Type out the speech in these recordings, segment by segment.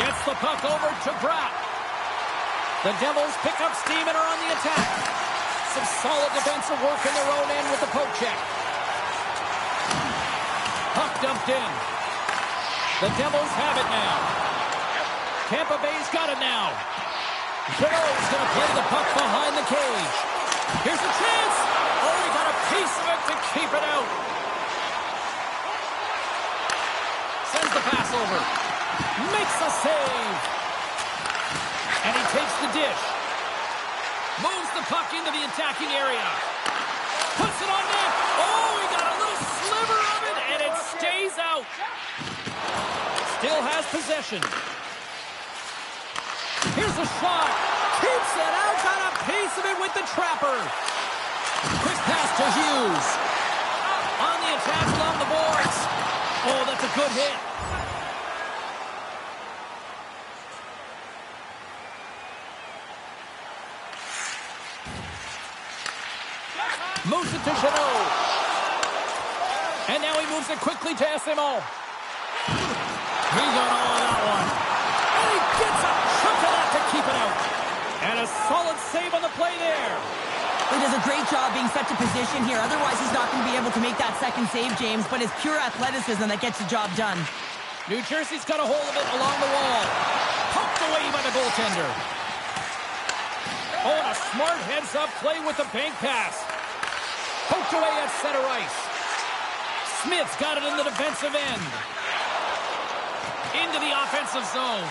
Gets the puck over to Bratt. The Devils pick up steam and are on the attack. Some solid defensive work in their own end with the poke check. Puck dumped in. The Devils have it now. Tampa Bay's got it now. Jeannot's going to play the puck behind the cage. Here's a chance. Oh, he got a piece of it to keep it out. Sends the pass over. Makes a save. And he takes the dish. Moves the puck into the attacking area. Puts it on net. Oh, he got a little sliver of it, and it stays out. Still has possession. Here's a shot. Keeps it out. Got a piece of it with the trapper. Quick pass to Hughes. On the attack along the boards. Oh, that's a good hit. Moves it to Jeannot. And now he moves it quickly to SMO. He got all of that one. And he gets a chunk of that to keep it out. And a solid save on the play there. He does a great job being such a position here. Otherwise, he's not going to be able to make that second save, James. But it's pure athleticism that gets the job done. New Jersey's got a hold of it along the wall. Poked away by the goaltender. Oh, and a smart heads-up play with the bank pass. Poked away at center ice. Smith's got it in the defensive end. Into the offensive zone.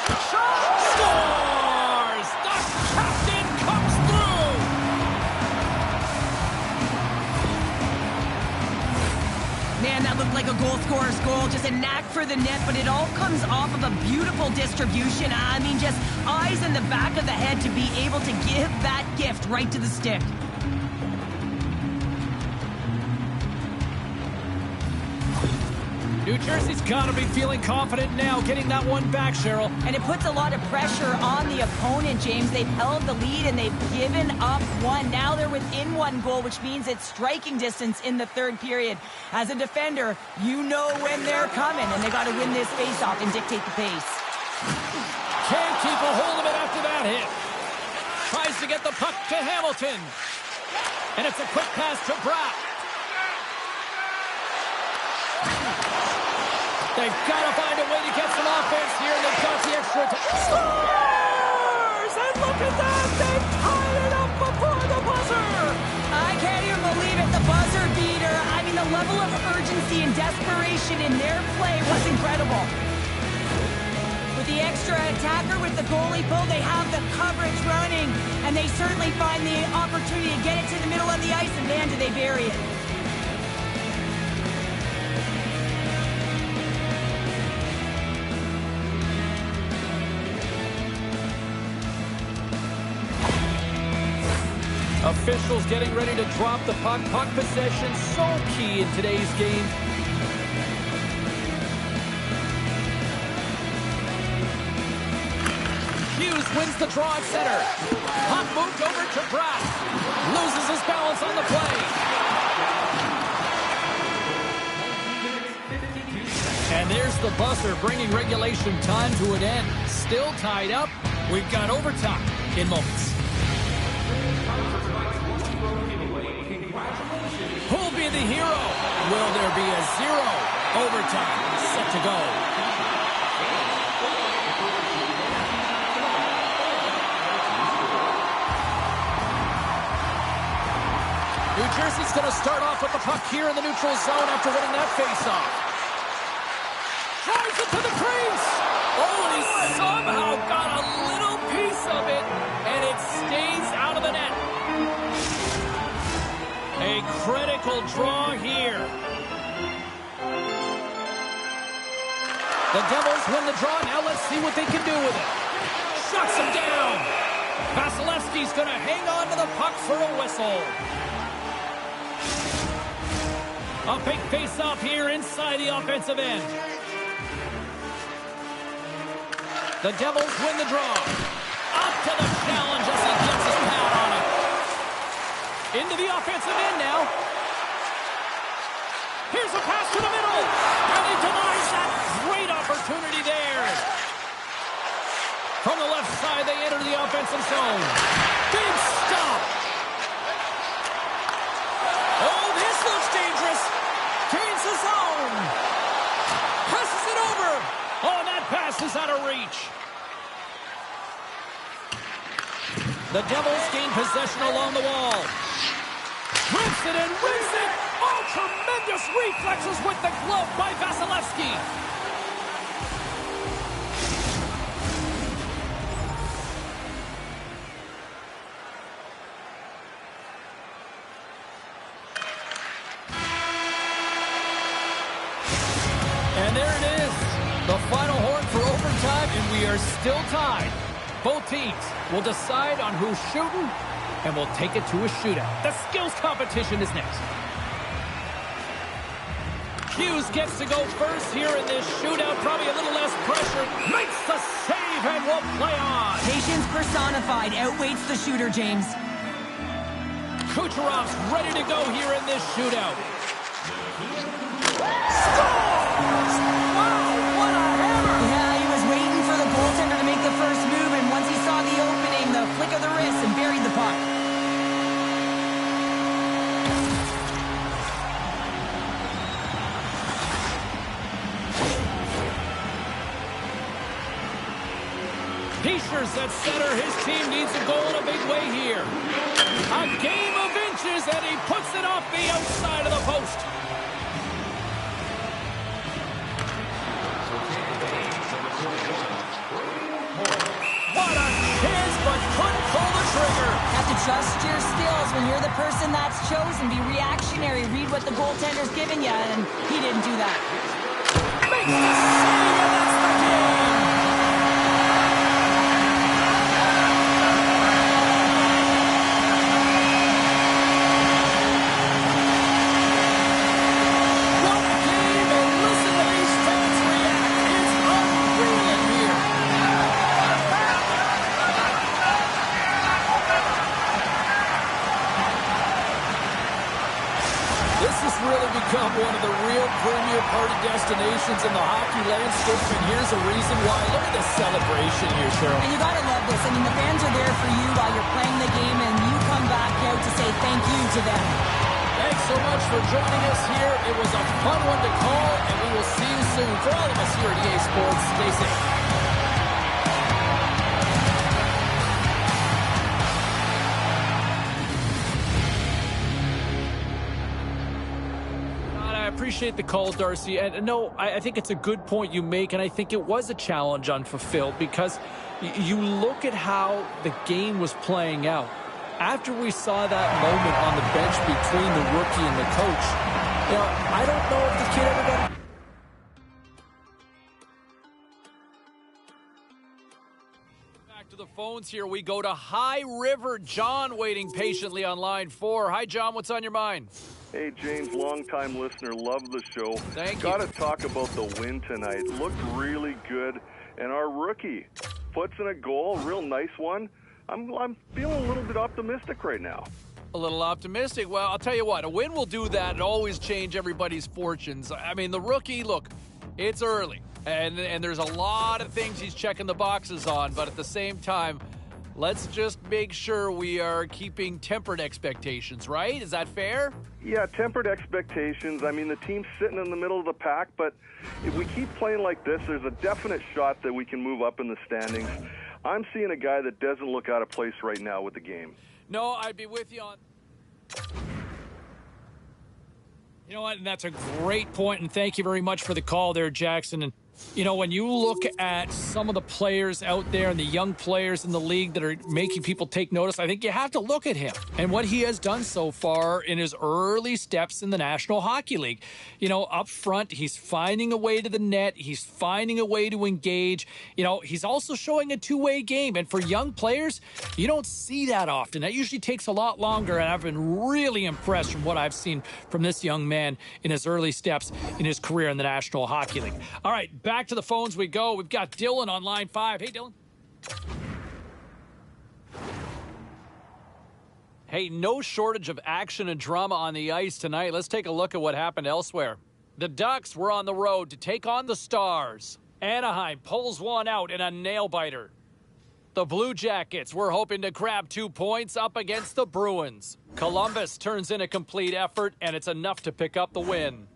Scores! The captain comes through! Man, that looked like a goal scorer's goal. Just a knack for the net, but it all comes off of a beautiful distribution. I mean, just eyes in the back of the head to be able to give that gift right to the stick. New Jersey's got to be feeling confident now, getting that one back, Cheryl. And it puts a lot of pressure on the opponent, James. They've held the lead and they've given up one. Now they're within one goal, which means it's striking distance in the third period. As a defender, you know when they're coming, and they got to win this faceoff and dictate the pace. Can't keep a hold of it after that hit. Tries to get the puck to Hamilton. And it's a quick pass to Bratt. They've got to find a way to get some offense here, and they've got the extra time. Scores! And look at that! They've tied it up before the buzzer! I can't even believe it, the buzzer beater. I mean, the level of urgency and desperation in their play was incredible. With the extra attacker with the goalie pull, they have the coverage running, and they certainly find the opportunity to get it to the middle of the ice, and man, do they bury it. Officials getting ready to drop the puck. Puck possession so key in today's game. Hughes wins the draw at center. Puck moved over to Bratt. Loses his balance on the play. And there's the buzzer, bringing regulation time to an end. Still tied up. We've got overtime in moments. Who'll be the hero? Will there be a zero? Overtime set to go. New Jersey's going to start off with the puck here in the neutral zone after winning that faceoff. Drives it to the crease. Oh, and he somehow got a little piece of it, and it stays out of the net. A critical draw here. The Devils win the draw. Now let's see what they can do with it. Shuts him down. Vasilevsky's going to hang on to the puck for a whistle. A big face-off here inside the offensive end. The Devils win the draw. Up to the challenge as he gets his pad on it. Into the offensive end now. Here's a pass to the middle. And he denies that great opportunity there. offensive zone. Big stop. Oh, this looks dangerous. Gains the zone. Passes it over. Oh, that pass is out of reach. The Devils gain possession along the wall. Rips it and wins it. Oh, tremendous reflexes with the glove by Vasilevsky. And there it is. The final horn for overtime, and we are still tied. Both teams will decide on who's shooting, and we'll take it to a shootout. The skills competition is next. Hughes gets to go first here in this shootout. Probably a little less pressure. Makes the save and will play on. Patience personified outweighs the shooter, James. Kucherov's ready to go here in this shootout. Goaltender to make the first move, and once he saw the opening, the flick of the wrist and buried the puck. Peacher's at center. His team needs a goal in a big way here. A game of inches, and he puts it off the outside of the post. What a chance, but couldn't pull the trigger. Have to trust your skills when you're the person that's chosen. Be reactionary. Read what the goaltender's giving you, and he didn't do that. Makes the save, and that's the game. What a game, and listen to these fans react. It's unreal in here. This has really become one of the real premier party destinations in the hockey landscape, and here's a reason why. Look at the celebration here, Cheryl. And you gotta love this. I mean, the fans are there for you while you're playing the game, and you come back out to say thank you to them. Thanks so much for joining us here. It was a fun one to call, and we will see you soon. For all of us here at EA Sports, stay safe. I appreciate the call, Darcy. And no, I think it's a good point you make, and I think it was a challenge unfulfilled because you look at how the game was playing out. After we saw that moment on the bench between the rookie and the coach, I don't know if the kid ever got... Back to the phones here. We go to High River. John waiting patiently on line 4. Hi, John. What's on your mind? Hey, James, long-time listener, love the show. Thank you. Got to talk about the win tonight. Looked really good. And our rookie puts in a goal, real nice one. I'm feeling a little bit optimistic right now. A little optimistic. Well, I'll tell you what, a win will do that and always change everybody's fortunes. I mean, the rookie, look, it's early, and there's a lot of things he's checking the boxes on, but at the same time, let's just make sure we are keeping tempered expectations, right? Is that fair? Yeah, tempered expectations. I mean, the team's sitting in the middle of the pack, but if we keep playing like this, there's a definite shot that we can move up in the standings. I'm seeing a guy that doesn't look out of place right now with the game. No, I'd be with you on... You know what, and that's a great point, and thank you very much for the call there, Jackson. And you know, when you look at some of the players out there and the young players in the league that are making people take notice, I think you have to look at him and what he has done so far in his early steps in the National Hockey League. You know, up front, he's finding a way to the net. He's finding a way to engage. You know, he's also showing a two-way game. And for young players, you don't see that often. That usually takes a lot longer, and I've been really impressed from what I've seen from this young man in his early steps in his career in the National Hockey League. All right, back to the phones we go. We've got Dylan on line 5. Hey, Dylan. Hey, no shortage of action and drama on the ice tonight. Let's take a look at what happened elsewhere. The Ducks were on the road to take on the Stars. Anaheim pulls one out in a nail-biter. The Blue Jackets were hoping to grab 2 points up against the Bruins. Columbus turns in a complete effort, and it's enough to pick up the win.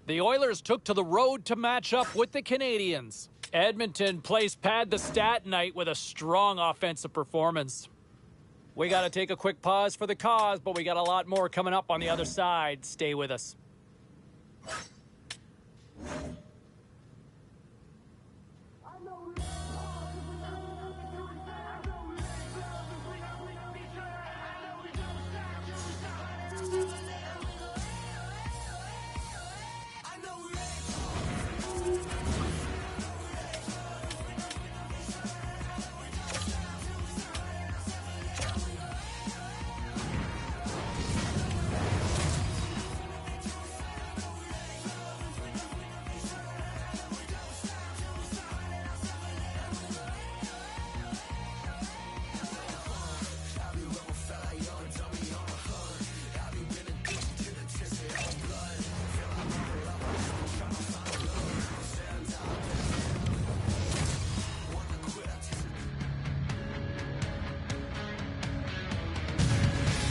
The Oilers took to the road to match up with the Canadiens. Edmonton placed pad the stat night with a strong offensive performance. We got to take a quick pause for the cause, but we got a lot more coming up on the other side. Stay with us.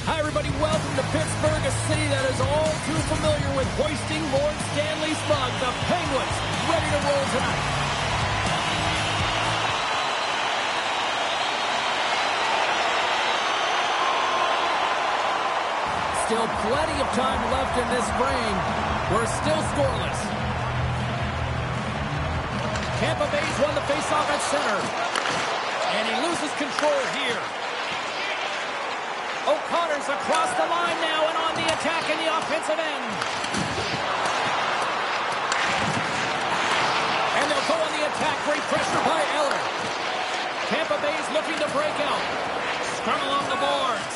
Hi, everybody. Welcome to Pittsburgh, a city that is all too familiar with hoisting Lord Stanley's mug. The Penguins ready to roll tonight. Still plenty of time left in this frame. We're still scoreless. Tampa Bay's won the faceoff at center. And he loses control here. O'Connor's across the line now and on the attack in the offensive end. And they'll go on the attack. Great pressure by Eller. Tampa Bay's looking to break out. Scrum along the boards.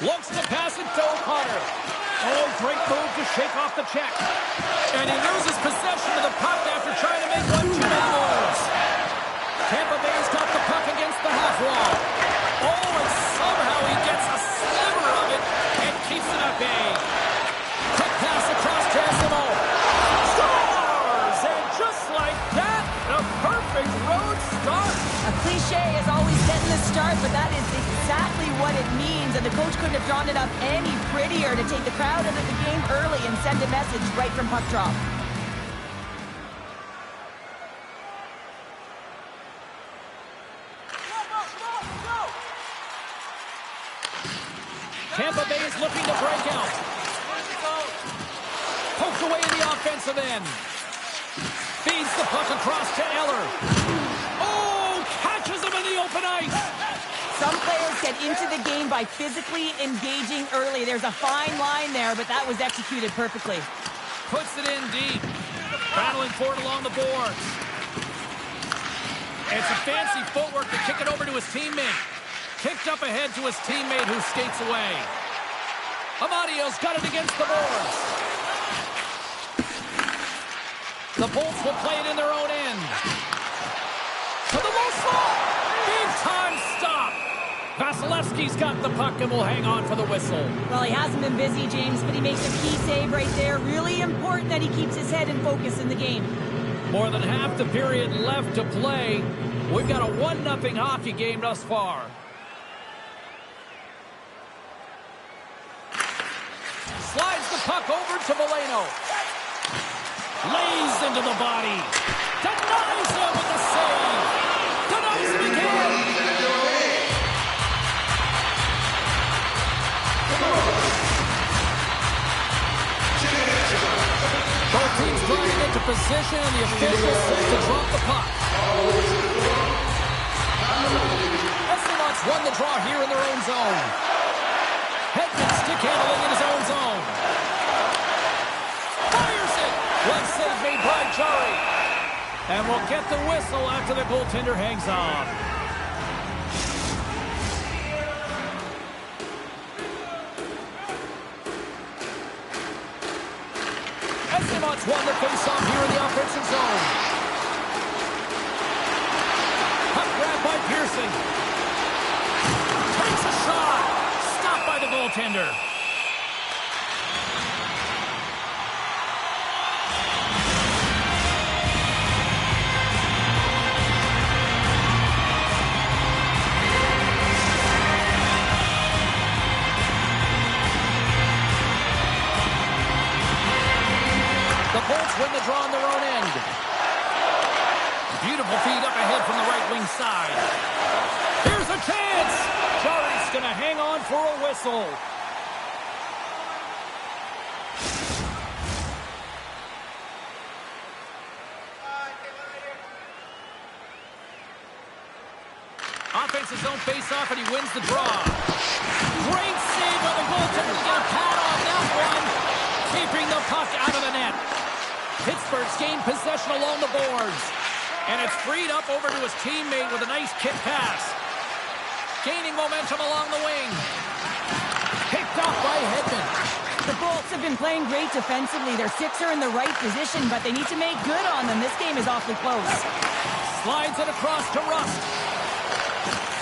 Looks to pass it to O'Connor. Oh, great move to shake off the check. And he loses possession of the puck after trying to make one too many moves. Tampa Bay's got the puck against the half wall. Oh, and somehow he gets a sliver of it and keeps it at bay. Quick pass across to Esimo. Scores! And just like that, a perfect road start. A cliche is always getting the start, but that is exactly what it means. And the coach couldn't have drawn it up any prettier to take the crowd out of the game early and send a message right from puck drop. Tampa Bay is looking to break out. Poked away in the offensive end. Feeds the puck across to Eller. Oh, catches him in the open ice. Some players get into the game by physically engaging early. There's a fine line there, but that was executed perfectly. Puts it in deep. Battling for it along the boards. It's a fancy footwork to kick it over to his teammate. Kicked up ahead to his teammate who skates away. Amadio's got it against the boards. The Bolts will play it in their own end. To the low slot. Big time stop. Vasilevsky's got the puck and will hang on for the whistle. Well, he hasn't been busy, James, but he makes a key save right there. Really important that he keeps his head in focus in the game. More than half the period left to play. We've got a 1-0 hockey game thus far. Slides the puck over to Valeno. Lays into the body. Denies him with the save. Denies him again. Both teams driving into position, and the officials set to drop the puck. Astronauts won the draw here in their own zone. Hedman stick handling in his own zone. Fires it. One save made by Jari. And we'll get the whistle after the goaltender hangs on. Astronauts won the face-off here in the offensive zone. Puck grab by Pearson. Takes a shot. Stopped by the goaltender. Beautiful feed up ahead from the right wing side. Here's a chance. Jari's going to hang on for a whistle. Offense his own face-off, and he wins the draw. Great save by the goaltender to get a pad on that one. Keeping the puck out of the net. Pittsburgh's gained possession along the boards. And it's freed up over to his teammate with a nice kick pass. Gaining momentum along the wing. Picked off by Hedman. The Bolts have been playing great defensively. Their six are in the right position, but they need to make good on them. This game is awfully close. Slides it across to Rust.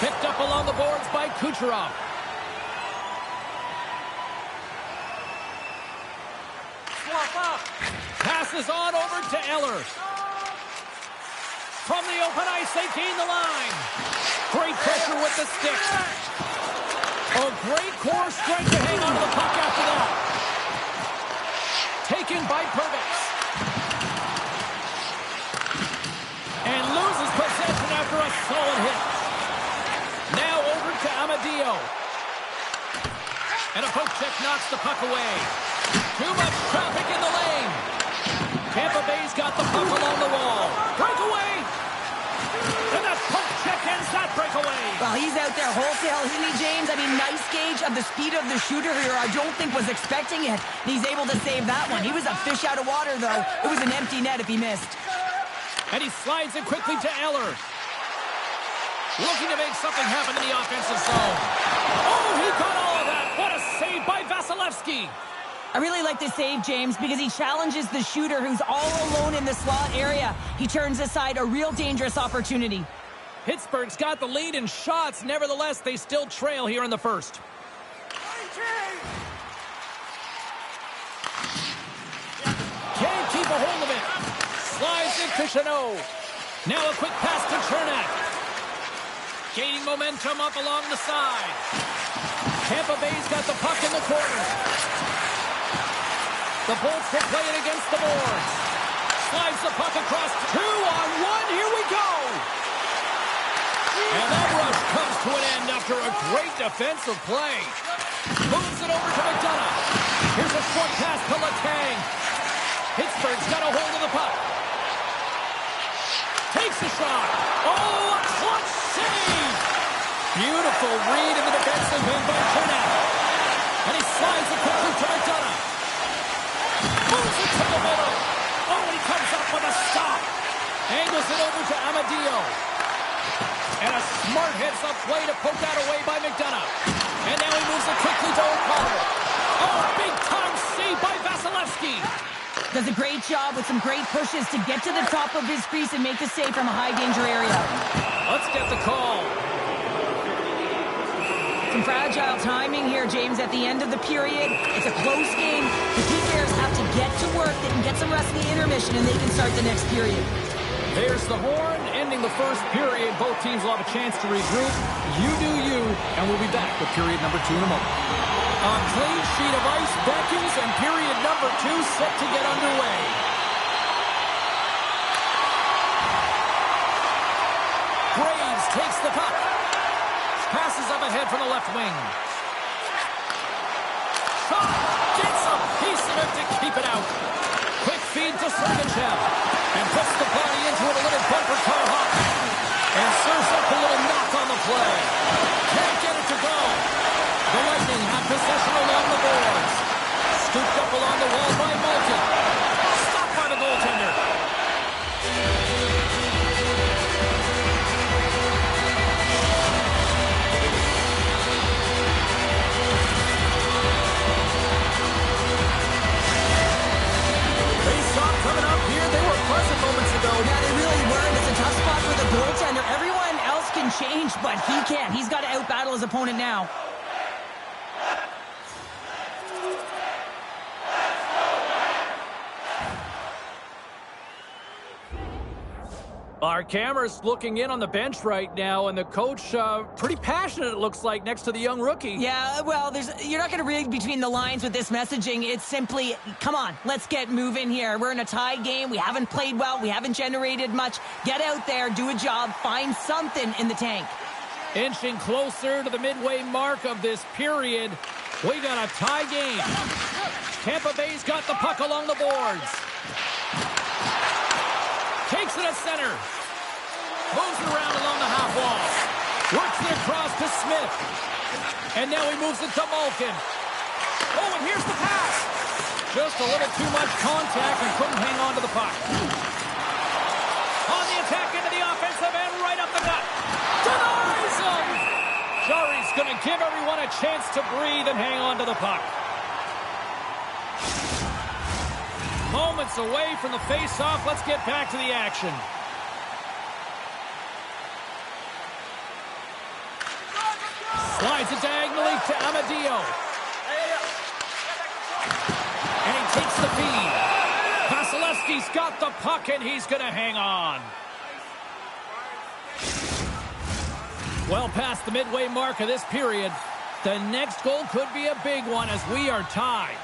Picked up along the boards by Kucherov. Swap up. Passes on over to Eller. From the open ice, they gain the line. Great pressure with the stick. A great core strength to hang on to the puck after that. Taken by Purvis. And loses possession after a solid hit. Now over to Amadio. And a poke check knocks the puck away. Too much traffic in the lane. Tampa Bay's got the puck along the wall. Breakaway. And that poke check ends that breakaway. Well, he's out there wholesale, isn't he, James? I mean, nice gauge of the speed of the shooter here. I don't think was expecting it. He's able to save that one. He was a fish out of water, though. It was an empty net if he missed. And he slides it quickly to Eller. Looking to make something happen in the offensive zone. Oh, he got all of that. What a save by Vasilevsky. I really like this save, James, because he challenges the shooter who's all alone in the slot area. He turns aside a real dangerous opportunity. Pittsburgh's got the lead in shots. Nevertheless, they still trail here in the first. Can't keep a hold of it. Slides it to Chanot. Now a quick pass to Chernak. Gaining momentum up along the side. Tampa Bay's got the puck in the corner. The Bolts will play it against the boards. Slides the puck across 2-on-1. Here we go. And that rush comes to an end after a great defensive play. Moves it over to McDonough. Here's a short pass to Letang. Pittsburgh's got a hold of the puck. Takes a shot. Oh, a clutch save. Beautiful read in the defensive end by Chernak. And he slides it quickly to McDonough. Moves it to the middle. Oh, and he comes up with a stop. Angles it over to Amadio. And a smart heads-up play to poke that away by McDonough. And now he moves it quickly to O'Connor. Oh, big-time save by Vasilevsky. Does a great job with some great pushes to get to the top of his crease and make the save from a high-danger area. Let's get the call. Some fragile timing here, James, at the end of the period. It's a close game. The two players have to get to work. They can get some rest in the intermission, and they can start the next period. There's the horn, ending the first period. Both teams will have a chance to regroup. You do you, and we'll be back with period number 2 in a moment. A clean sheet of ice beckons, and period number 2 set to get underway. Graves takes the puck. Passes up ahead from the left wing. Shot! Gets a piece of it to keep it out. Quick feed to Sergachev. And puts the body into it, a little bumper car hop. And serves up a little knock on the play. Can't get it to go. The Lightning have possession along the boards. Scooped up along the wall by Malkin. Stopped by the goaltender. Coming up here, they were pleasant moments ago. Yeah, they really were, and it's a tough spot for the goaltender. Everyone else can change, but he can't. He's got to outbattle his opponent now. Our camera's looking in on the bench right now, and the coach, pretty passionate, it looks like, next to the young rookie. Yeah, well, you're not going to read between the lines with this messaging. It's simply, come on, let's get moving here. We're in a tie game. We haven't played well. We haven't generated much. Get out there, do a job, find something in the tank. Inching closer to the midway mark of this period. We got a tie game. Tampa Bay's got the puck along the boards. Takes it at center. Moves it around along the half wall. Works it across to Smith. And now he moves it to Malkin. Oh, and here's the pass. Just a little too much contact and couldn't hang on to the puck. On the attack into the offensive end, right up the gut. Denies him. Jari's going to give everyone a chance to breathe and hang on to the puck. Moments away from the face-off. Let's get back to the action. Slides it diagonally to Amadio. And he takes the feed. Vasilevsky's got the puck, and he's going to hang on. Well past the midway mark of this period. The next goal could be a big one as we are tied.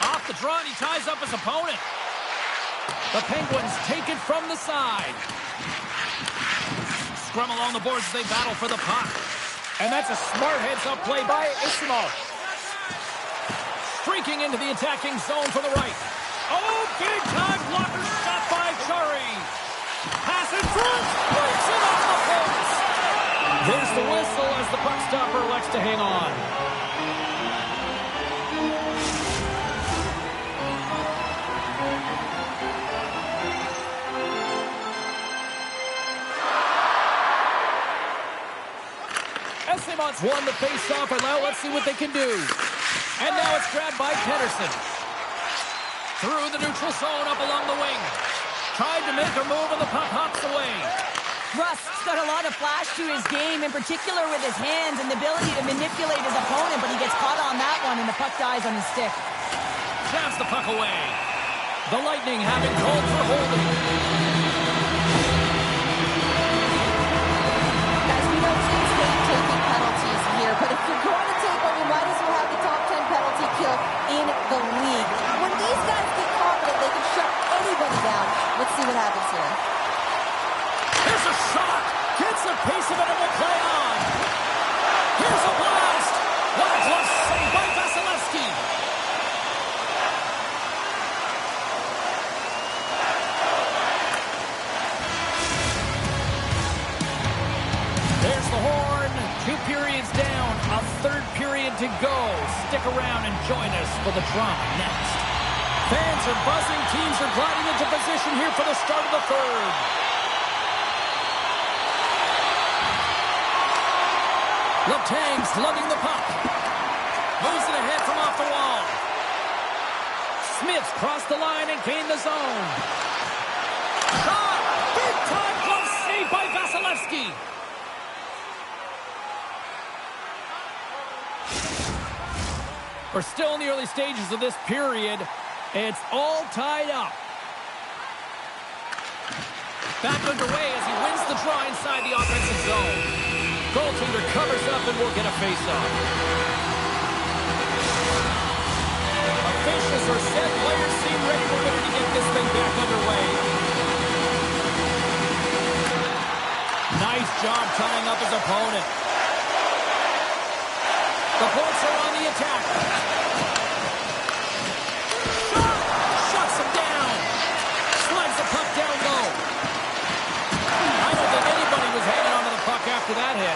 Off the draw, and he ties up his opponent. The Penguins take it from the side. Scrum along the boards as they battle for the puck. And that's a smart heads-up play by Isimo. Streaking into the attacking zone for the right. Oh, big-time blocker shot by Jari. Pass it through. Breaks it off the post. There's the whistle as the puck stopper elects to hang on. Simon's won the face-off, and now let's see what they can do. And now it's grabbed by Pettersson. Through the neutral zone, up along the wing. Tried to make a move, and the puck hops away. Rust's got a lot of flash to his game, in particular with his hands and the ability to manipulate his opponent, but he gets caught on that one, and the puck dies on his stick. Jabs the puck away. The Lightning having called for holding. But if you're going to take one, you might as well have the top 10 penalty kill in the league. When these guys get confident, they can shut anybody down. Let's see what happens here. Here's a shot. Gets a piece of it and will play on. Here's a blast. What a glove save by Vasilevsky. There's the horn. 2 periods down, a third period to go. Stick around and join us for the drama next. Fans are buzzing. Teams are gliding into position here for the start of the third. Letang's lugging the puck. Moves it ahead from off the wall. Smith's crossed the line and gained the zone. Shot! Big time glove save by Vasilevsky. We're still in the early stages of this period. It's all tied up. Back underway as he wins the draw inside the offensive zone. Goaltender covers up and will get a face-off. Officials are set. Players seem ready to get this thing back underway. Nice job tying up his opponent. The Bolts are on the attack. Shot! Shuts him down. Slides the puck down low. I don't think anybody was hanging onto the puck after that hit.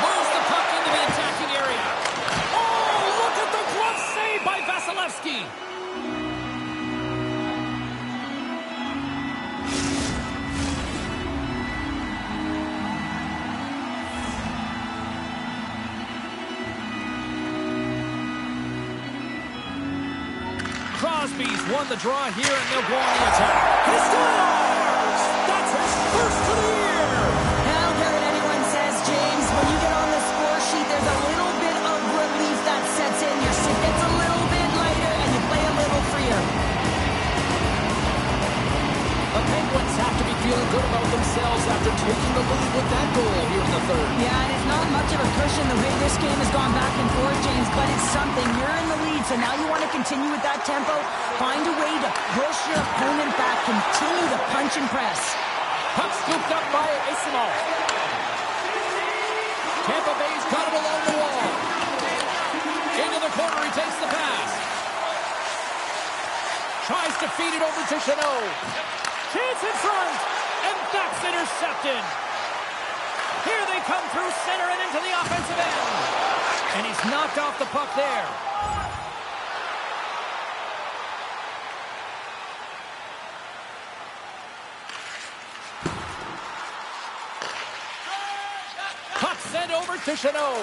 Moves the puck into the attacking area. Oh, look at the glove save by Vasilevsky. Crosby's won the draw here, and they'll go on the attack. He scores! That's his first of the year! I don't care what anyone says, James. When you get on the score sheet, there's a little bit of relief that sets in. Your shit gets a little bit lighter, and you play a little freer. So now you want to continue with that tempo. Find a way to push your opponent back. Continue to punch and press. Puck scooped up by Asimov. Tampa Bay's got it along the wall. Into the corner, he takes the pass. Tries to feed it over to Chanot. Chance in front, and that's intercepted. Here they come through center and into the offensive end. And he's knocked off the puck there. Puck sent over to Chanot.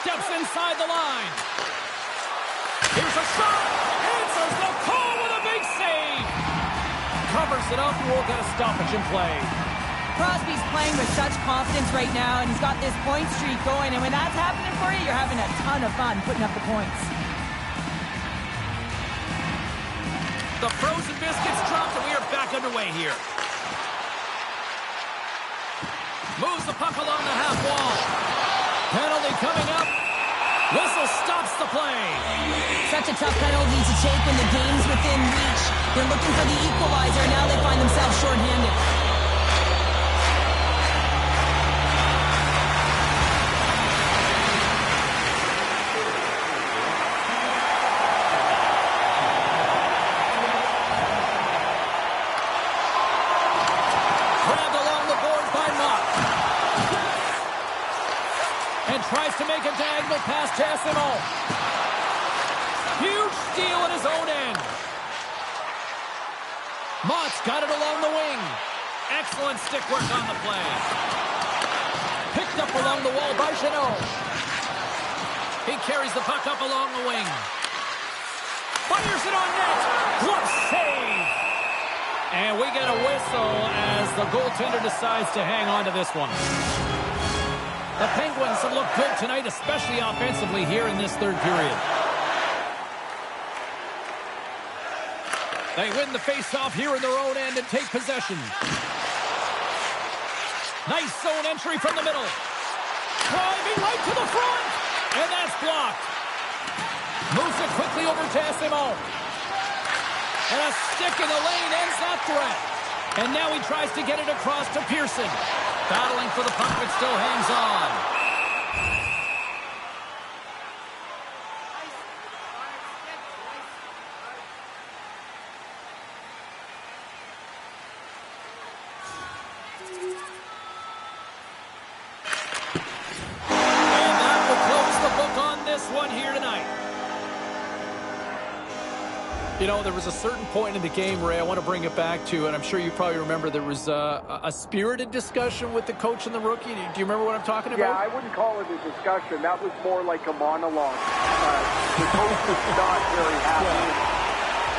Steps inside the line. Here's a shot. Answers the call with a big save. Covers it up and will get a stoppage in play. Crosby's playing with such confidence right now, and he's got this point streak going. And when that's happening for you, you're having a ton of fun putting up the points. The frozen biscuits dropped, and we are back underway here. Moves the puck along the half wall. Penalty coming up. Whistle stops the play. Such a tough penalty to take when the game's within reach. They're looking for the equalizer, and now they find themselves shorthanded. Grabbed along the boards by Mott. And tries to make a diagonal pass to Asimov. Huge steal at his own end. Mott's got it along the wing. Excellent stick work on the play. Picked up along the wall by Chanot. He carries the puck up along the wing. Fires it on net. What a save! And we get a whistle as the goaltender decides to hang on to this one. The Penguins have looked good tonight, especially offensively here in this third period. They win the face-off here in their own end and take possession. Nice zone entry from the middle. Driving right to the front. And that's blocked. Moves it quickly over to Asimov. And a stick in the lane ends that threat. And now he tries to get it across to Pearson. Battling for the puck, but still hangs on. And that will close the book on this one here tonight. You know, there was a certain point in the game, Ray, I want to bring it back to, and I'm sure you probably remember there was a spirited discussion with the coach and the rookie. Do you remember what I'm talking about? Yeah, I wouldn't call it a discussion. That was more like a monologue. The coach was not very happy.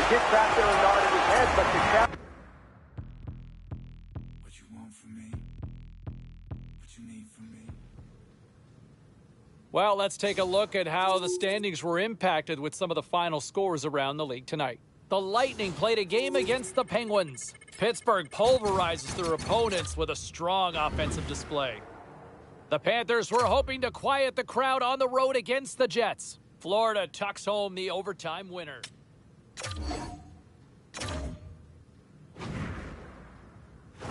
The kid sat there and nodded his head, but the captain... What you want from me? What you need from me? Well, let's take a look at how the standings were impacted with some of the final scores around the league tonight. The Lightning played a game against the Penguins. Pittsburgh pulverizes their opponents with a strong offensive display. The Panthers were hoping to quiet the crowd on the road against the Jets. Florida tucks home the overtime winner.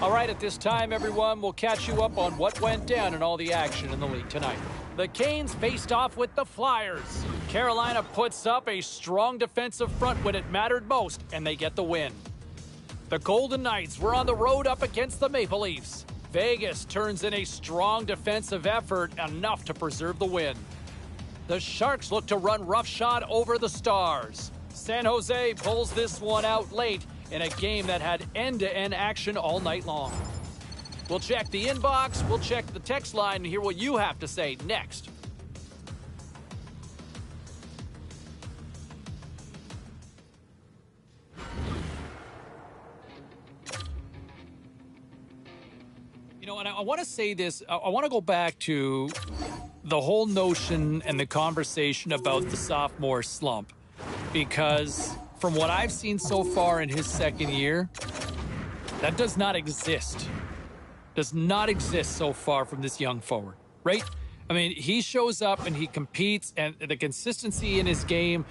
All right, at this time, everyone, we'll catch you up on what went down in all the action in the league tonight. The Canes faced off with the Flyers. Carolina puts up a strong defensive front when it mattered most, and they get the win. The Golden Knights were on the road up against the Maple Leafs. Vegas turns in a strong defensive effort, enough to preserve the win. The Sharks look to run roughshod over the Stars. San Jose pulls this one out late in a game that had end-to-end action all night long. We'll check the inbox, we'll check the text line, and hear what you have to say next. You know, and I want to say this, I want to go back to the whole notion and the conversation about the sophomore slump, because from what I've seen so far in his second year, that does not exist. Does not exist so far from this young forward, right? I mean, he shows up and he competes, and the consistency in his game.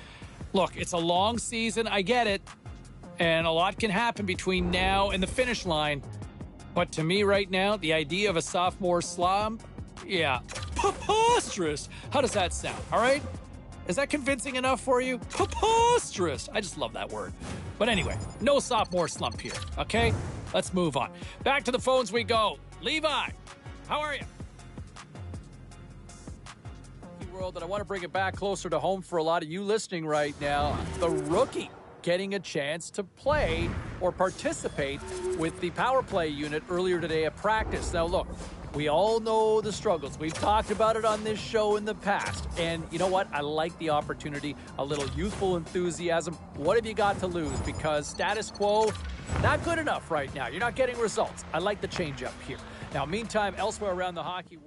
Look, it's a long season. I get it. And a lot can happen between now and the finish line. But to me right now, the idea of a sophomore slump, yeah, preposterous. How does that sound? All right? Is that convincing enough for you? Preposterous. I just love that word. But anyway, no sophomore slump here, okay? Let's move on. Back to the phones we go. Levi, how are you? World, and I want to bring it back closer to home for a lot of you listening right now. The rookie getting a chance to play or participate with the power play unit earlier today at practice. Now, look, we all know the struggles. We've talked about it on this show in the past. And you know what? I like the opportunity, a little youthful enthusiasm. What have you got to lose? Because status quo, not good enough right now. You're not getting results. I like the change up here. Now, meantime, elsewhere around the hockey world.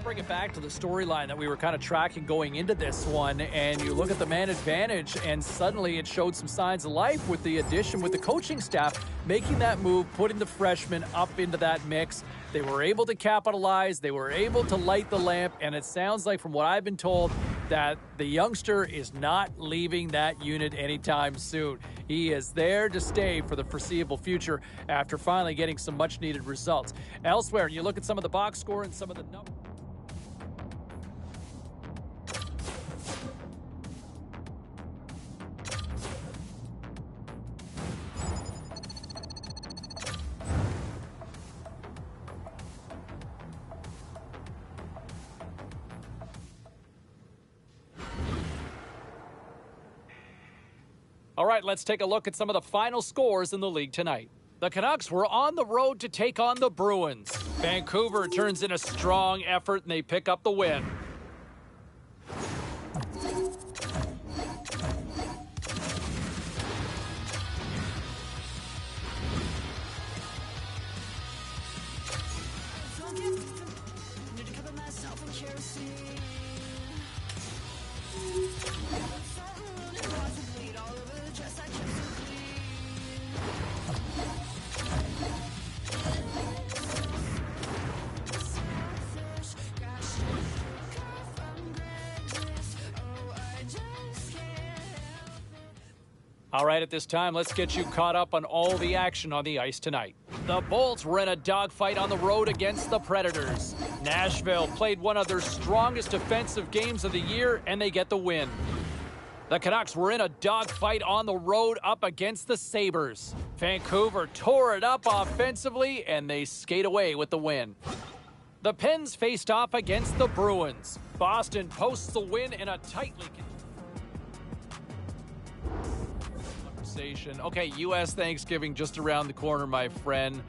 Bring it back to the storyline that we were kind of tracking going into this one, and you look at the man advantage, and suddenly it showed some signs of life with the addition with the coaching staff making that move, putting the freshmen up into that mix. They were able to capitalize, they were able to light the lamp, and it sounds like from what I've been told that the youngster is not leaving that unit anytime soon. He is there to stay for the foreseeable future after finally getting some much needed results. Elsewhere, you look at some of the box score and some of the numbers. All right, let's take a look at some of the final scores in the league tonight. The Canucks were on the road to take on the Bruins. Vancouver turns in a strong effort and they pick up the win. All right, at this time, let's get you caught up on all the action on the ice tonight. The Bolts were in a dogfight on the road against the Predators. Nashville played one of their strongest defensive games of the year, and they get the win. The Canucks were in a dogfight on the road up against the Sabres. Vancouver tore it up offensively, and they skate away with the win. The Pens faced off against the Bruins. Boston posts the win in a tightly... Okay, U.S. Thanksgiving just around the corner, my friend.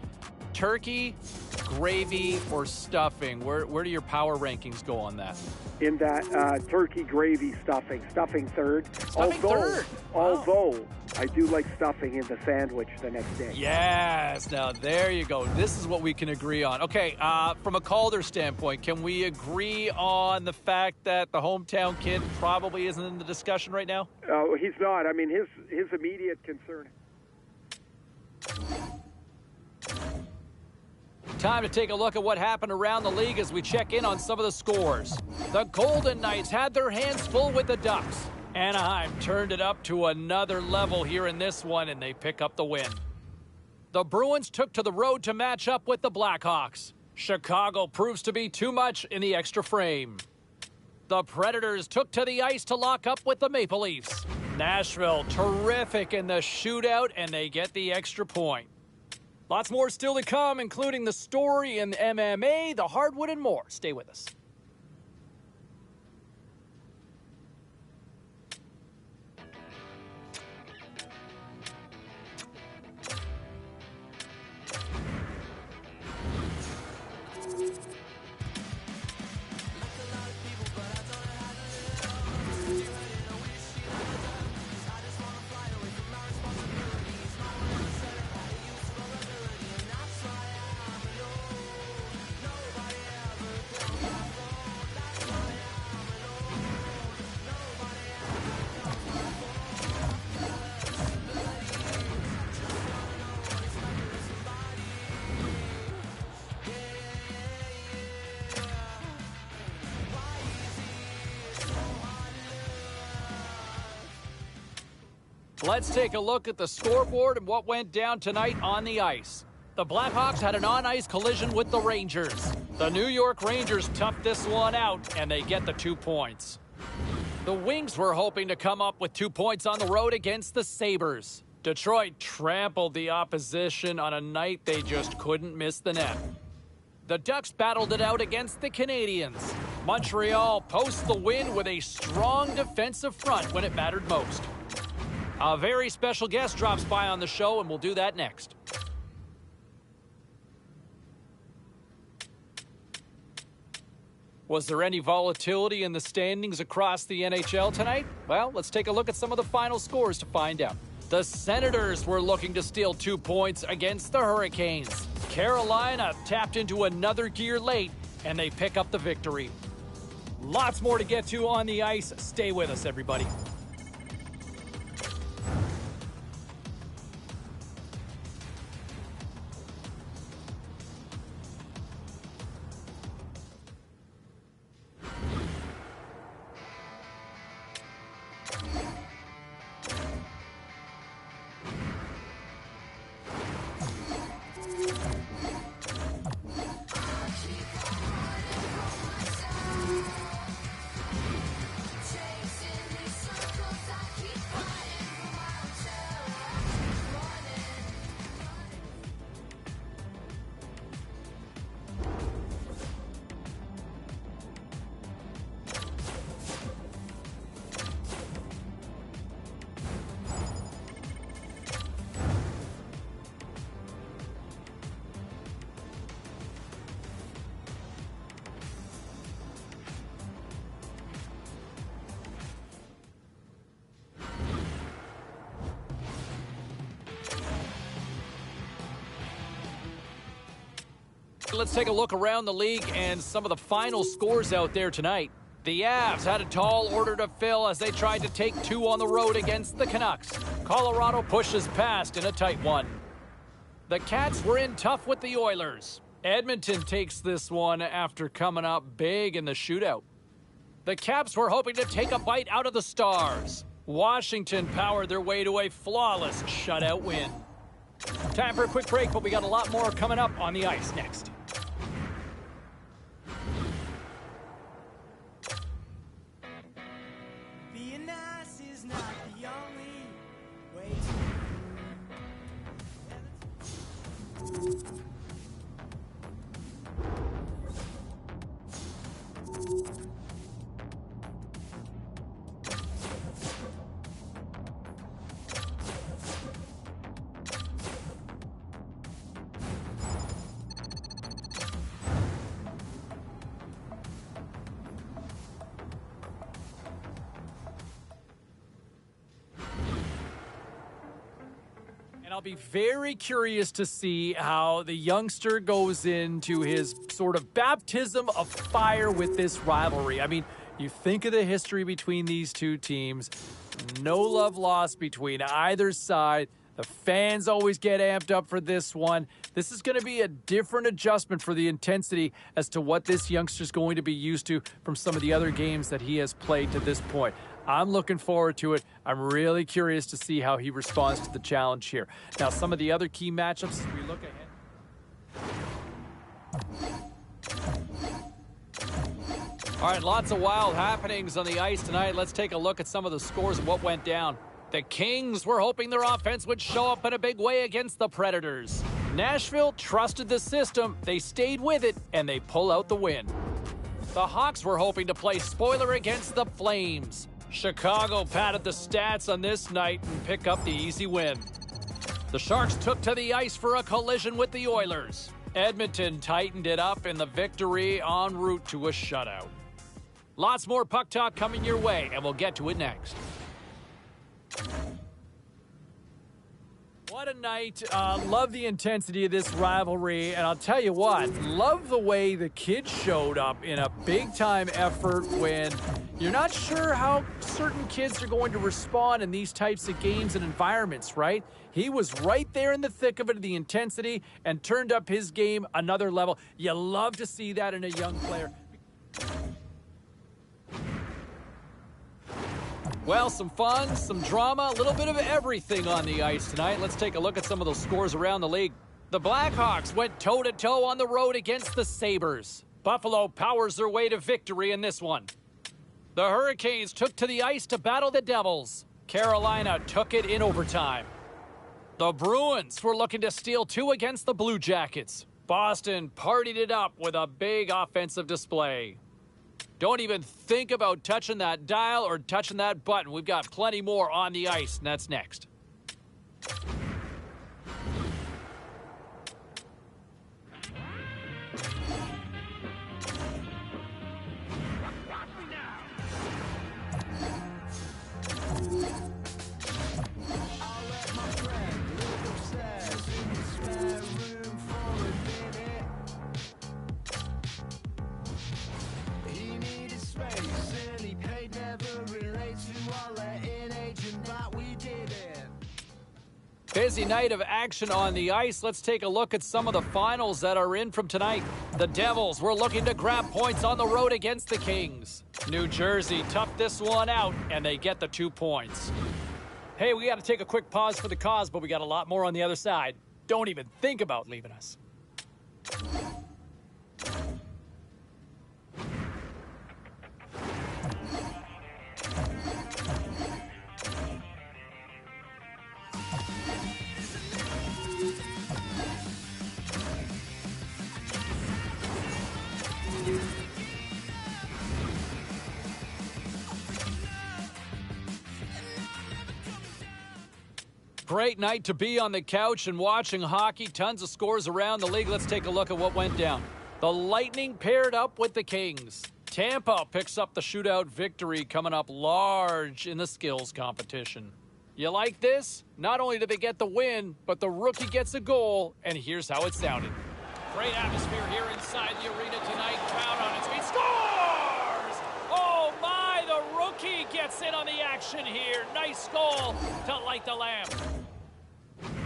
Turkey, gravy, or stuffing? Where do your power rankings go on that? In that turkey, gravy, stuffing. Stuffing third. Stuffing third? Wow. Although I do like stuffing in the sandwich the next day. Yes, now there you go. This is what we can agree on. Okay, from a Calder standpoint, can we agree on the fact that the hometown kid probably isn't in the discussion right now? Oh, he's not. I mean, his immediate concern. Time to take a look at what happened around the league as we check in on some of the scores. The Golden Knights had their hands full with the Ducks. Anaheim turned it up to another level here in this one, and they pick up the win. The Bruins took to the road to match up with the Blackhawks. Chicago proves to be too much in the extra frame. The Predators took to the ice to lock up with the Maple Leafs. Nashville terrific in the shootout, and they get the extra point. Lots more still to come, including the story in MMA, the hardwood, and more. Stay with us. Let's take a look at the scoreboard and what went down tonight on the ice. The Blackhawks had an on-ice collision with the Rangers. The New York Rangers toughed this one out, and they get the 2 points. The Wings were hoping to come up with 2 points on the road against the Sabres. Detroit trampled the opposition on a night they just couldn't miss the net. The Ducks battled it out against the Canadiens. Montreal posts the win with a strong defensive front when it mattered most. A very special guest drops by on the show, and we'll do that next. Was there any volatility in the standings across the NHL tonight? Well, let's take a look at some of the final scores to find out. The Senators were looking to steal 2 points against the Hurricanes. Carolina tapped into another gear late, and they pick up the victory. Lots more to get to on the ice. Stay with us, everybody. Let's take a look around the league and some of the final scores out there tonight. The Avs had a tall order to fill as they tried to take 2 on the road against the Canucks. Colorado pushes past in a tight one. The Cats were in tough with the Oilers. Edmonton takes this one after coming up big in the shootout. The Caps were hoping to take a bite out of the Stars. Washington powered their way to a flawless shutout win. Time for a quick break, but we got a lot more coming up on the ice next. Being nice is not the only way And I'll be very curious to see how the youngster goes into his sort of baptism of fire with this rivalry. I mean, you think of the history between these two teams. No love lost between either side. The fans always get amped up for this one. This is going to be a different adjustment for the intensity as to what this youngster's going to be used to from some of the other games that he has played to this point. I'm looking forward to it. I'm really curious to see how he responds to the challenge here. Now, some of the other key matchups as we look ahead. All right, lots of wild happenings on the ice tonight. Let's take a look at some of the scores and what went down. The Kings were hoping their offense would show up in a big way against the Predators. Nashville trusted the system, they stayed with it, and they pull out the win. The Hawks were hoping to play spoiler against the Flames. Chicago padded the stats on this night and pick up the easy win. The Sharks took to the ice for a collision with the Oilers. Edmonton tightened it up in the victory en route to a shutout. Lots more puck talk coming your way, and we'll get to it next. What a night. Love the intensity of this rivalry. And I'll tell you what, love the way the kids showed up in a big-time effort when you're not sure how certain kids are going to respond in these types of games and environments, right? He was right there in the thick of it, the intensity, and turned up his game another level. You love to see that in a young player. Well, some fun, some drama, a little bit of everything on the ice tonight. Let's take a look at some of those scores around the league. The Blackhawks went toe-to-toe on the road against the Sabres. Buffalo powers their way to victory in this one. The Hurricanes took to the ice to battle the Devils. Carolina took it in overtime. The Bruins were looking to steal 2 against the Blue Jackets. Boston partied it up with a big offensive display. Don't even think about touching that dial or touching that button. We've got plenty more on the ice, and that's next. Busy night of action on the ice. Let's take a look at some of the finals that are in from tonight. The Devils were looking to grab points on the road against the Kings. New Jersey toughed this one out, and they get the 2 points. Hey, we got to take a quick pause for the cause, but we got a lot more on the other side. Don't even think about leaving us. Great night to be on the couch and watching hockey. Tons of scores around the league. Let's take a look at what went down. The Lightning paired up with the Kings. Tampa picks up the shootout victory, coming up large in the skills competition. You like this? Not only did they get the win, but the rookie gets a goal, and here's how it sounded. Great atmosphere here inside the arena tonight. Crowd on its feet. Scores! Oh my, the rookie gets in on the action here. Nice goal to light the lamp.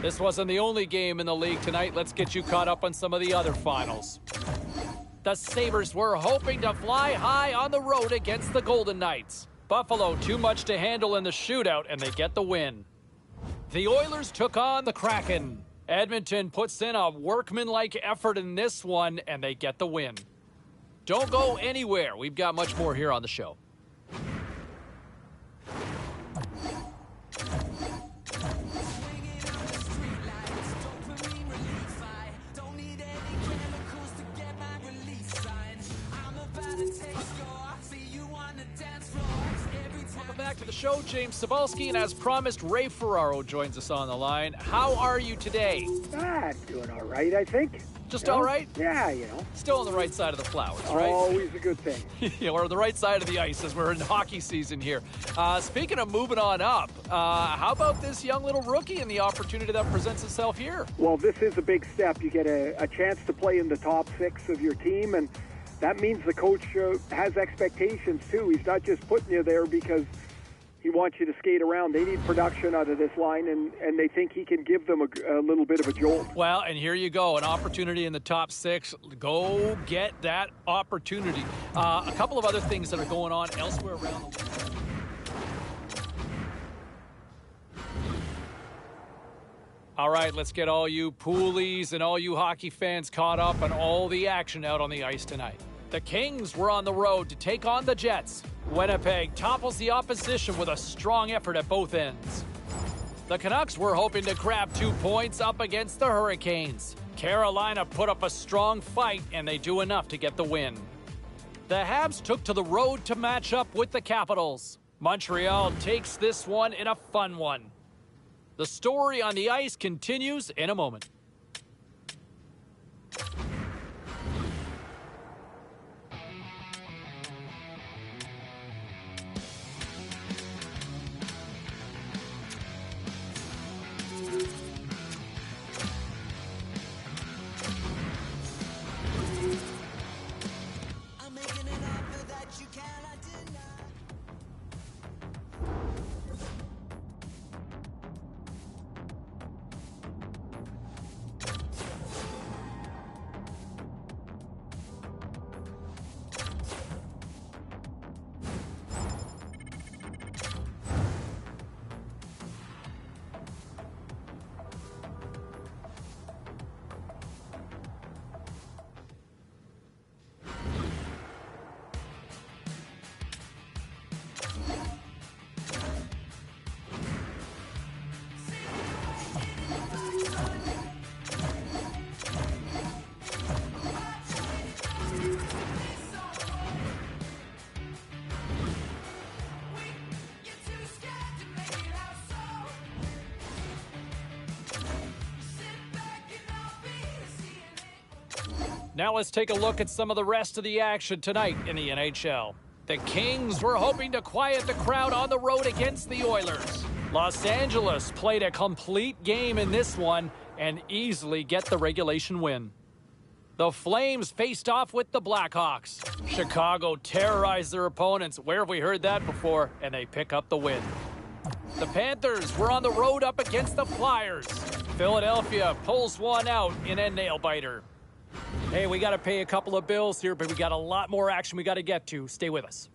This wasn't the only game in the league tonight. Let's get you caught up on some of the other finals. The Sabres were hoping to fly high on the road against the Golden Knights. Buffalo too much to handle in the shootout, and they get the win. The Oilers took on the Kraken. Edmonton puts in a workmanlike effort in this one, and they get the win. Don't go anywhere. We've got much more here on the show. Welcome back to the show. James Cebulski, and as promised, Ray Ferraro joins us on the line. How are you today? I'm doing all right, I think. Just all right? Yeah, you know. Still on the right side of the flowers, right? Always a good thing. Yeah, or the right side of the ice as we're in hockey season here. Speaking of moving on up, how about this young little rookie and the opportunity that presents itself here? Well, this is a big step. You get a chance to play in the top 6 of your team, and that means the coach has expectations, too. He's not just putting you there because he wants you to skate around. They need production out of this line, and they think he can give them a little bit of a jolt. Well, and here you go, an opportunity in the top 6. Go get that opportunity. A couple of other things that are going on elsewhere around the league. All right, let's get all you poolies and all you hockey fans caught up on all the action out on the ice tonight. The Kings were on the road to take on the Jets. Winnipeg topples the opposition with a strong effort at both ends. The Canucks were hoping to grab 2 points up against the Hurricanes. Carolina put up a strong fight, and they do enough to get the win. The Habs took to the road to match up with the Capitals. Montreal takes this one in a fun one. The story on the ice continues in a moment. Now let's take a look at some of the rest of the action tonight in the NHL. The Kings were hoping to quiet the crowd on the road against the Oilers. Los Angeles played a complete game in this one and easily get the regulation win. The Flames faced off with the Blackhawks. Chicago terrorized their opponents. Where have we heard that before? And they pick up the win. The Panthers were on the road up against the Flyers. Philadelphia pulls one out in a nail-biter. Hey, we got to pay a couple of bills here, but we got a lot more action we got to get to. Stay with us.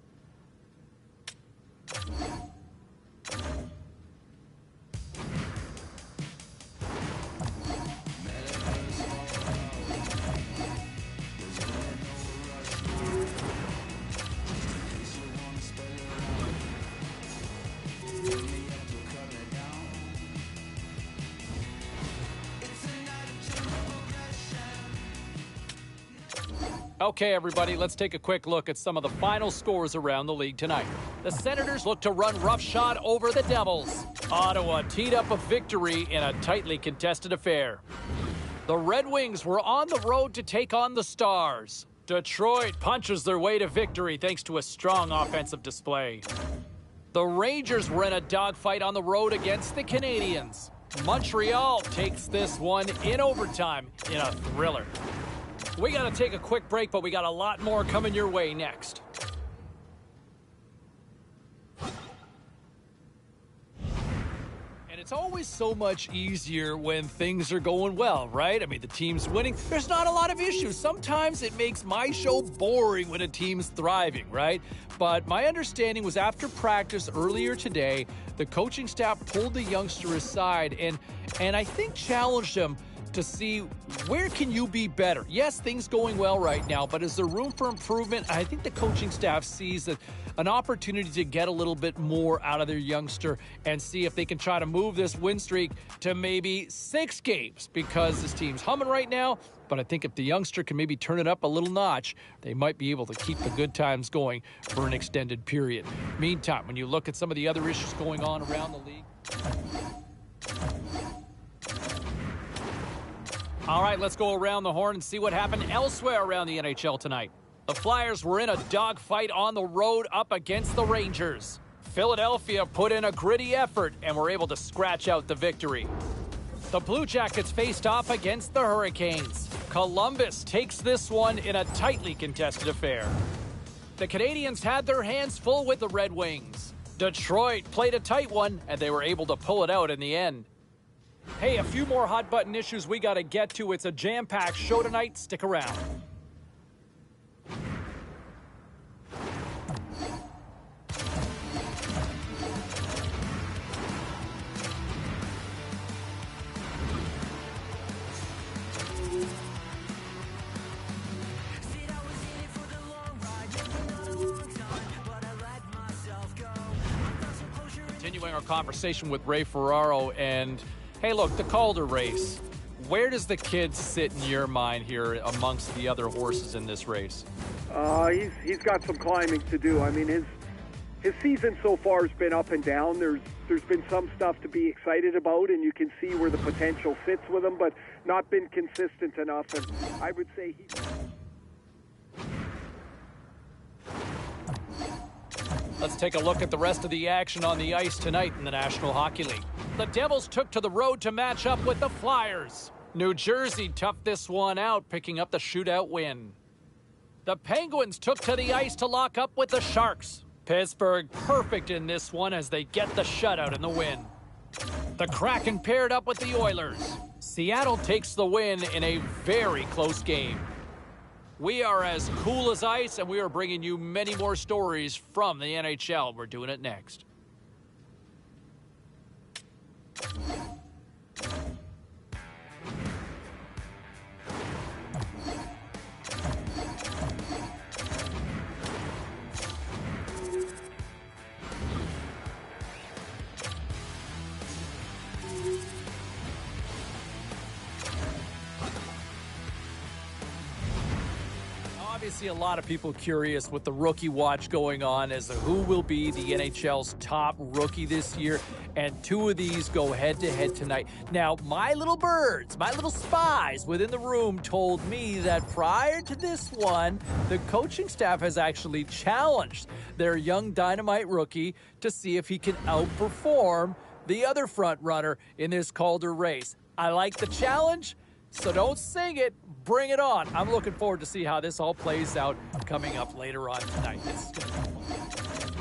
Okay, everybody, let's take a quick look at some of the final scores around the league tonight. The Senators look to run roughshod over the Devils. Ottawa teed up a victory in a tightly contested affair. The Red Wings were on the road to take on the Stars. Detroit punches their way to victory thanks to a strong offensive display. The Rangers were in a dogfight on the road against the Canadiens. Montreal takes this one in overtime in a thriller. We got to take a quick break, but we got a lot more coming your way next. And it's always so much easier when things are going well, right? I mean, the team's winning. There's not a lot of issues. Sometimes it makes my show boring when a team's thriving, right? But my understanding was after practice earlier today, the coaching staff pulled the youngster aside and I think challenged him to see where can you be better. Yes, things going well right now, but is there room for improvement? I think the coaching staff sees that an opportunity to get a little bit more out of their youngster and see if they can try to move this win streak to maybe 6 games, because this team's humming right now. But I think if the youngster can maybe turn it up a little notch, they might be able to keep the good times going for an extended period. Meantime, when you look at some of the other issues going on around the league. All right, let's go around the horn and see what happened elsewhere around the NHL tonight. The Flyers were in a dogfight on the road up against the Rangers. Philadelphia put in a gritty effort and were able to scratch out the victory. The Blue Jackets faced off against the Hurricanes. Columbus takes this one in a tightly contested affair. The Canadiens had their hands full with the Red Wings. Detroit played a tight one, and they were able to pull it out in the end. Hey, a few more hot-button issues we got to get to. It's a jam-packed show tonight. Stick around. Continuing our conversation with Ray Ferraro, and hey, look, the Calder race. Where does the kid sit in your mind here amongst the other horses in this race? He's got some climbing to do. I mean, his season so far has been up and down. There's been some stuff to be excited about, and you can see where the potential sits with him, but not been consistent enough. And I would say Let's take a look at the rest of the action on the ice tonight in the National Hockey League. The Devils took to the road to match up with the Flyers. New Jersey toughed this one out, picking up the shootout win. The Penguins took to the ice to lock up with the Sharks. Pittsburgh perfect in this one as they get the shutout in the win. The Kraken paired up with the Oilers. Seattle takes the win in a very close game. We are as cool as ice, and we are bringing you many more stories from the NHL. We're doing it next. see a lot of people curious with the rookie watch going on as to who will be the NHL's top rookie this year. And two of these go head-to-head tonight. Now, my little birds, my little spies within the room told me that prior to this one, the coaching staff has actually challenged their young dynamite rookie to see if he can outperform the other front runner in this Calder race. I like the challenge, so don't sing it. Bring it on. I'm looking forward to see how this all plays out coming up later on tonight. It's gonna be fun.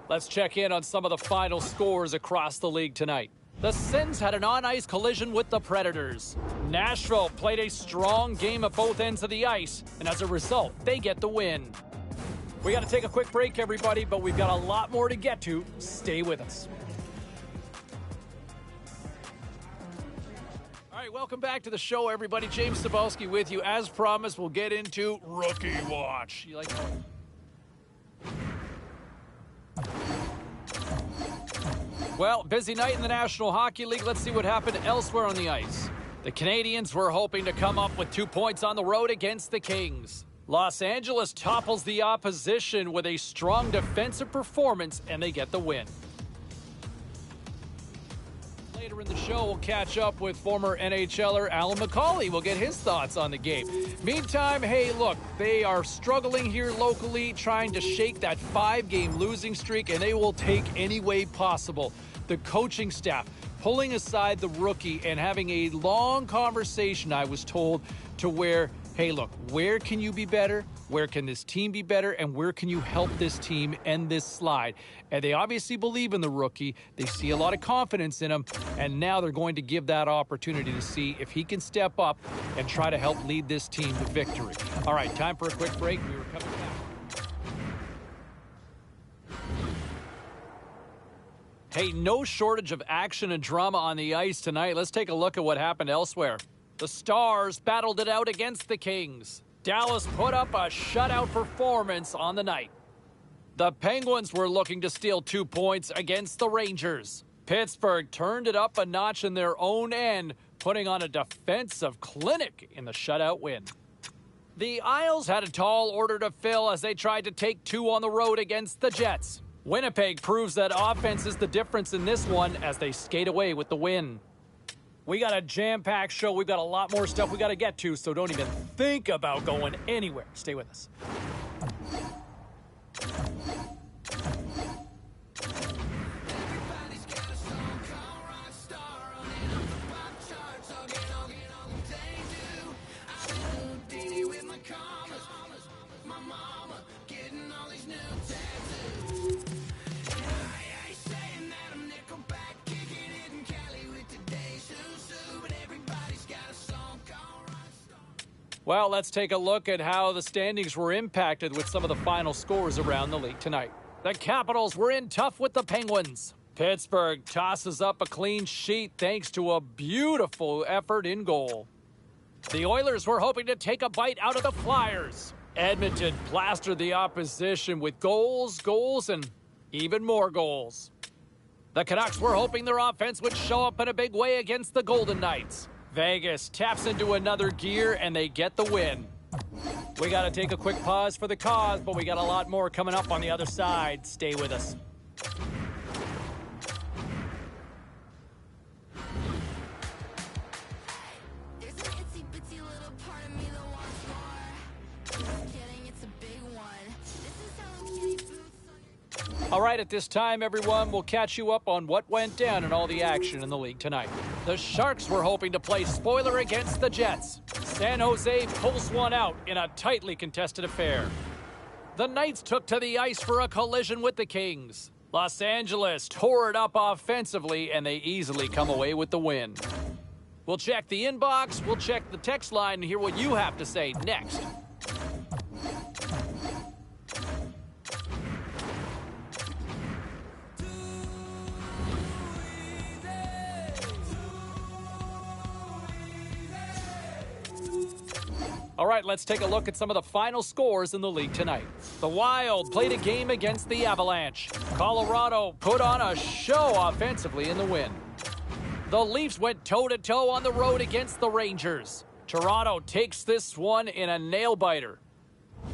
Let's check in on some of the final scores across the league tonight. The Sens had an on-ice collision with the Predators. Nashville played a strong game at both ends of the ice, and as a result, they get the win. We got to take a quick break, everybody, but we've got a lot more to get to. Stay with us. All right, welcome back to the show, everybody. James Cebulski with you. As promised, we'll get into Rookie Watch. You like that? Well, busy night in the National Hockey League. Let's see what happened elsewhere on the ice. The Canadiens were hoping to come up with 2 points on the road against the Kings. Los Angeles topples the opposition with a strong defensive performance, and they get the win. Later in the show, we'll catch up with former NHLer Alan McCauley. We'll get his thoughts on the game. Meantime, hey, look, they are struggling here locally, trying to shake that 5-game losing streak, and they will take any way possible. The coaching staff pulling aside the rookie and having a long conversation, I was told, to where, hey, look, where can you be better? Where can this team be better? And where can you help this team end this slide? And they obviously believe in the rookie. They see a lot of confidence in him. And now they're going to give that opportunity to see if he can step up and try to help lead this team to victory. All right, time for a quick break. We were coming back. Hey, no shortage of action and drama on the ice tonight. Let's take a look at what happened elsewhere. The Stars battled it out against the Kings. Dallas put up a shutout performance on the night. The Penguins were looking to steal 2 points against the Rangers. Pittsburgh turned it up a notch in their own end, putting on a defensive clinic in the shutout win. The Isles had a tall order to fill as they tried to take 2 on the road against the Jets. Winnipeg proves that offense is the difference in this one as they skate away with the win. We got a jam-packed show. We've got a lot more stuff we got to get to, so don't even think about going anywhere. Stay with us. Well, let's take a look at how the standings were impacted with some of the final scores around the league tonight. The Capitals were in tough with the Penguins. Pittsburgh tosses up a clean sheet thanks to a beautiful effort in goal. The Oilers were hoping to take a bite out of the Flyers. Edmonton plastered the opposition with goals, and even more goals. The Canucks were hoping their offense would show up in a big way against the Golden Knights. Vegas taps into another gear, and they get the win. We got to take a quick pause for the cause, but we got a lot more coming up on the other side. Stay with us. There's an itsy bitsy little part of me that wants more. Just kidding, it's a big one. This is Hello Kitty boots on your... All right, at this time, everyone, we'll catch you up on what went down in all the action in the league tonight. The Sharks were hoping to play spoiler against the Jets. San Jose pulls one out in a tightly contested affair. The Knights took to the ice for a collision with the Kings. Los Angeles tore it up offensively, and they easily come away with the win. We'll check the inbox, we'll check the text line, and hear what you have to say next. All right, let's take a look at some of the final scores in the league tonight. The Wild played a game against the Avalanche. Colorado put on a show offensively in the win. The Leafs went toe-to-toe on the road against the Rangers. Toronto takes this one in a nail-biter.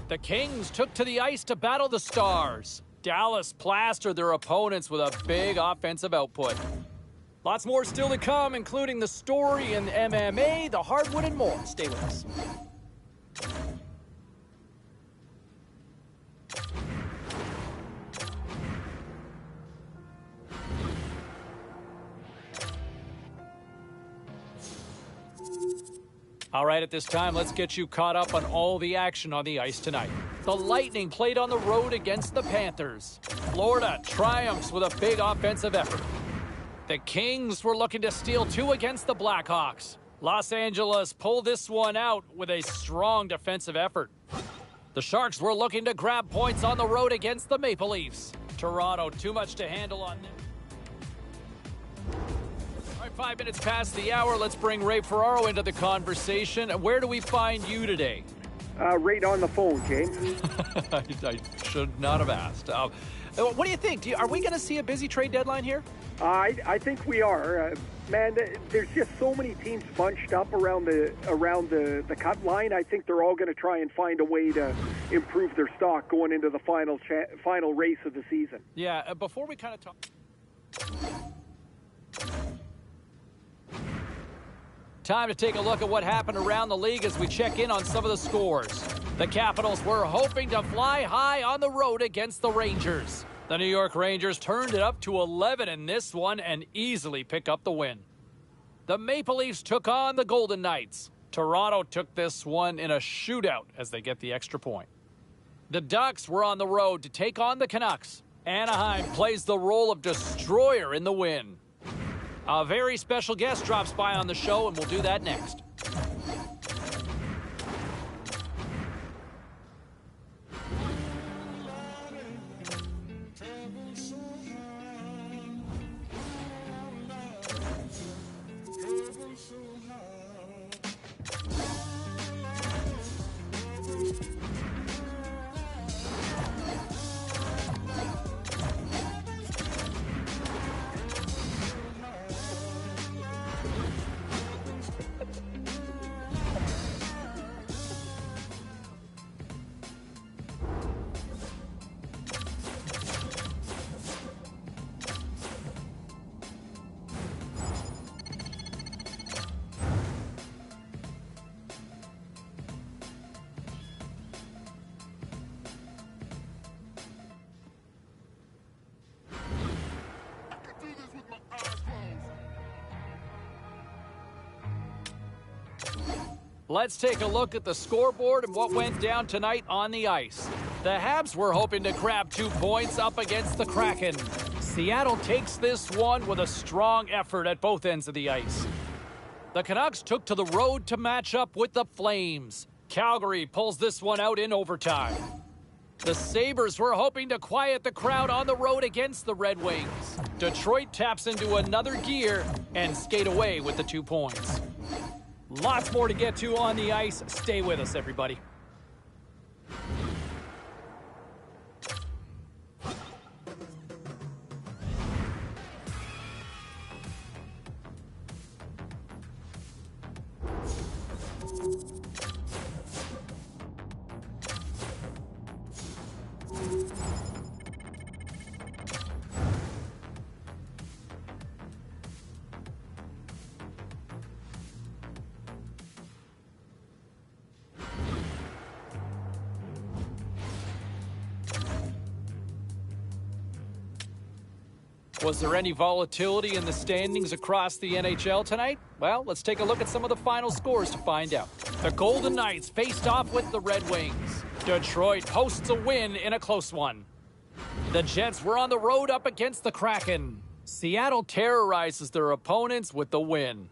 The Kings took to the ice to battle the Stars. Dallas plastered their opponents with a big offensive output. Lots more still to come, including the story in MMA, the hardwood, and more. Stay with us. All right, at this time, let's get you caught up on all the action on the ice tonight. The Lightning played on the road against the Panthers. Florida triumphs with a big offensive effort. The Kings were looking to steal 2 against the Blackhawks. Los Angeles pulled this one out with a strong defensive effort. The Sharks were looking to grab points on the road against the Maple Leafs. Toronto, too much to handle on this. All right, 5 minutes past the hour. Let's bring Ray Ferraro into the conversation. Where do we find you today? Right on the phone, James. I should not have asked. What do you think? Are we going to see a busy trade deadline here? I think we are. Man, there's just so many teams bunched up around the cut line. I think they're all going to try and find a way to improve their stock going into the final race of the season. Yeah, before we kind of talk... Time to take a look at what happened around the league as we check in on some of the scores. The Capitals were hoping to fly high on the road against the Rangers. The New York Rangers turned it up to 11 in this one and easily pick up the win. The Maple Leafs took on the Golden Knights. Toronto took this one in a shootout as they get the extra point. The Ducks were on the road to take on the Canucks. Anaheim plays the role of destroyer in the win. A very special guest drops by on the show, and we'll do that next. Let's take a look at the scoreboard and what went down tonight on the ice. The Habs were hoping to grab 2 points up against the Kraken. Seattle takes this one with a strong effort at both ends of the ice. The Canucks took to the road to match up with the Flames. Calgary pulls this one out in overtime. The Sabres were hoping to quiet the crowd on the road against the Red Wings. Detroit taps into another gear and skate away with the 2 points. Lots more to get to on the ice. Stay with us, everybody. Was there any volatility in the standings across the NHL tonight? Well, let's take a look at some of the final scores to find out. The Golden Knights faced off with the Red Wings. Detroit posts a win in a close one. The Jets were on the road up against the Kraken. Seattle terrorizes their opponents with the win.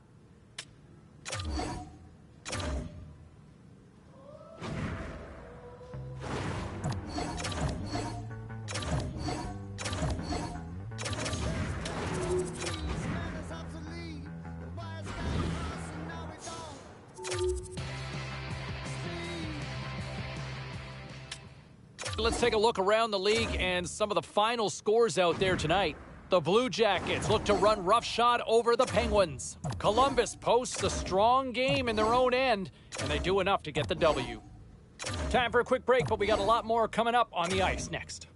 Let's take a look around the league and some of the final scores out there tonight. The Blue Jackets look to run roughshod over the Penguins. Columbus posts a strong game in their own end, and they do enough to get the W. Time for a quick break, but we got a lot more coming up on the ice next.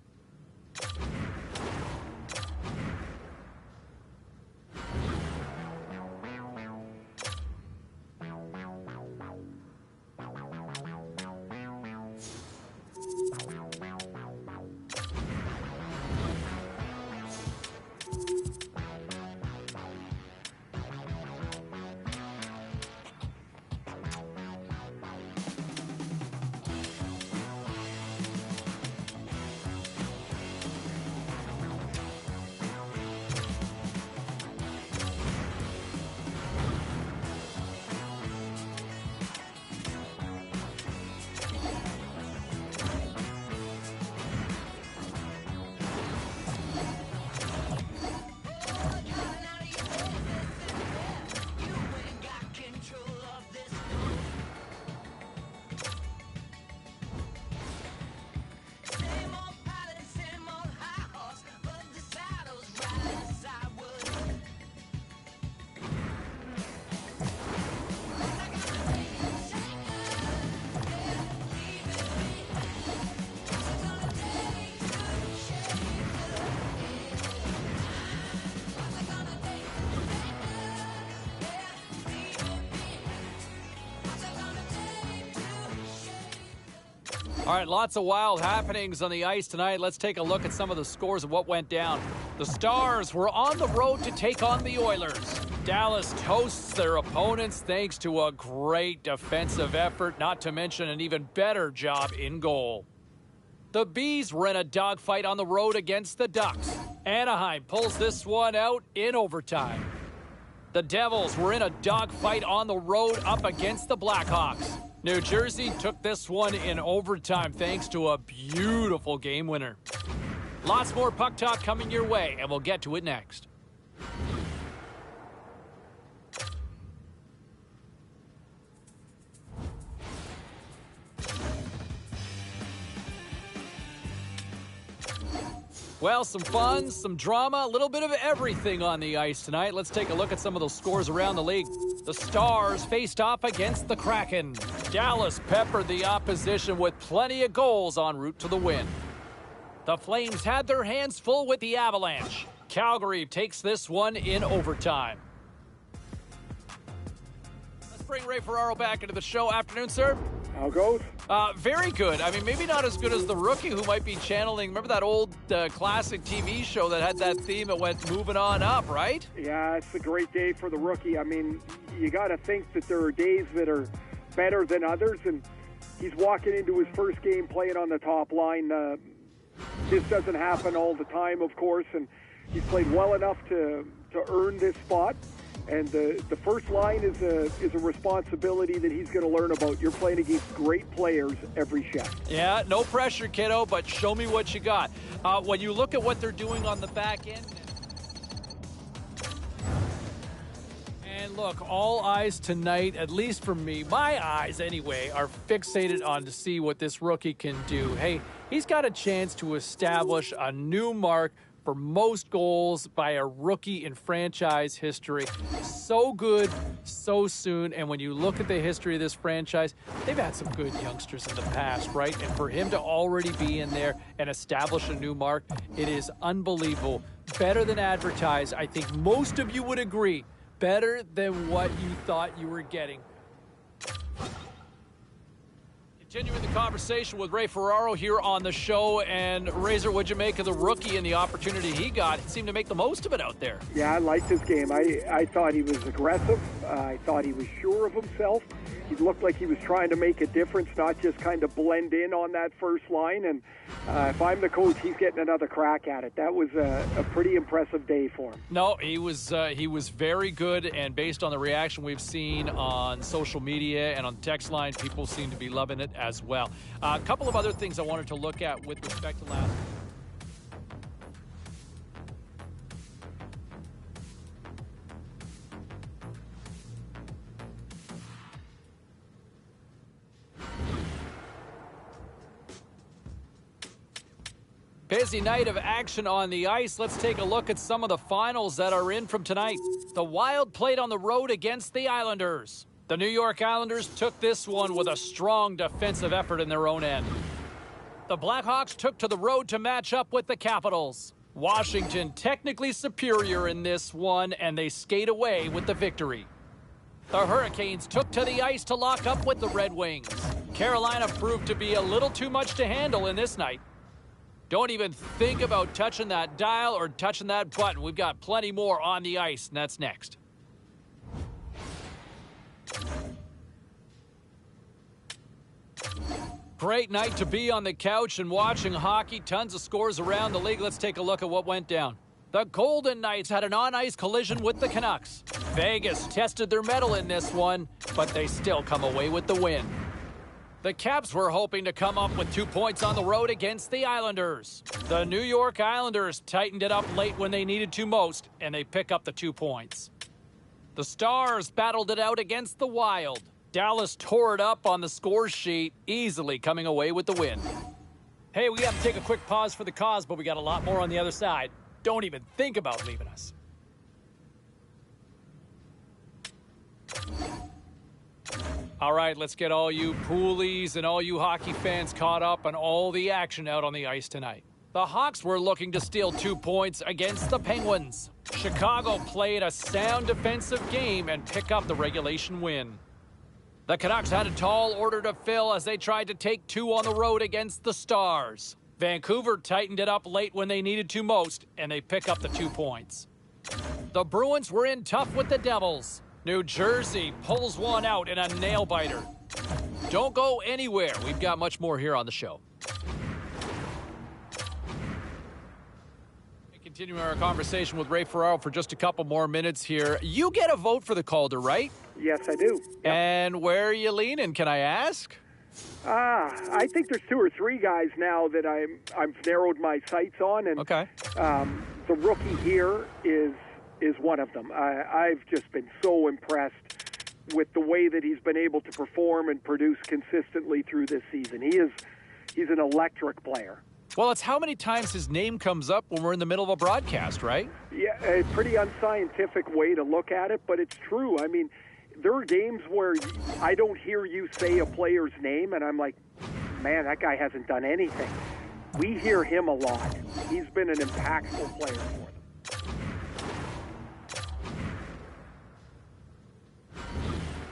All right, lots of wild happenings on the ice tonight. Let's take a look at some of the scores of what went down. The Stars were on the road to take on the Oilers. Dallas toasts their opponents thanks to a great defensive effort, not to mention an even better job in goal. The Bees were in a dogfight on the road against the Ducks. Anaheim pulls this one out in overtime. The Devils were in a dogfight on the road up against the Blackhawks. New Jersey took this one in overtime thanks to a beautiful game winner. Lots more puck talk coming your way, and we'll get to it next. Well, some fun, some drama, a little bit of everything on the ice tonight. Let's take a look at some of those scores around the league. The Stars faced off against the Kraken. Dallas peppered the opposition with plenty of goals en route to the win. The Flames had their hands full with the Avalanche. Calgary takes this one in overtime. Let's bring Ray Ferraro back into the show. Afternoon, sir. How goes? Very good. I mean, maybe not as good as the Rookie, who might be channeling. Remember that old classic TV show that had that theme that went moving on up, right? Yeah, it's a great day for the Rookie. I mean, you got to think that there are days that are better than others, and he's walking into his first game playing on the top line. This doesn't happen all the time, of course, and he's played well enough to earn this spot. And the first line is a responsibility that he's going to learn about. You're playing against great players every shift. Yeah, no pressure, kiddo, but show me what you got. When you look at what they're doing on the back end. And look, all eyes tonight, at least for me, my eyes anyway, are fixated on to see what this rookie can do. Hey, he's got a chance to establish a new mark for most goals by a rookie in franchise history. So good, so soon. And when you look at the history of this franchise, they've had some good youngsters in the past, right? And for him to already be in there and establish a new mark, it is unbelievable. Better than advertised. I think most of you would agree. Better than what you thought you were getting. Continuing the conversation with Ray Ferraro here on the show. And Razor, what'd you make of the rookie and the opportunity he got? He seemed to make the most of it out there. Yeah, I liked his game. I thought he was aggressive. I thought he was sure of himself. He looked like he was trying to make a difference, not just kind of blend in on that first line. And if I'm the coach, he's getting another crack at it. That was a pretty impressive day for him. No, he was very good, and based on the reaction we've seen on social media and on the text line, people seem to be loving it as well. A couple of other things I wanted to look at with respect to last. Busy night of action on the ice. Let's take a look at some of the finals that are in from tonight. The Wild played on the road against the Islanders. The New York Islanders took this one with a strong defensive effort in their own end. The Blackhawks took to the road to match up with the Capitals. Washington technically superior in this one, and they skate away with the victory. The Hurricanes took to the ice to lock up with the Red Wings. Carolina proved to be a little too much to handle in this night. Don't even think about touching that dial or touching that button. We've got plenty more on the ice, and that's next. Great night to be on the couch and watching hockey. Tons of scores around the league. Let's take a look at what went down. The Golden Knights had an on-ice collision with the Canucks. Vegas tested their mettle in this one, but they still come away with the win. The Caps were hoping to come up with 2 points on the road against the Islanders. The New York Islanders tightened it up late when they needed to most, and they pick up the 2 points. The Stars battled it out against the Wild. Dallas tore it up on the score sheet, easily coming away with the win. Hey, we got to take a quick pause for the cause, but we got a lot more on the other side. Don't even think about leaving us. All right, let's get all you poolies and all you hockey fans caught up on all the action out on the ice tonight. The Hawks were looking to steal 2 points against the Penguins. Chicago played a sound defensive game and pick up the regulation win. The Canucks had a tall order to fill as they tried to take 2 on the road against the Stars. Vancouver tightened it up late when they needed to most, and they pick up the 2 points. The Bruins were in tough with the Devils. New Jersey pulls one out in a nail-biter. Don't go anywhere. We've got much more here on the show. Continuing our conversation with Ray Ferraro for just a couple more minutes here. You get a vote for the Calder, right? Yes, I do. Yep. And where are you leaning, can I ask? I think there's 2 or 3 guys now that I've narrowed my sights on, and okay. The rookie here is one of them. I've just been so impressed with the way that he's been able to perform and produce consistently through this season. He's an electric player. Well, it's how many times his name comes up when we're in the middle of a broadcast, right? Yeah, a pretty unscientific way to look at it, but it's true. I mean, there are games where I don't hear you say a player's name, and I'm like, man, that guy hasn't done anything. We hear him a lot. He's been an impactful player for them.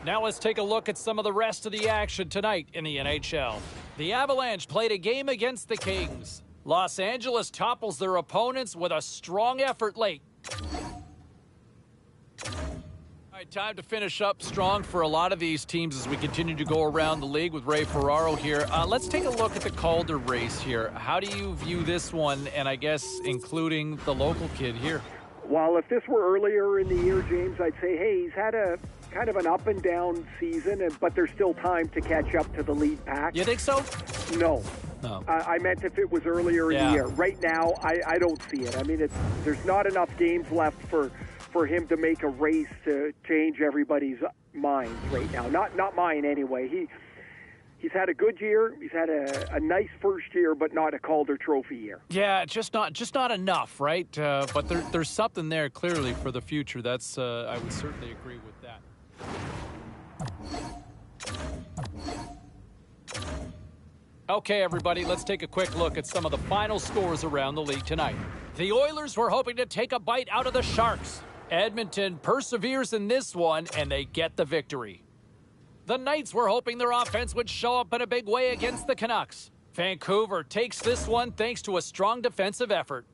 Now let's take a look at some of the rest of the action tonight in the NHL. The Avalanche played a game against the Kings. Los Angeles topples their opponents with a strong effort late. All right, time to finish up strong for a lot of these teams as we continue to go around the league with Ray Ferraro here. Let's take a look at the Calder race here. How do you view this one, and I guess including the local kid here? Well, if this were earlier in the year, James, I'd say, hey, he's had a kind of an up and down season, but there's still time to catch up to the lead pack. You think so? No. No. I meant if it was earlier in the year. Right now, I don't see it. I mean, there's not enough games left for him to make a race to change everybody's minds right now. Not mine anyway. He's had a good year. He's had a nice first year, but not a Calder Trophy year. Yeah, just not enough, right? But there's something there clearly for the future. That's I would certainly agree with that. Okay, everybody, let's take a quick look at some of the final scores around the league tonight. The Oilers were hoping to take a bite out of the Sharks. Edmonton perseveres in this one, and they get the victory. The Knights were hoping their offense would show up in a big way against the Canucks. Vancouver takes this one thanks to a strong defensive effort.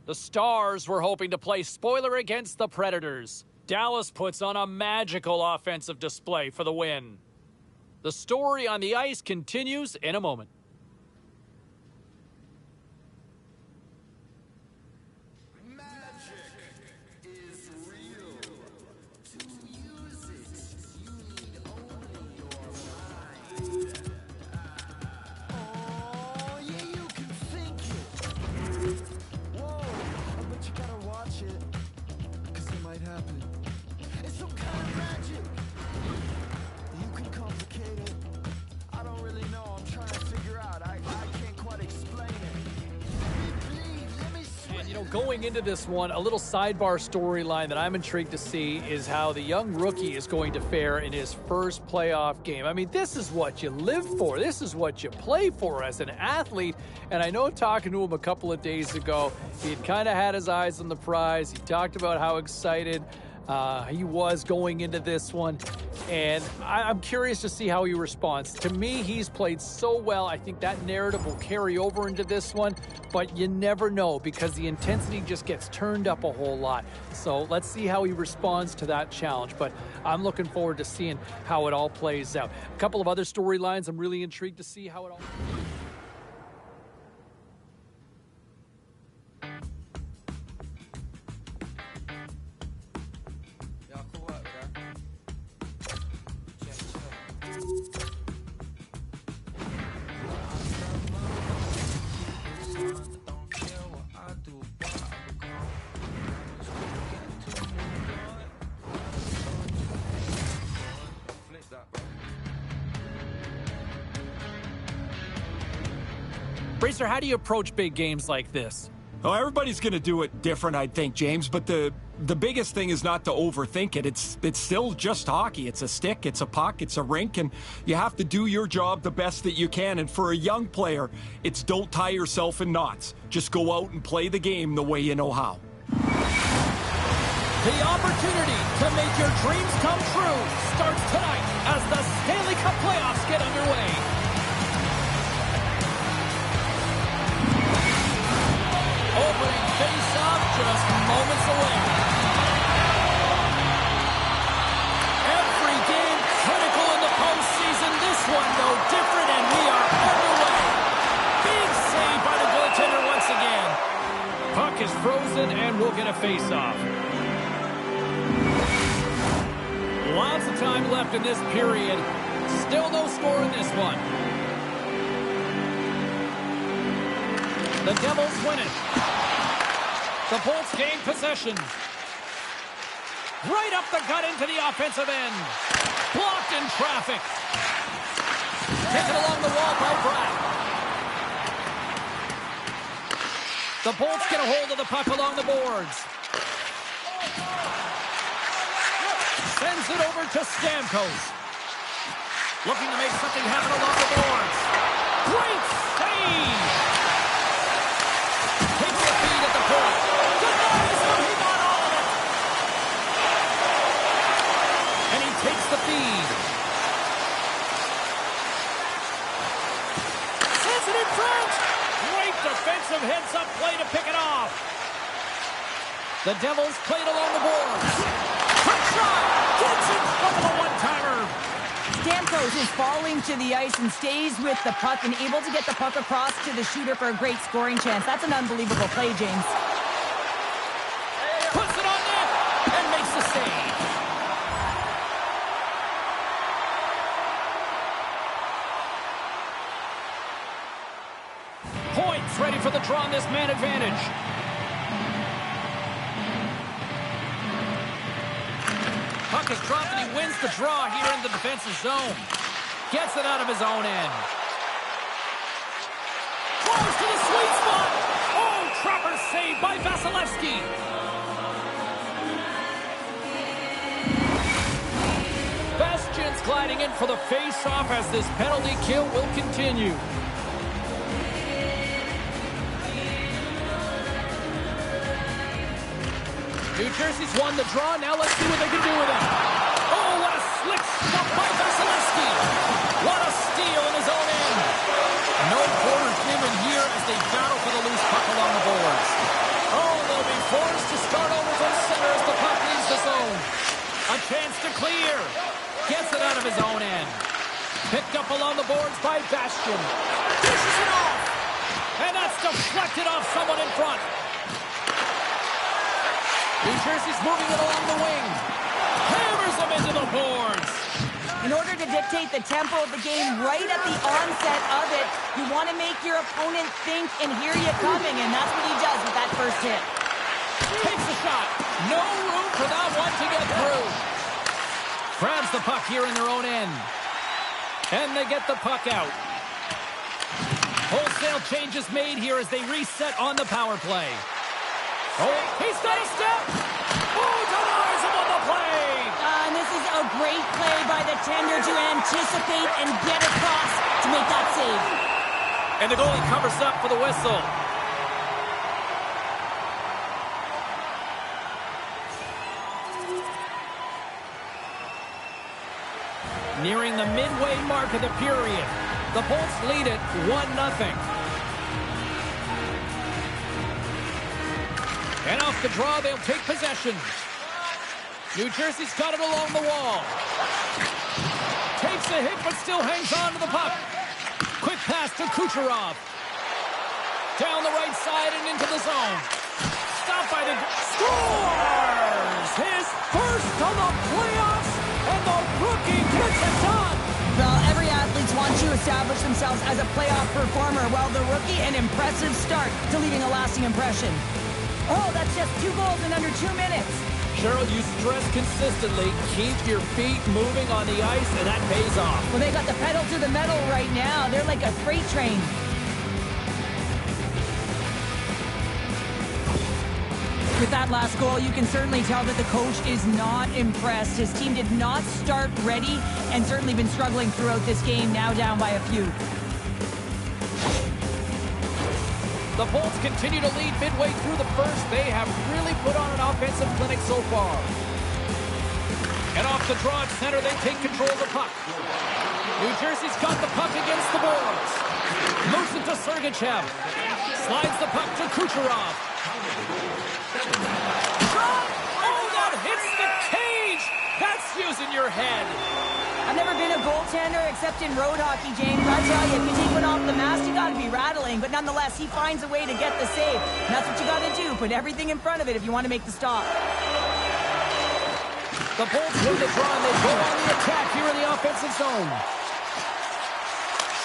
The Stars were hoping to play spoiler against the Predators. Dallas puts on a magical offensive display for the win. The story on the ice continues in a moment. You can complicate it. I don't really know. I'm trying to figure Going into this one, a little sidebar storyline that I'm intrigued to see is how the young rookie is going to fare in his first playoff game. I mean, this is what you live for. This is what you play for as an athlete. And I know talking to him a couple of days ago, he'd kind of had his eyes on the prize. He talked about how excited he was going into this one, and I'm curious to see how he responds. To me, he's played so well. I think that narrative will carry over into this one, but you never know because the intensity just gets turned up a whole lot. So let's see how he responds to that challenge, but I'm looking forward to seeing how it all plays out. A couple of other storylines I'm really intrigued to see how it all... Bracer, how do you approach big games like this? Oh, everybody's going to do it different, I think, James, but the biggest thing is not to overthink it. It's still just hockey. It's a stick, it's a puck, it's a rink, and you have to do your job the best that you can. And for a young player, it's don't tie yourself in knots. Just go out and play the game the way you know how. The opportunity to make your dreams come true starts tonight as the Stanley Cup playoffs get underway. Opening face-off just moments away. Every game critical in the postseason. This one no different, and we are underway. Big save by the goaltender once again. Puck is frozen, and we'll get a face-off. Lots of time left in this period. Still no score in this one. The Devils win it. The Bolts gain possession. Right up the gut into the offensive end. Blocked in traffic. Taken along the wall by Bratt. The Bolts get a hold of the puck along the boards. Sends it over to Stamkos. Looking to make something happen along the boards. Great save! Takes the feed at the point. Denies him, he got all of it! And he takes the feed. Sends it in front! Great defensive heads-up play to pick it off. The Devils played along the boards. Quick shot! Gets in front of a one-timer! Stamkos is falling to the ice and stays with the puck and able to get the puck across to the shooter for a great scoring chance. That's an unbelievable play, James. Puts it on net and makes the save. Points ready for the draw on this man advantage. Puck is dropped and he wins the draw here in the defensive zone. Gets it out of his own end. Close to the sweet spot. Oh, Trapper saved by Vasilevsky. Bastion's gliding in for the face-off as this penalty kill will continue. New Jersey's won the draw. Now let's see what they can do with it. Oh, what a slick stop by Vasilevsky. What a steal in his own end. No quarters given here as they battle for the loose puck along the boards. Oh, they'll be forced to start over from center as the puck leaves the zone. A chance to clear. Gets it out of his own end. Picked up along the boards by Bastion. Dishes it off. And that's deflected off someone in front. New Jersey's moving it along the wing. Hammers them into the boards. In order to dictate the tempo of the game right at the onset of it, you want to make your opponent think and hear you coming, and that's what he does with that first hit. Takes the shot. No room for that one to get through. Grabs the puck here in their own end. And they get the puck out. Wholesale changes made here as they reset on the power play. Oh, he's got a step. Oh, denies him on the play. And this is a great play by the tender to anticipate and get across to make that save. And the goalie covers up for the whistle. Nearing the midway mark of the period. The Bolts lead it 1-0. And off the draw, they'll take possession. New Jersey's got it along the wall. Takes a hit, but still hangs on to the puck. Quick pass to Kucherov. Down the right side and into the zone. Stopped by the... Scores! His first of the playoffs, and the rookie gets it done! Well, every athlete wants to establish themselves as a playoff performer, while the rookie, an impressive start to leaving a lasting impression. Oh, that's just 2 goals in under 2 minutes. Cheryl, you stress consistently, keep your feet moving on the ice, and that pays off. Well, they got the pedal to the metal right now. They're like a freight train. With that last goal, you can certainly tell that the coach is not impressed. His team did not start ready and certainly been struggling throughout this game, now down by a few. The Bolts continue to lead midway through the first. They have really put on an offensive clinic so far. And off the draw at center, they take control of the puck. New Jersey's got the puck against the boards. Moves it to Sergachev. Slides the puck to Kucherov. Oh, that hits the cage! That's using your head. I've never been a goaltender except in road hockey, James. I tell you, if you take one off the mask, you got to be rattling. But nonetheless, he finds a way to get the save. And that's what you got to do. Put everything in front of it if you want to make the stop. The Bolts win the draw, and they go on the attack here in the offensive zone.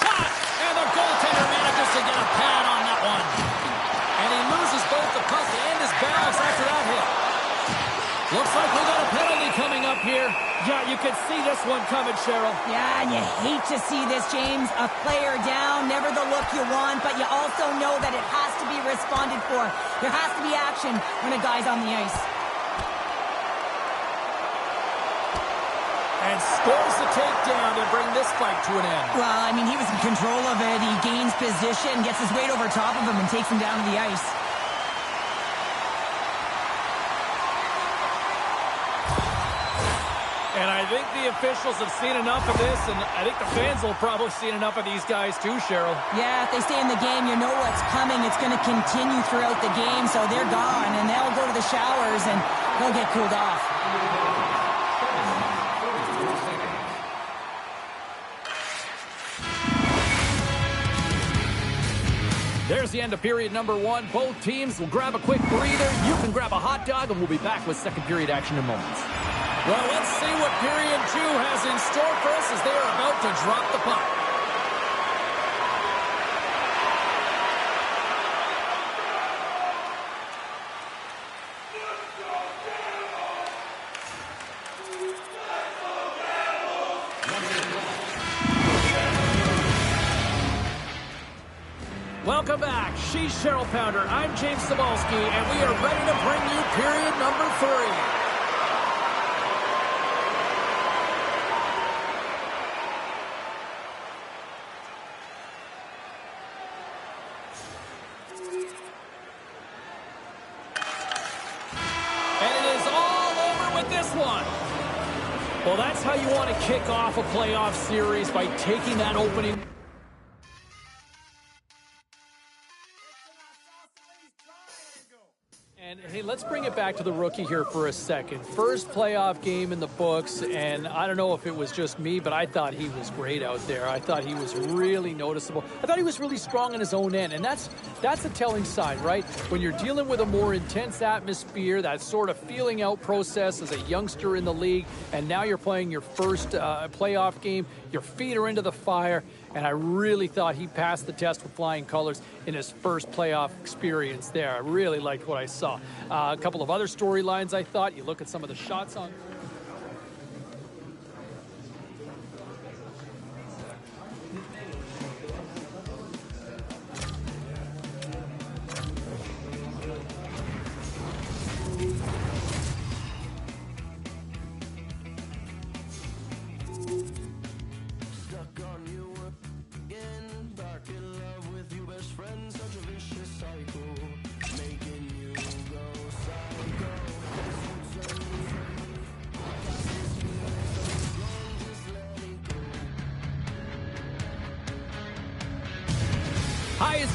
Shot! And the goaltender manages to get a pad on that one. And he loses both the puck and his balance after that hit. Looks like we got a penalty coming up here. Yeah, you can see this one coming, Cheryl. Yeah, and you hate to see this, James. A player down, never the look you want, but you also know that it has to be responded for. There has to be action when a guy's on the ice. And scores the takedown to bring this fight to an end. Well, I mean, he was in control of it. He gains position, gets his weight over top of him, and takes him down to the ice. And I think the officials have seen enough of this, and I think the fans will probably seen enough of these guys too, Cheryl. Yeah, if they stay in the game, you know what's coming. It's going to continue throughout the game, so they're gone, and they'll go to the showers, and they'll get cooled off. There's the end of period number 1. Both teams will grab a quick breather. You can grab a hot dog, and we'll be back with second period action in moments. Well, let's see what period 2 has in store for us as they are about to drop the puck. Welcome back. She's Cheryl Pounder. I'm James Cebulski, and we are ready to bring you period number 3. Well, that's how you want to kick off a playoff series, by taking that opening. And, hey, let's bring it back to the rookie here for a second. First playoff game in the books, and I don't know if it was just me, but I thought he was great out there. I thought he was really noticeable. I thought he was really strong in his own end, and that's a telling sign, right? When you're dealing with a more intense atmosphere, that sort of feeling out process as a youngster in the league, and now you're playing your first playoff game, your feet are into the fire, and I really thought he passed the test with flying colors in his first playoff experience there. I really liked what I saw. A couple of other storylines I thought. You look at some of the shots on...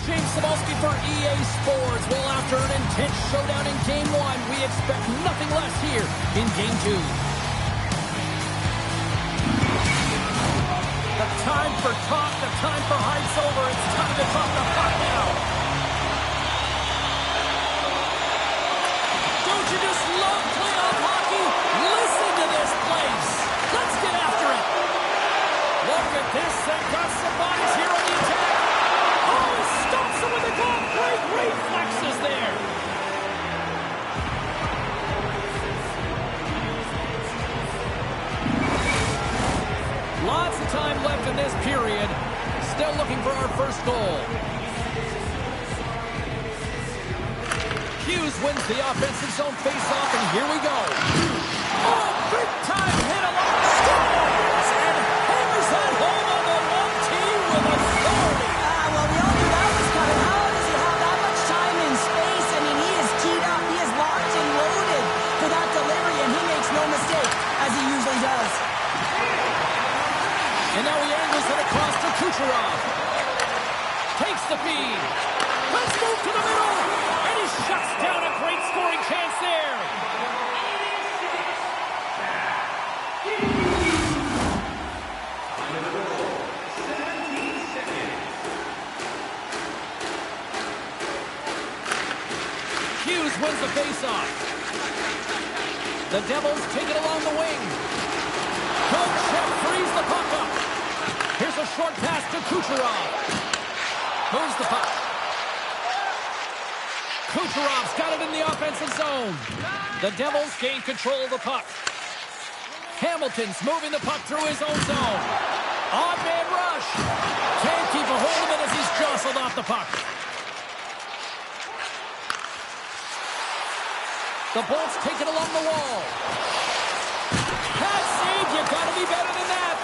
James Cebulski for EA Sports. Well, after an intense showdown in Game 1, we expect nothing less here in Game 2. The time for talk, the time for hype's over. It's time to drop the puck now. Don't you just love playoff hockey? Listen to this place. Let's get after it. Look at this. They've got some bodies here on the attack. Oh, he stops him with the glove. Great reflexes there. Lots of time left in this period. Still looking for our first goal. Hughes wins the offensive zone faceoff, and here we go. Oh, big time hit along the scores, and hammers that home on the one team with authority. Well, we all knew that was coming. How does he have that much time and space? I mean, he is teed up. He is locked and loaded for that delivery, and he makes no mistake, as he usually does. And now he angles it across to Kucherov. Takes the feed. Let's move to the middle. And he shuts down a great scoring chance there. Hughes wins the faceoff. The Devils take it along the wing. Kochev frees the puck up. Here's a short pass to Kucherov. Moves the puck. Kucherov's got it in the offensive zone. The Devils gain control of the puck. Hamilton's moving the puck through his own zone. Odd man rush. Can't keep a hold of it as he's jostled off the puck. The Bolts take it along the wall. That save, you gotta be better than that.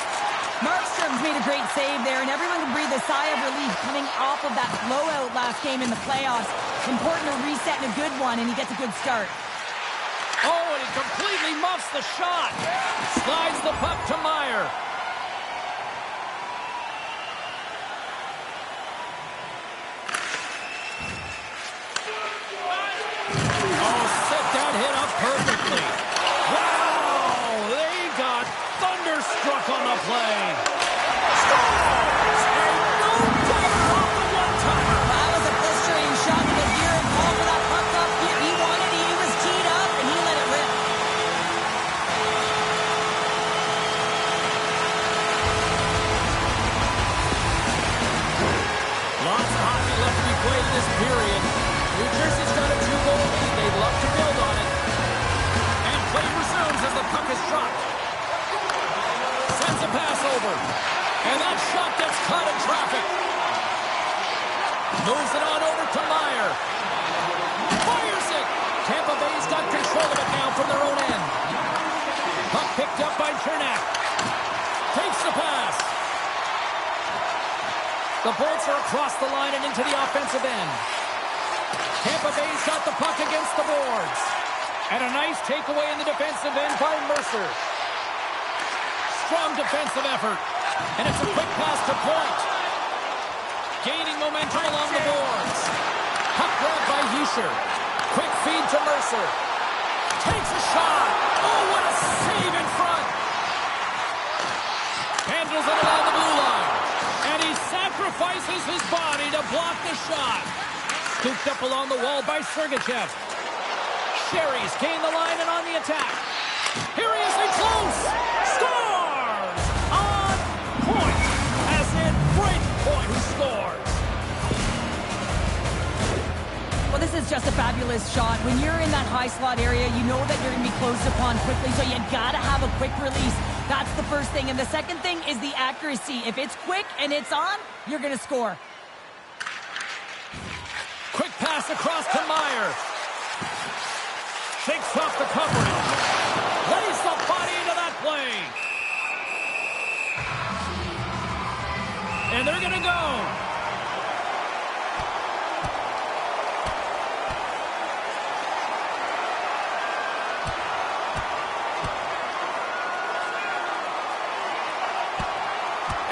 Markstrom's made a great save there, and everyone can breathe a sigh of relief coming off of that blowout last game in the playoffs. Important to reset in a good one, and he gets a good start. Oh, and he completely muffs the shot. Slides the puck to Meyer. Oh, set that hit up perfectly. Wow, they got thunderstruck on the play. Scores! And no doubt off the one-timer. That was a blistering shot to the gear and call for that puck up. He wanted it, he was teed up, and he let it rip. Lots of hockey left to be played in this period. New Jersey's got a 2-goal lead. They'd love to build on it. And play resumes as the puck is dropped. Sends a pass over. And that shot gets caught in traffic. Moves it on over to Meyer. Fires it. Tampa Bay's got control of it now from their own end. Puck picked up by Chernak. Takes the pass. The Bolts are across the line and into the offensive end. Tampa Bay's got the puck against the boards. And a nice takeaway in the defensive end by Mercer. Strong defensive effort. And it's a quick pass to Point. Gaining momentum along the boards. Puck grabbed by Hischier. Quick feed to Mercer. Takes a shot. Oh, what a save in front. Handles it along the blue line. And he sacrifices his body to block the shot. Scooped up along the wall by Sergachev. Sherry's gained the line and on the attack. Here he is in close. Scores! On Point. As in Brayden Point who scores. Well, this is just a fabulous shot. When you're in that high slot area, you know that you're going to be closed upon quickly, so you got to have a quick release. That's the first thing. And the second thing is the accuracy. If it's quick and it's on, you're going to score. Quick pass across to Meyer. Shakes off the coverage. Lays the body into that play. And they're going to go.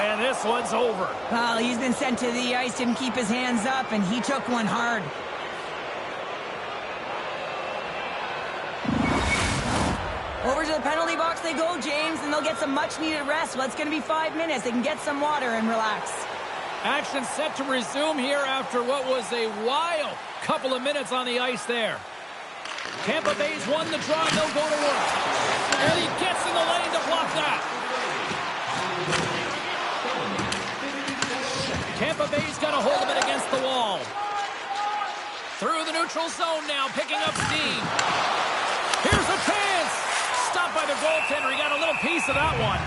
And this this one's over. Well, he's been sent to the ice, didn't keep his hands up, and he took one hard. Over to the penalty box they go, James, and they'll get some much-needed rest. Well, it's going to be 5 minutes. They can get some water and relax. Action set to resume here after what was a wild couple of minutes on the ice there. Tampa Bay's won the draw, and they'll go to work. And he gets in the lane to block that. Tampa Bay's got a hold of it against the wall. Through the neutral zone now, picking up steam. Here's a chance. Stopped by the goaltender. He got a little piece of that one.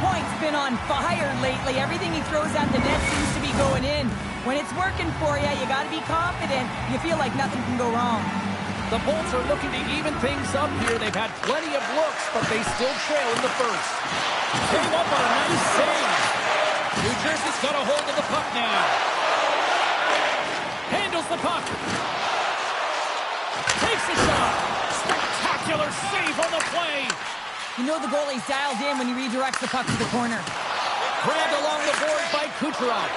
Point's been on fire lately. Everything he throws at the net seems to be going in. When it's working for you, you got to be confident. You feel like nothing can go wrong. The Bolts are looking to even things up here. They've had plenty of looks, but they still trail in the first. Came up on a nice save. New Jersey's got a hold of the puck now. Handles the puck. Takes a shot. Spectacular save on the play. You know the goalie's dialed in when he redirects the puck to the corner. Grabbed along the boards by Kucherov.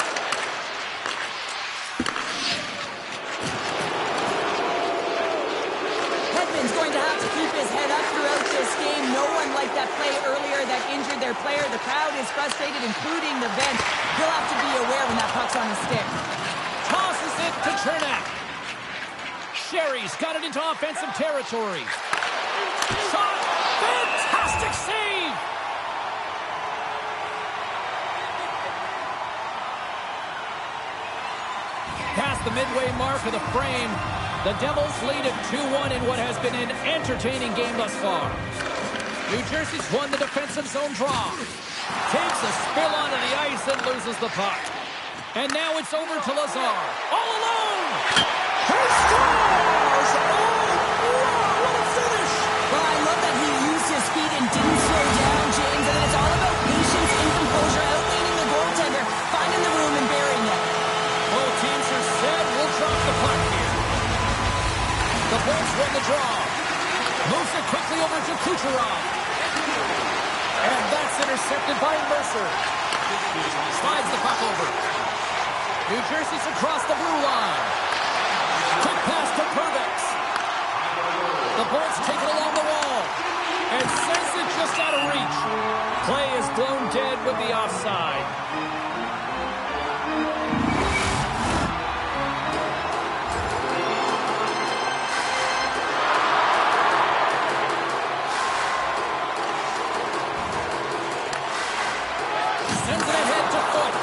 Hedman's going to have to keep his head up throughout this game. No one liked that play earlier that injured their player. The crowd is frustrated, including the bench. He'll have to be aware when that puck's on his stick. Tosses it to Chernak. Sherry's got it into offensive territory. Shot! Fantastic save! Past the midway mark of the frame, the Devils lead at 2-1 in what has been an entertaining game thus far. New Jersey's won the defensive zone draw. Takes a spill onto the ice and loses the puck. And now it's over to Lazar. All alone! He scores! Oh, what a finish! Well, I love that he used his feet and didn't slow down, James. And it's all about patience and composure, outleaning the goaltender, finding the room and burying it. Both teams are set. We'll drop the puck here. The Bolts win the draw. Moves it quickly over to Kucherov. And that's intercepted by Mercer. Slides the puck over. New Jersey's across the blue line. Quick pass to Pervix. The Bolts take it along the wall. And sends it just out of reach. Play is blown dead with the offside. Sends it ahead to Foot.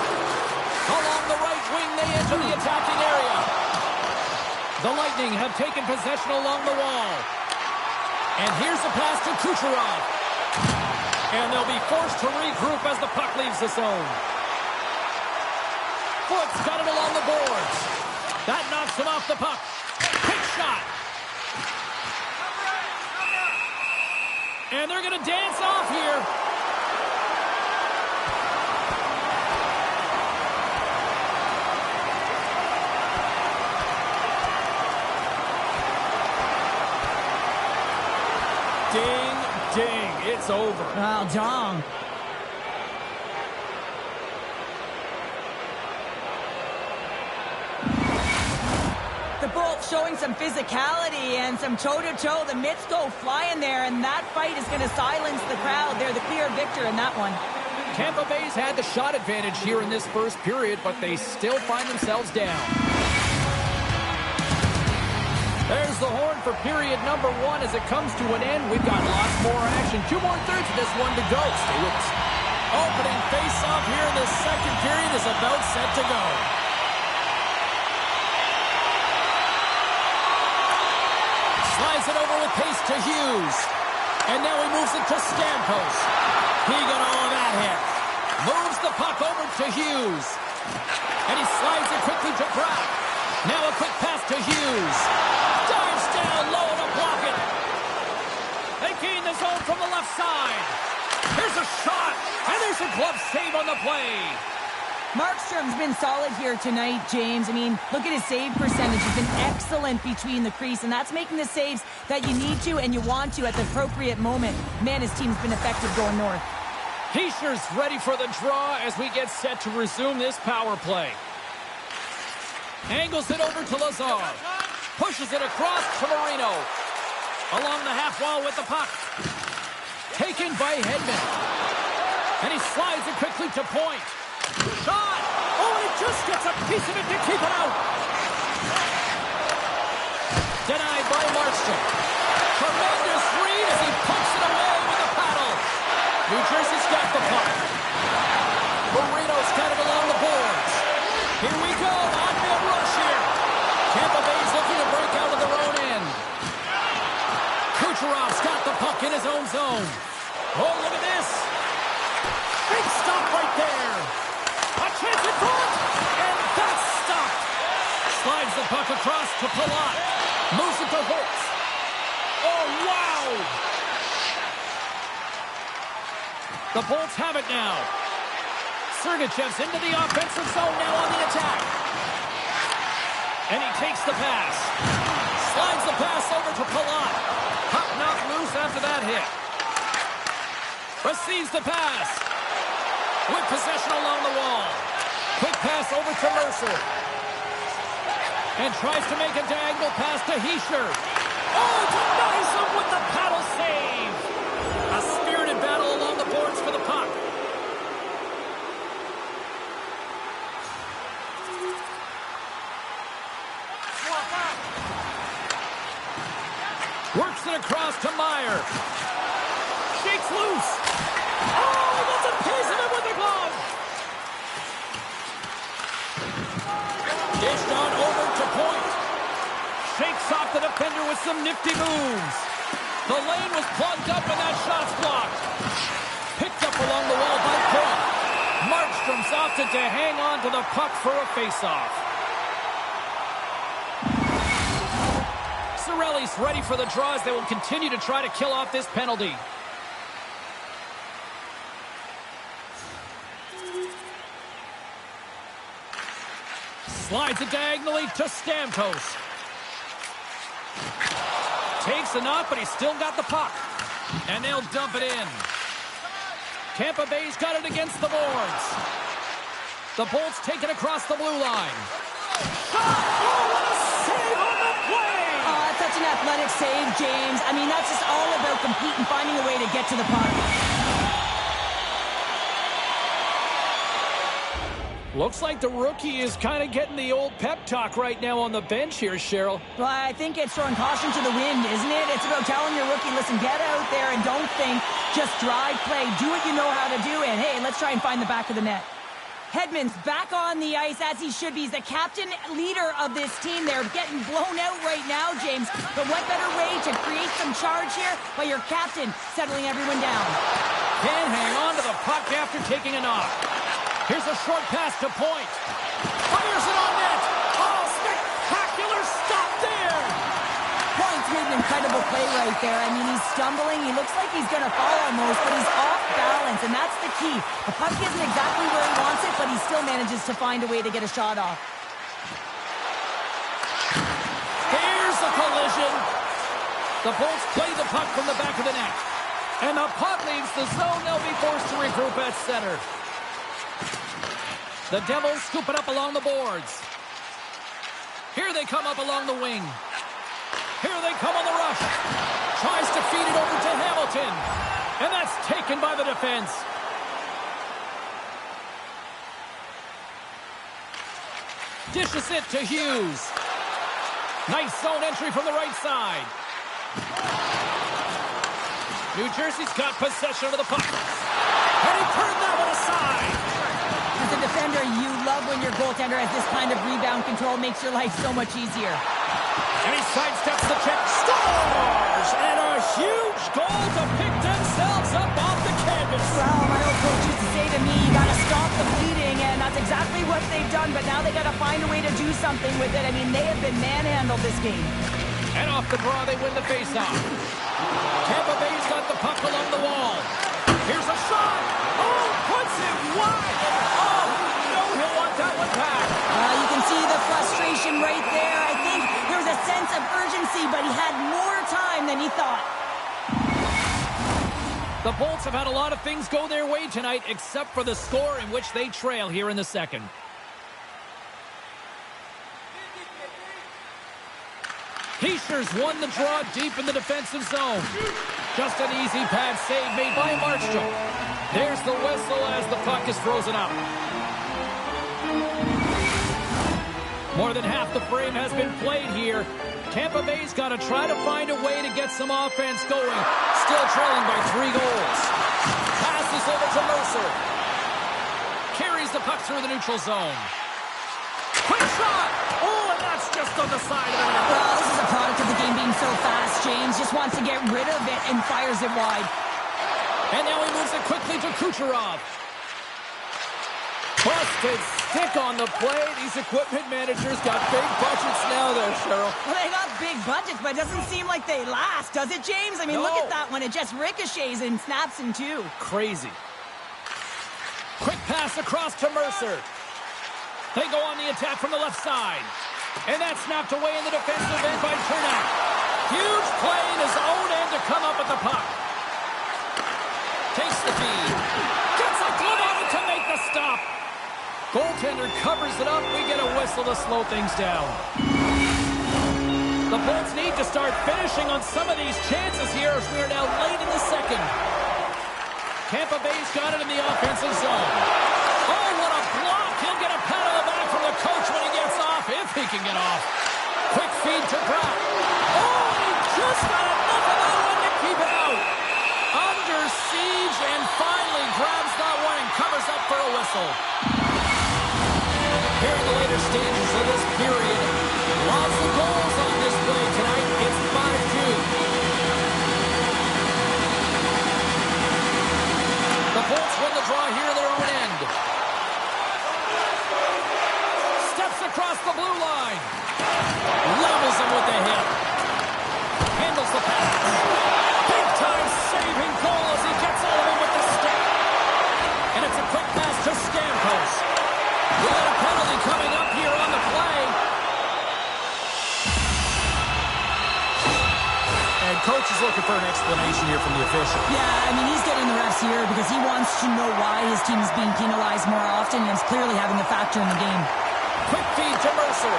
Along the right wing, they enter the attacking area. The Lightning have taken possession along the wall. And here's a pass to Kucherov. And they'll be forced to regroup as the puck leaves the zone. Foot's got it along the boards. That knocks him off the puck. Quick shot. And they're going to dance off here. Ding, ding, it's over. Well, Dong. The Bolts showing some physicality and some toe-to-toe. The mitts go flying there, and that fight is going to silence the crowd. They're the clear victor in that one. Tampa Bay's had the shot advantage here in this first period, but they still find themselves down. There's the horn for period number 1 as it comes to an end. We've got lots more action. 2 more thirds of this one to go. Stay with us. Opening face-off here in the second period is about set to go. Slides it over with pace to Hughes. And now he moves it to Stamkos. He got all of that hit. Moves the puck over to Hughes. And he slides it quickly to Brock. Now a quick pass to Hughes. Dives down low to block it. They gain the zone from the left side. Here's a shot. And there's a glove save on the play. Markstrom's been solid here tonight, James. I mean, look at his save percentage. He's been excellent between the crease, and that's making the saves that you need to and you want to at the appropriate moment. Man, his team's been effective going north. Heischer's ready for the draw as we get set to resume this power play. Angles it over to Lazar. Pushes it across to Marino. Along the half wall with the puck. Taken by Hedman. And he slides it quickly to point. Shot! Oh, and he just gets a piece of it to keep it out. Denied by Markstrom. Tremendous read as he pokes it away with a paddle. New Jersey's got the puck. Marino's got it along the boards. Here we go. On-field rush here. Tampa Bay's looking to break out of their own end. Kucherov's got the puck in his own zone. Oh, look at this. Big stop right there. A chance in front. And that's stopped. Slides the puck across to Palat. Moves it to Holtz. Oh, wow. The Bolts have it now. Sergachev's into the offensive zone now on the attack. And he takes the pass. Slides the pass over to Palat. Puck knocked loose after that hit. Receives the pass. With possession along the wall. Quick pass over to Mercer. And tries to make a diagonal pass to Hischier. Oh, denies him with the paddle save. A spirited battle along the boards for the puck. Works it across to Meyer. Shakes loose. Oh, he gets a piece of it with the glove. Dished on over to point. Shakes off the defender with some nifty moves. The lane was plugged up and that shot's blocked. Picked up along the wall by Point. Markstrom's opted to hang on to the puck for a faceoff. Cirelli's ready for the draw as they will continue to try to kill off this penalty. Slides it diagonally to Stamkos. Takes a knock, but he's still got the puck. And they'll dump it in. Tampa Bay's got it against the boards. The Bolts take it across the blue line. Shot! Oh, what a save on the play! Such an athletic save, James. I mean, that's just all about competing, finding a way to get to the puck. Looks like the rookie is kind of getting the old pep talk right now on the bench here, Cheryl. Well, I think it's throwing caution to the wind, isn't it? It's about telling your rookie, listen, get out there and don't think, just drive play, do what you know how to do, and hey, let's try and find the back of the net. Hedman's back on the ice as he should be. He's the captain leader of this team. They're getting blown out right now, James. But what better way to create some charge here by your captain settling everyone down? Can hang on to the puck after taking a knock. Here's a short pass to Point. Fires it on net. Oh, spectacular stop there. Point's made an incredible play right there. I mean, he's stumbling. He looks like he's going to fall almost, but he's off balance, and that's the key. The puck isn't exactly where he wants it, but he still manages to find a way to get a shot off. Here's a collision. The Bolts play the puck from the back of the net. And the puck leaves the zone. They'll be forced to regroup at center. The Devils scoop it up along the boards. Here they come up along the wing. Here they come on the rush. Tries to feed it over to Hamilton. And that's taken by the defense. Dishes it to Hughes. Nice zone entry from the right side. New Jersey's got possession of the puck. And he turned that one aside. As a defender, you love when your goaltender has this kind of rebound control. Makes your life so much easier. And he sidesteps the check. Scores! And a huge goal to pick themselves up off the canvas. Well, my old coach used to say to me, you got to stop the bleeding, and that's exactly what they've done, but now they got to find a way to do something with it. I mean, they have been manhandled this game. And off the draw, they win the faceoff. Tampa Bay's got the puck along the wall. Here's a shot. Oh, puts it wide. Oh, no, he'll want that one back. You can see the frustration right there. I think there was a sense of urgency, but he had more time than he thought. The Bolts have had a lot of things go their way tonight, except for the score in which they trail here in the second. Heischer's won the draw deep in the defensive zone. Just an easy pad save made by Markstrom. There's the whistle as the puck is frozen up. More than half the frame has been played here. Tampa Bay's got to try to find a way to get some offense going. Still trailing by 3 goals. Passes over to Mercer. Carries the puck through the neutral zone. Quick shot! Oh, and that's just on the side of the net. Well, this is a product of the game being so fast. James just wants to get rid of it and fires it wide. And now he moves it quickly to Kucherov. Busted stick on the play. These equipment managers got big budgets now there, Cheryl. Well, they got big budgets, but it doesn't seem like they last, does it, James? I mean, No. look at that one. It just ricochets and snaps in two. Crazy. Quick pass across to Mercer. They go on the attack from the left side. And that's snapped away in the defensive end by Cernak. Huge play in his own end to come up with the puck. Takes the feed. Gets a glove on it to make the stop. Goaltender covers it up. We get a whistle to slow things down. The Bolts need to start finishing on some of these chances here as we are now late in the second. Tampa Bay's got it in the offensive zone. Oh, what a block. He'll get a pat on the back from the coach when he gets off, if he can get off. Quick feed to Brock. Oh, he just got enough of that one to keep it out. Under siege and finally grabs that one and covers up for a whistle. Here in the later stages of this period, lots of goals on display tonight. It's 5-2. The Bolts win the draw here in their own end. Steps across the blue line. Levels him with the hit. Handles the pass. Big time saving goal as he gets all of him with the stick. And it's a quick pass to Stamkos. We got a penalty coming up here on the play. And coach is looking for an explanation here from the official. Yeah, I mean, he's getting the refs here because he wants to know why his team is being penalized more often, and it's clearly having a factor in the game. Quick feed to Mercer.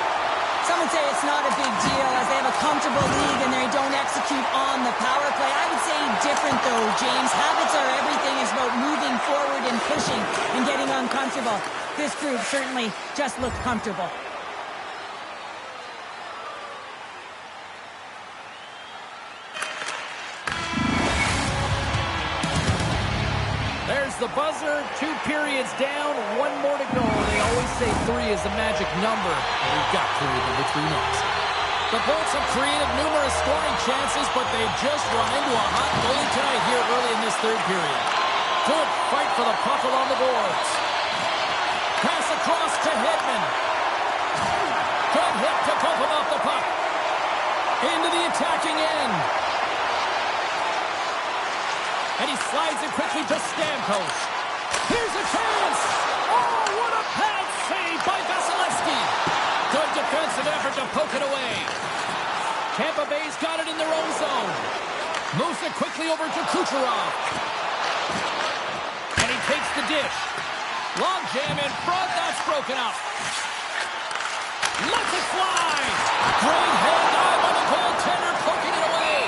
Some would say it's not a big deal as they have a comfortable league and they don't execute on the power play. I would say different, though, James. Habits are everything. It's about moving forward and pushing and getting uncomfortable. This group certainly just looked comfortable. There's the buzzer. 2 periods down. 1 more to go. They always say 3 is a magic number. And we've got period number 3 next. The Bolts have created numerous scoring chances, but they've just run into a hot goalie tonight here early in this 3rd period. Good fight for the puck along the boards. Pass across to Hedman. Good hit to bump him off the puck. Into the attacking end. And he slides it quickly to Stamkos. Here's a chance. Oh, what a pad save by Vasilevsky. Good defensive effort to poke it away. Tampa Bay's got it in their own zone. Moves it quickly over to Kucherov. And he takes the dish. Long jam in front. That's broken up. Lets it fly. Great hand eye by the goaltender, poking it away.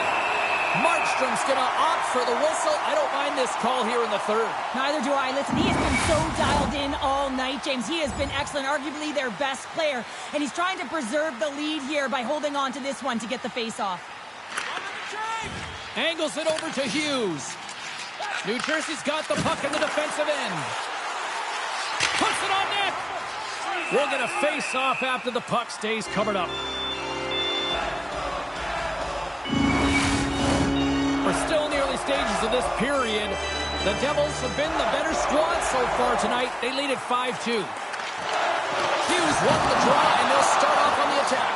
Markstrom's going to opt for the whistle. I don't mind this call here in the 3rd. Neither do I. Listen, he has been so dialed in all night, James. He has been excellent, arguably their best player. And he's trying to preserve the lead here by holding on to this one to get the face-off. Angles it over to Hughes. New Jersey's got the puck in the defensive end. Puts it on net. We'll get a face-off after the puck stays covered up. We're still in the early stages of this period. The Devils have been the better squad so far tonight. They lead at 5-2. Hughes won the draw, and they'll start off on the attack.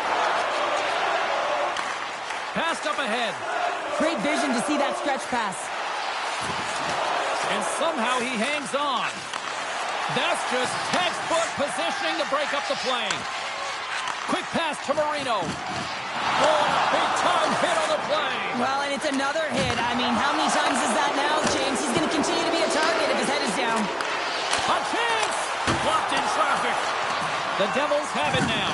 Passed up ahead. Great vision to see that stretch pass. And somehow he hangs on. That's just textbook positioning to break up the play. Quick pass to Marino. Oh, and a big-time hit on the play. Well, and it's another hit. I mean, how many times is that now, James? A chance! Blocked in traffic. The Devils have it now.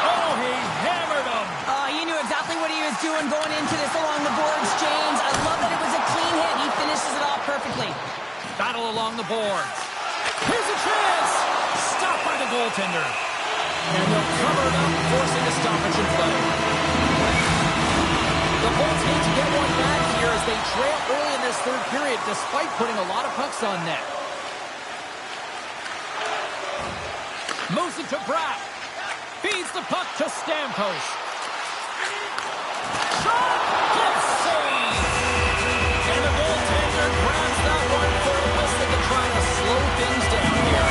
Oh, he hammered him. He knew exactly what he was doing going into this along the boards, James. I love that it was a clean hit. He finishes it off perfectly. Battle along the boards. Here's a chance. Stopped by the goaltender. And they'll cover it up, forcing a stoppage in play. The Bolts need to get one back here as they trail early in this third period, despite putting a lot of pucks on net. Moves it to Bratt. Feeds the puck to Stamkos. Shot! Good save! And the goaltender grabs that one for a whistle to try to slow things down here.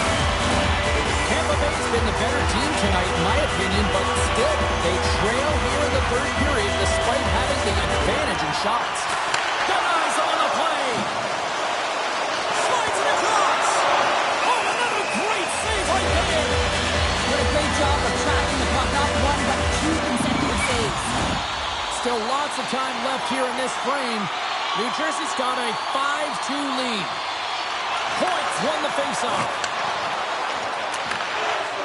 Tampa Bay's been the better team tonight, in my opinion, but still, they trail here in the third period despite having the advantage in shots. Denies on the play. Slides it across. Oh, another great save right there. What a great job of tracking the puck, not one, but two consecutive saves. Still lots of time left here in this frame. New Jersey's got a 5-2 lead. Points won the faceoff.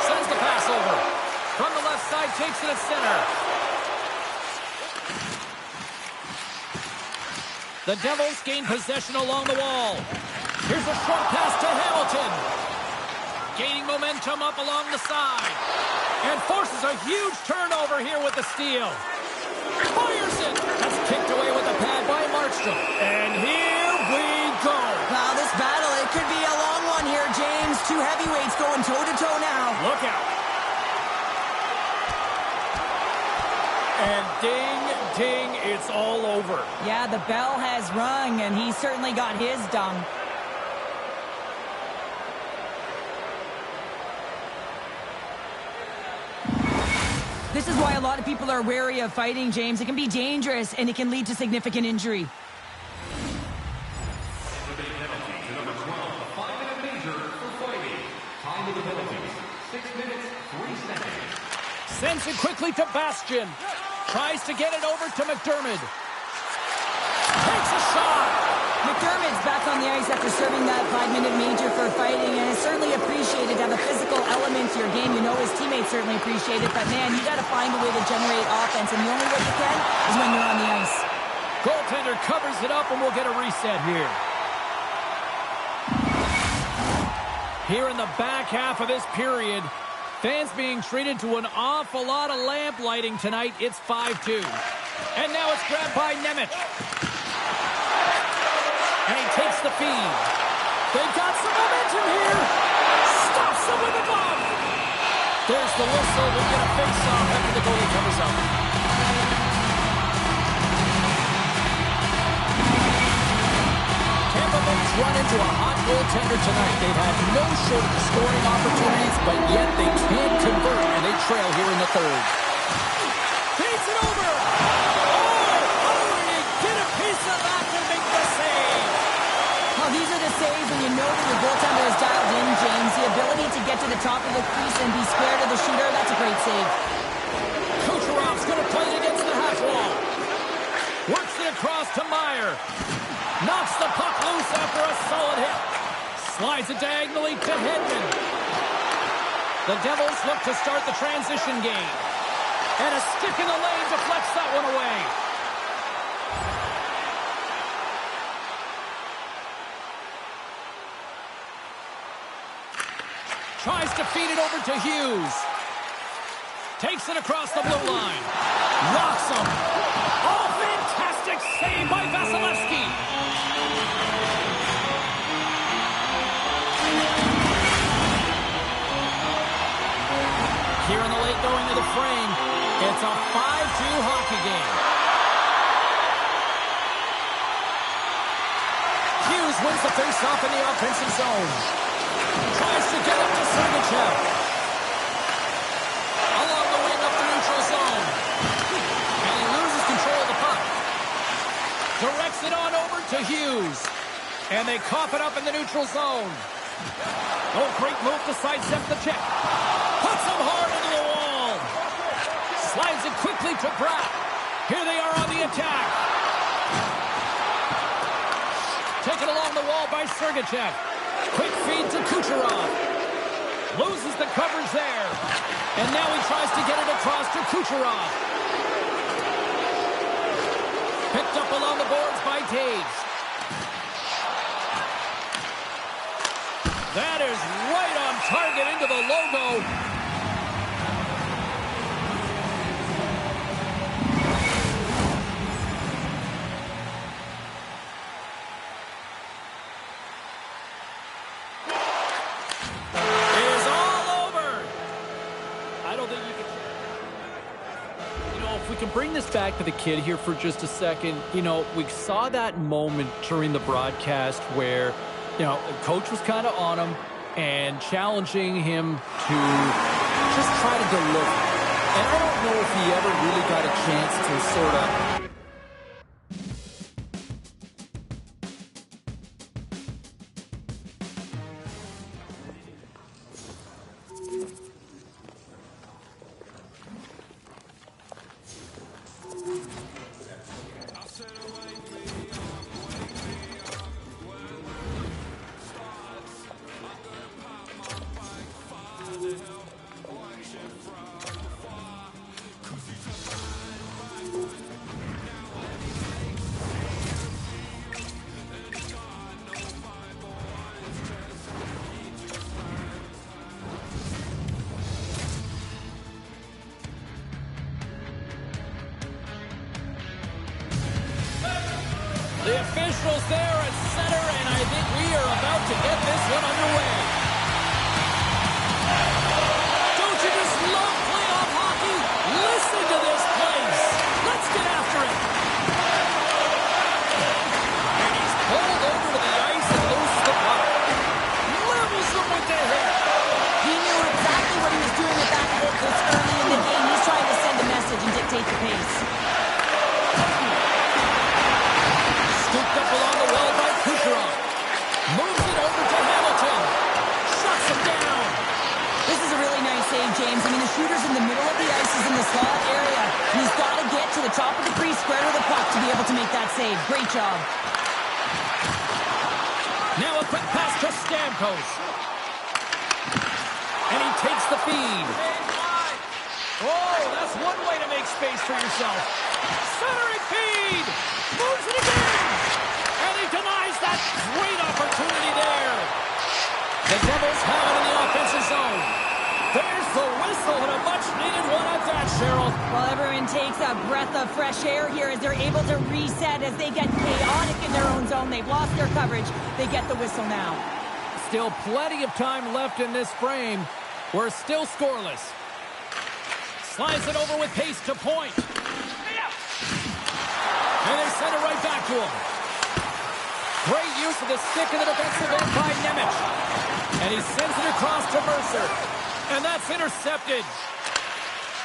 Sends the pass over. From the left side, takes it at center. The Devils gain possession along the wall. Here's a short pass to Hamilton. Gaining momentum up along the side. And forces a huge turnover here with the steal. Fires it. That's kicked away with a pad by Markstrom. And here we go. Wow, this battle, it could be a long one here, James. Two heavyweights going toe-to-toe now. Look out. And ding, ding, it's all over. Yeah, the bell has rung, and he certainly got his done. This is why a lot of people are wary of fighting, James. It can be dangerous, and it can lead to significant injury. Sends it quickly to Bastian. Tries to get it over to McDermott. Takes a shot. McDermott's back on the ice after serving that 5-minute major for fighting, and it's certainly appreciated to have a physical element to your game. You know his teammates certainly appreciate it, but man, you got to find a way to generate offense, and the only way you can is when you're on the ice. Goaltender covers it up, and we'll get a reset here. Here in the back half of this period, fans being treated to an awful lot of lamp lighting tonight. It's 5-2. And now it's grabbed by Nemec. And he takes the feed. They've got some momentum here. Stops him with a glove. There's the whistle. We'll get a face-off after the goalie covers up. Tampa Bay's run into a hot goaltender tonight. They've had no shortage of scoring opportunities, but yet they can't convert, and they trail here in the third. Feeds it over. Oh, he get a piece of that to make the save. Well, these are the saves when you know that your goaltender is dialed in, James. The ability to get to the top of the crease and be square to the shooter, that's a great save. Kucherov's going to play it against the half wall. Works it across to Meyer. Knocks the puck loose after a solid hit. Slides it diagonally to Hedman. The Devils look to start the transition game. And a stick in the lane deflects that one away. Tries to feed it over to Hughes. Takes it across the blue line. Rocks him. Oh, fantastic save by Vasilevsky. Here in the late going to the frame, it's a 5-2 hockey game. Hughes wins the faceoff in the offensive zone. Tries to get it to Sergachev. Along the wing up the neutral zone. And he loses control of the puck. Directs it on over to Hughes. And they cough it up in the neutral zone. Oh, great move to sidestep the check. Puts him hard into the wall. Slides it quickly to Bratt. Here they are on the attack. Taken along the wall by Sergachev. Quick feed to Kucherov. Loses the coverage there. And now he tries to get it across to Kucherov. Picked up along the boards by Taves. That is right on target into the logo. Bring this back to the kid here for just a second. You know, we saw that moment during the broadcast where, you know, the coach was kind of on him and challenging him to just try to deliver. And I don't know if he ever really got a chance to sort of... The officials there at center, and I think we are about to get this one underway. Don't you just love playoff hockey? Listen to this place. Let's get after it. And he's pulled over to the ice and loses the puck. Levels them with the hit. He knew exactly what he was doing with that hit this early in the game. He's trying to send a message and dictate the pace. Scooped up along the wall by Kucherov. Moves it over to Hamilton. Shuts him down. This is a really nice save, James. I mean, the shooter's in the middle of the ice. He's in the slot area. He's got to get to the top of the crease, square to the puck to be able to make that save. Great job. Now a quick pass to Stamkos. And he takes the feed. Oh, that's one way to make space for yourself. Centering feed. Moves it again. And he denies that great opportunity there. The Devils have it in the offensive zone. There's the whistle and a much-needed one at that, Cheryl. Well, everyone takes a breath of fresh air here as they're able to reset as they get chaotic in their own zone. They've lost their coverage. They get the whistle now. Still plenty of time left in this frame. We're still scoreless. Slides it over with pace to point. And they send it right back to him. Great use of the stick in the defensive end by Nemec. And he sends it across to Mercer. And that's intercepted.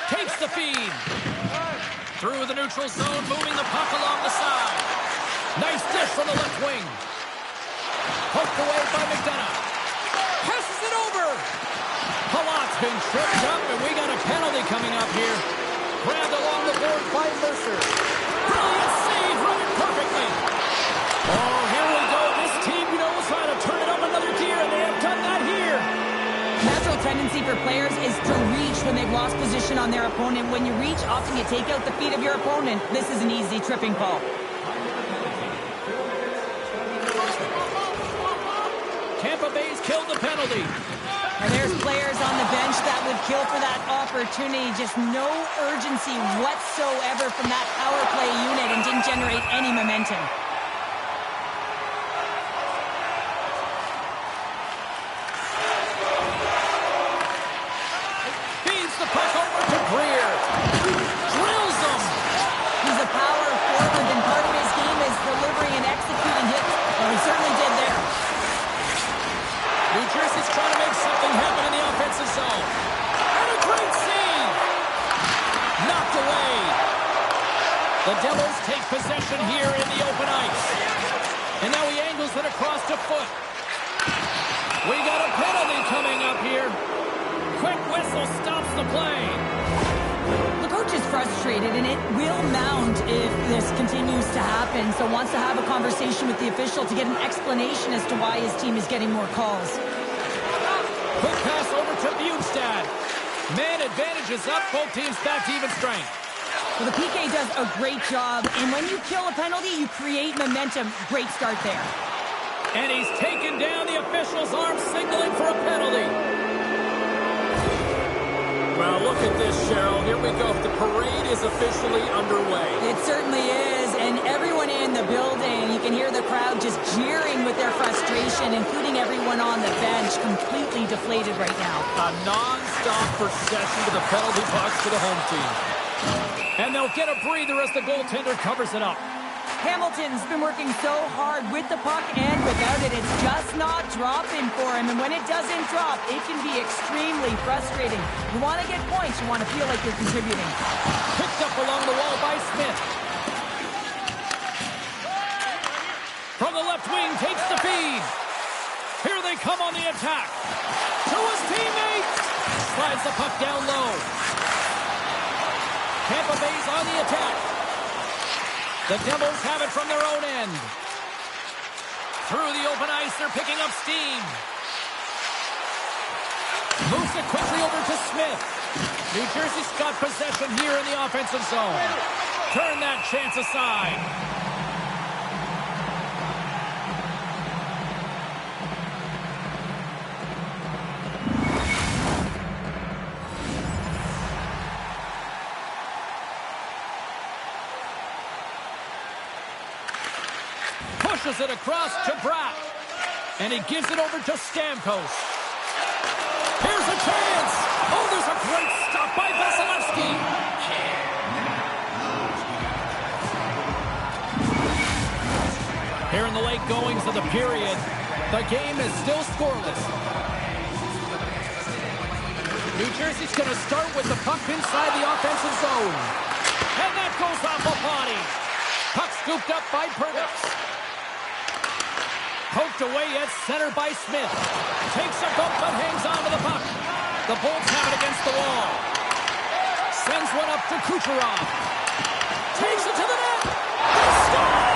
Takes the feed. Through the neutral zone, moving the puck along the side. Nice dish from the left wing. Poked away by McDonough. Passes it over. Palat's been tripped up, and we got a penalty coming up here. Grabbed along the board by Mercer. Brilliant save, running perfectly. Oh, here we go. This team knows how to turn it up another gear, and they have done that here. Natural tendency for players is to reach when they've lost position on their opponent. When you reach, often you take out the feet of your opponent. This is an easy tripping call. Tampa Bay's killed the penalty. And there's players on the bench that would kill for that opportunity. Just no urgency whatsoever from that power play unit and didn't generate any momentum. Feeds the puck over to Greer. Drills him. He's a power forward, and part of his game is delivering and executing hits. Well, he certainly did there. New Jersey's trying to make something happen in the offensive zone. And a great save. Knocked away. The Devils take possession here in the open ice. And now he angles it across to Foot. We got a penalty coming up here. Quick whistle stops the play. The coach is frustrated. frustrated, and it will mount if this continues to happen. So wants to have a conversation with the official to get an explanation as to why his team is getting more calls. Quick pass over to Bjugstad. Man advantage is up. Both teams back to even strength. Well, the PK does a great job, and when you kill a penalty, you create momentum. Great start there. And he's taken down. The official's arm signaling for a penalty. Well, look at this, Cheryl. Here we go. The parade is officially underway. It certainly is, and everyone in the building, you can hear the crowd just jeering with their frustration, including everyone on the bench, completely deflated right now. A non-stop procession to the penalty box for the home team. And they'll get a breather as the goaltender covers it up. Hamilton's been working so hard with the puck and without it. It's just not dropping for him. And when it doesn't drop, it can be extremely frustrating. You want to get points. You want to feel like you're contributing. Picked up along the wall by Smith. From the left wing, takes the feed. Here they come on the attack. To his teammates. Slides the puck down low. Tampa Bay's on the attack. The Devils have it from their own end. Through the open ice, they're picking up steam. Moves it quickly over to Smith. New Jersey's got possession here in the offensive zone. Turn that chance aside. Pushes it across to Bratt. And he gives it over to Stamkos. Here's a chance. Oh, there's a great stop by Vasilevsky. Here in the late goings of the period, the game is still scoreless. New Jersey's going to start with the puck inside the offensive zone. And that goes off a body. Puck scooped up by Pervix. Poked away at center by Smith. Takes a bump but hangs on to the puck. The Bolts have it against the wall. Sends one up to Kucherov. Takes it to the net. They score!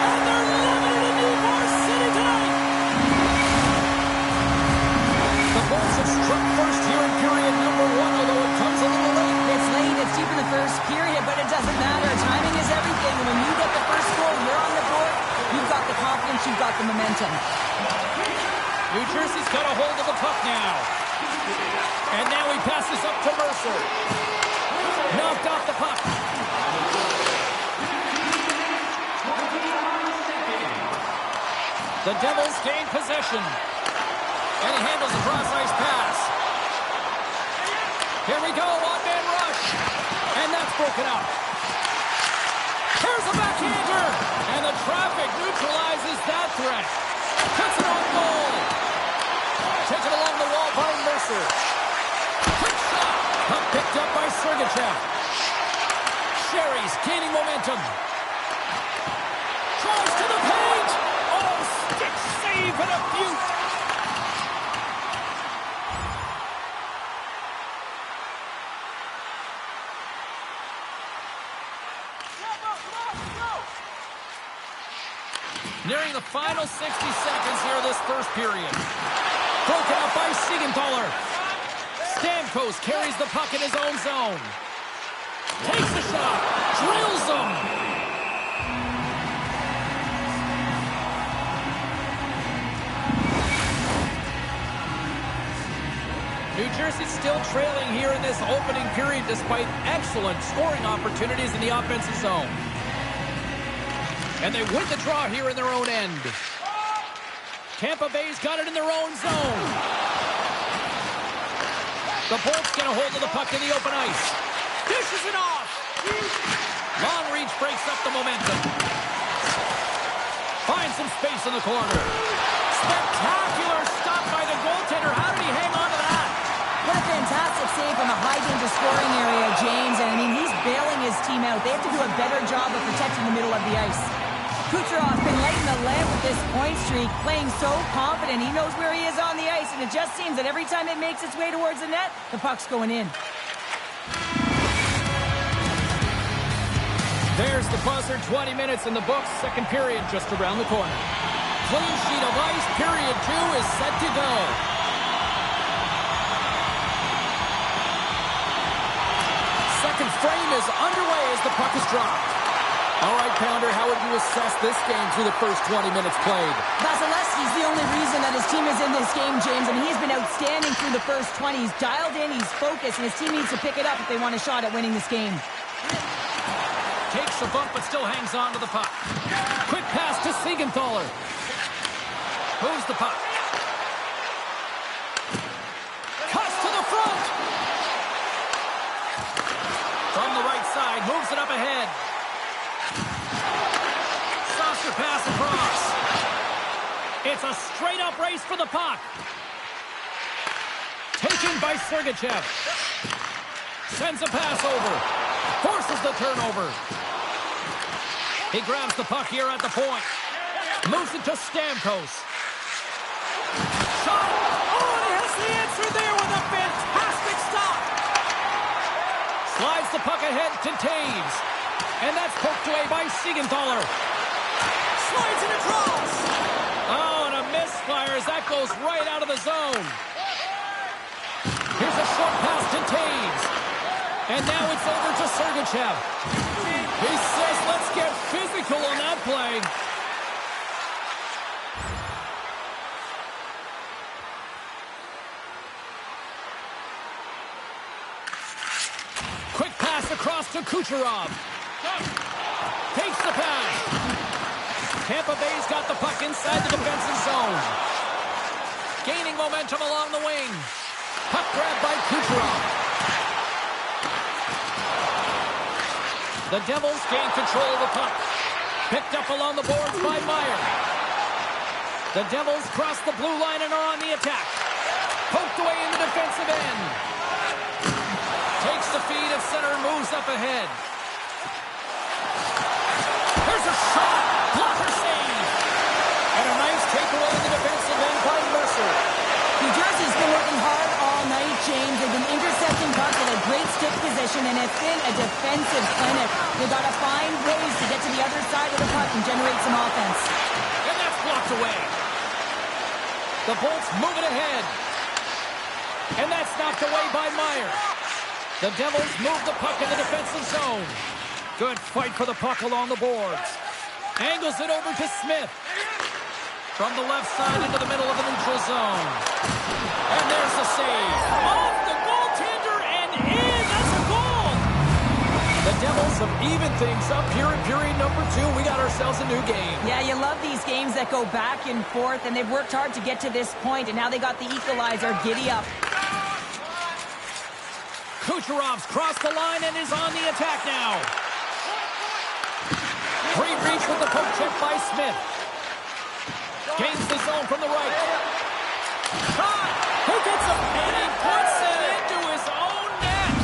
And they're living in Ybor City tonight. The Bolts have struck first here in period number 1, although it comes a little late. It's late. It's deep in the first period, but it doesn't matter. Timing is everything. When you get the first goal, you're on the board. You've got the confidence, you've got the momentum. New Jersey's got a hold of the puck now. And now he passes up to Mercer. Knocked off the puck. The Devils gain possession. And he handles a cross-ice pass. Here we go, one-man rush. And that's broken up. Here's a backhander, and the traffic neutralizes that threat. Puts it on goal. Taken along the wall by Mercer. Quick shot. Puck picked up by Sergachev. Sherry's gaining momentum. Tries to the paint. Oh, stick save and a beaut. Nearing the final 60 seconds here of this first period. Broken up by Siegenthaler. Stamkos carries the puck in his own zone. Takes the shot. Drills him. New Jersey still trailing here in this opening period despite excellent scoring opportunities in the offensive zone. And they win the draw here in their own end. Tampa Bay's got it in their own zone. The Bolts get a hold of the puck in the open ice. Dishes it off. Long reach breaks up the momentum. Finds some space in the corner. Spectacular stop by the goaltender. How did he hang on to that? What a fantastic save from a high-danger scoring area, James. And, I mean, he's bailing his team out. They have to do a better job of protecting the middle of the ice. Kucherov's been lighting the lamp with this point streak, playing so confident. He knows where he is on the ice, and it just seems that every time it makes its way towards the net, the puck's going in. There's the buzzer, 20 minutes in the books, second period just around the corner. Clean sheet of ice, period 2 is set to go. Second frame is underway as the puck is dropped. All right, Pounder, how would you assess this game through the first 20 minutes played? Vasilevsky's the only reason that his team is in this game, James, and he's been outstanding through the first 20. He's dialed in, he's focused, and his team needs to pick it up if they want a shot at winning this game. Takes a bump, but still hangs on to the puck. Quick pass to Siegenthaler. Moves the puck. Cuts to the front. From the right side, moves it up ahead. Saucer pass across. It's a straight-up race for the puck. Taken by Sergachev. Sends a pass over. Forces the turnover. He grabs the puck here at the point. Moves it to Stamkos. Shot! Oh, and he has the answer there with a fantastic stop. Slides the puck ahead to Taves. And that's poked away by Siegenthaler. Slides it across. Oh, and a misfire as that goes right out of the zone. Here's a short pass to Taves. And now it's over to Sergachev. He says, let's get physical on that play. Quick pass across to Kucherov. Takes the pass. Tampa Bay's got the puck inside the defensive zone. Gaining momentum along the wing. Puck grab by Kucherov. The Devils gain control of the puck. Picked up along the boards by Meyer. The Devils cross the blue line and are on the attack. Poked away in the defensive end. Takes the feed at center and moves up ahead. There's a shot. Blocker save. And a nice takeaway in the defensive end by Mercer. New Jersey's been working hard all night, James. They've been intercepting pucks with a great stick position, and it's been a defensive clinic. They've got to find ways to get to the other side of the puck and generate some offense. And that's blocked away. The Bolts move it ahead. And that's knocked away by Meyer. The Devils move the puck in the defensive zone. Good fight for the puck along the boards. Angles it over to Smith. From the left side into the middle of the neutral zone. And there's the save. Off the goaltender and in. That's a goal. The Devils have evened things up here in period number 2. We got ourselves a new game. Yeah, you love these games that go back and forth, and they've worked hard to get to this point, and now they got the equalizer. Giddy up. Kucherov's crossed the line and is on the attack now. Free reach with the poke check by Smith. Gains the zone from the right. Shot! Who gets him? And he puts it into his own net.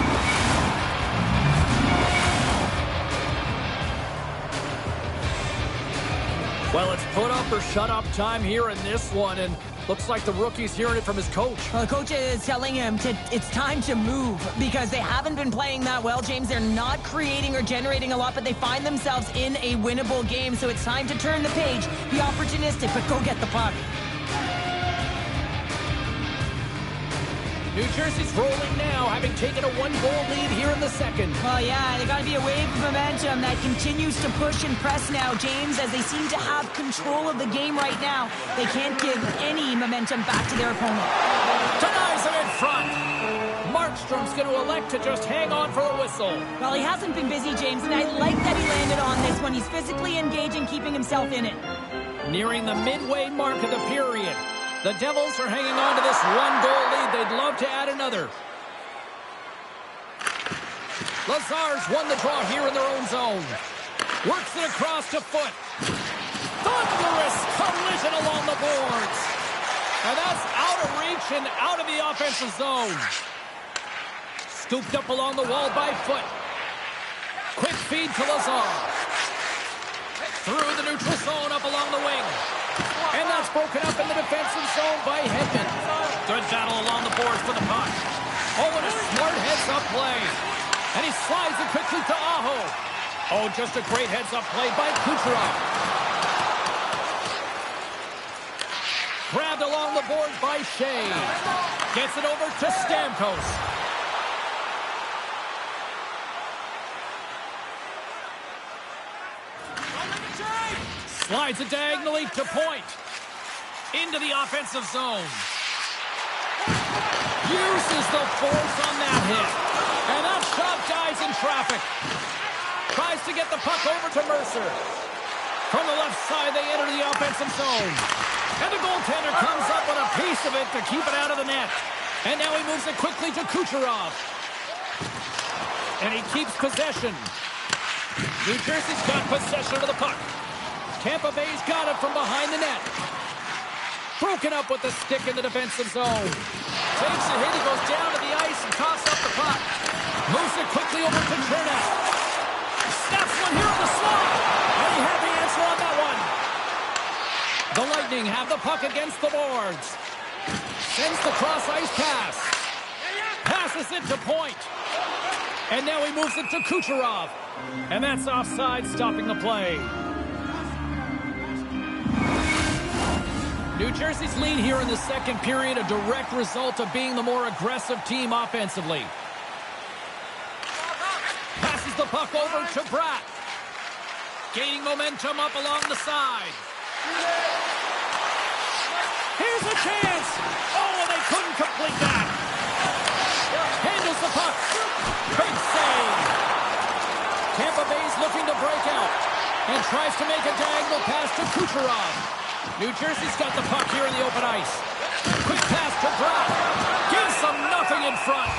Well, it's put up or shut up time here in this one, and looks like the rookie's hearing it from his coach. Well, the coach is telling him it's time to move because they haven't been playing that well, James. They're not creating or generating a lot, but they find themselves in a winnable game. So it's time to turn the page, be opportunistic, but go get the puck. New Jersey's rolling now, having taken a 1-goal lead here in the second. Well, yeah, they got to be a wave of momentum that continues to push and press now, James, as they seem to have control of the game right now. They can't give any momentum back to their opponent. Denies him in front. Markstrom's going to elect to just hang on for a whistle. Well, he hasn't been busy, James, and I like that he landed on this one. He's physically engaging, keeping himself in it. Nearing the midway mark of the period. The Devils are hanging on to this 1-goal lead. They'd love to add another. Lazar's won the draw here in their own zone. Works it across to Foot. Thunderous collision along the boards. And that's out of reach and out of the offensive zone. Scooped up along the wall by Foot. Quick feed to Lazar. Through the neutral zone up along the wing. And that's broken up in the defensive zone by Hedman. Good battle along the boards for the puck. Oh, and a smart heads-up play. And he slides it quickly to Aho. Oh, just a great heads-up play by Kucherov. Grabbed along the board by Shea. Gets it over to Stamkos. Slides it diagonally to Point. Into the offensive zone. Uses the force on that hit. And that shot dies in traffic. Tries to get the puck over to Mercer. From the left side, they enter the offensive zone. And the goaltender comes up with a piece of it to keep it out of the net. And now he moves it quickly to Kucherov. And he keeps possession. New Jersey's got possession of the puck. Tampa Bay's got it from behind the net. Broken up with the stick in the defensive zone. Takes a hit, he goes down to the ice and coughs up the puck. Moves it quickly over to Chernak. Snaps one here on the slot. And he had the answer on that one. The Lightning have the puck against the boards. Sends the cross-ice pass. Passes it to Point. And now he moves it to Kucherov. And that's offside, stopping the play. New Jersey's lead here in the second period, a direct result of being the more aggressive team offensively. Passes the puck over to Bratt. Gaining momentum up along the side. Here's a chance. Oh, and they couldn't complete that. Handles the puck. Big save. Tampa Bay's looking to break out and tries to make a diagonal pass to Kucherov. New Jersey's got the puck here in the open ice. Quick pass to Bratt. Gives them nothing in front.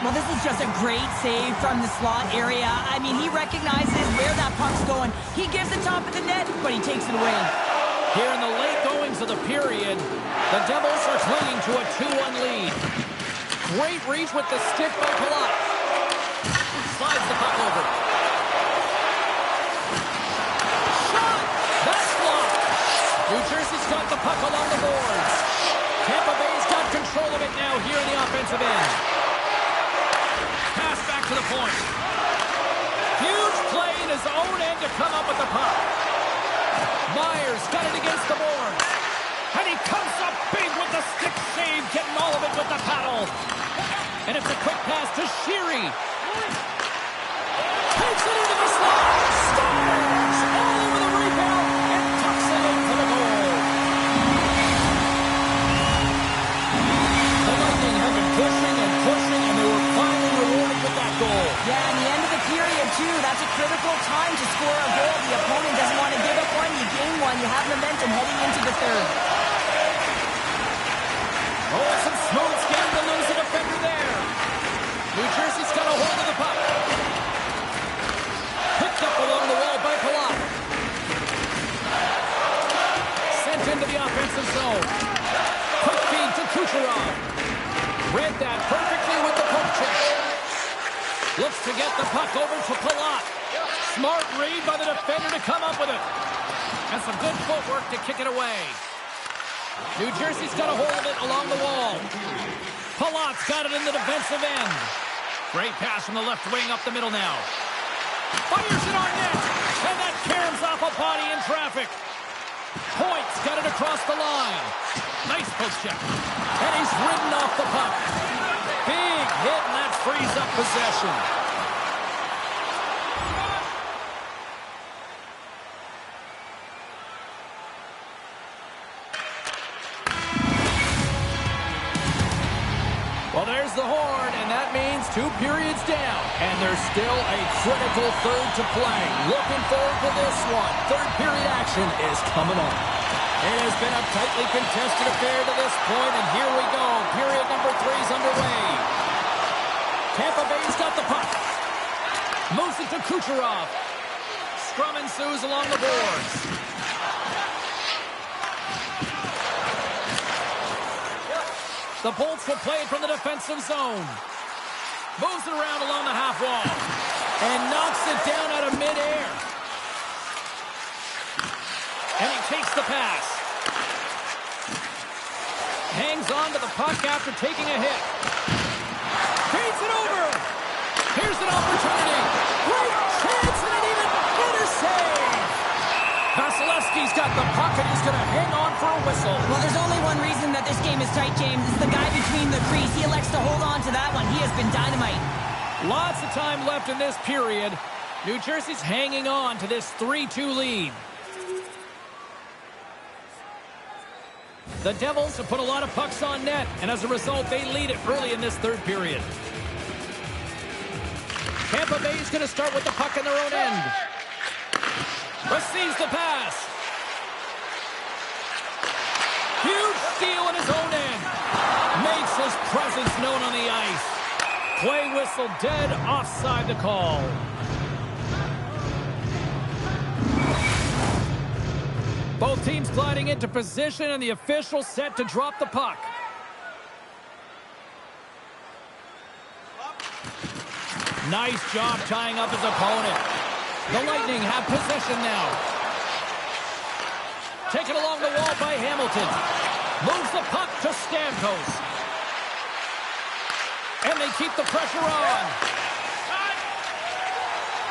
Well, this is just a great save from the slot area. I mean, he recognizes where that puck's going. He gives the top of the net, but he takes it away. Here in the late goings of the period, the Devils are clinging to a 2-1 lead. Great reach with the stick by Palat. Slides the puck over. Shot! That's blocked. New Jersey's got the puck along the boards. Tampa Bay's got control of it now here in the offensive end. Pass back to the point. Huge play in his own end to come up with the puck. Myers got it against the boards. And he comes up big with the stick save, getting all of it with the paddle. And it's a quick pass to Sheary. Takes it into the slot. Stars all over the rebound and tucks it in for the goal. The Lightning have been pushing and pushing, and they were finally rewarded with that goal. Yeah, in the end of the period, too, that's a critical time to score a goal. The opponent doesn't want to give up one. You gain one. You have momentum heading into the third. Oh, some smooth skating to lose a defender there. New Jersey's got a hold of the puck. Picked up along the wall by Palat. Sent into the offensive zone. Quick feed to Kucherov. Read that perfectly with the poke check. Looks to get the puck over to Palat. Smart read by the defender to come up with it. And some good footwork to kick it away. New Jersey's got a hold of it along the wall. Palat's got it in the defensive end. Great pass from the left wing up the middle now. Fires it on net. And that caroms off a body in traffic. Point's got it across the line. Nice poke check. And he's ridden off the puck. Big hit, and that frees up possession. Well, there's the horn, and that means 2 periods down. And there's still a critical third to play. Looking forward to this one. Third period action is coming on. It has been a tightly contested affair to this point, and here we go. Period number 3 is underway. Tampa Bay's got the puck. Moves it to Kucherov. Scrum ensues along the boards. The Bolts will play it from the defensive zone. Moves it around along the half wall. And knocks it down out of midair. And he takes the pass. Hangs on to the puck after taking a hit. Feeds it over. Here's an opportunity. Great chance, and it even is tight, James. It's the guy between the crease. He elects to hold on to that one. He has been dynamite. Lots of time left in this period. New Jersey's hanging on to this 3-2 lead. The Devils have put a lot of pucks on net, and as a result, they lead it early in this third period. Tampa Bay is going to start with the puck in their own end. Receives the pass. Huge steal in his own end. Makes his presence known on the ice. Play whistle dead, offside the call. Both teams gliding into position, and the official set to drop the puck. Nice job tying up his opponent. The Lightning have possession now. Taken along the wall by Hamilton. Moves the puck to Stamkos. And they keep the pressure on.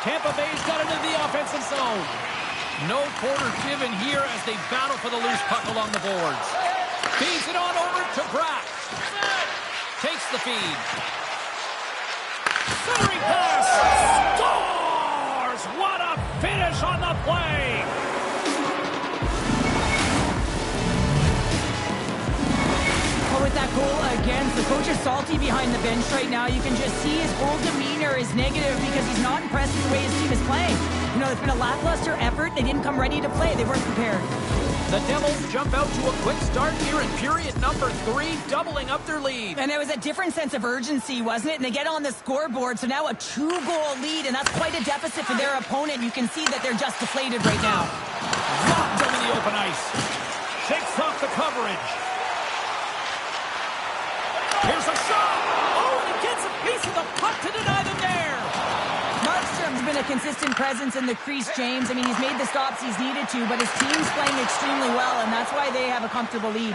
Tampa Bay's got it in the offensive zone. No quarter given here as they battle for the loose puck along the boards. Feeds it on over to Bratt. Takes the feed. Centering pass. Scores! What a finish on the play! Well, with that goal against, the coach is salty behind the bench right now. You can just see his whole demeanor is negative because he's not impressed with the way his team is playing. You know, it's been a lackluster effort. They didn't come ready to play. They weren't prepared. The Devils jump out to a quick start here in period number 3, doubling up their lead. And there was a different sense of urgency, wasn't it? And they get on the scoreboard, so now a 2-goal lead, and that's quite a deficit for their opponent. You can see that they're just deflated right now. Locked him in the open ice. Shakes off the coverage. Here's a shot. Oh, and he gets a piece of the puck to deny them there. Markstrom's been a consistent presence in the crease, James. I mean, he's made the stops he's needed to, but his team's playing extremely well, and that's why they have a comfortable lead.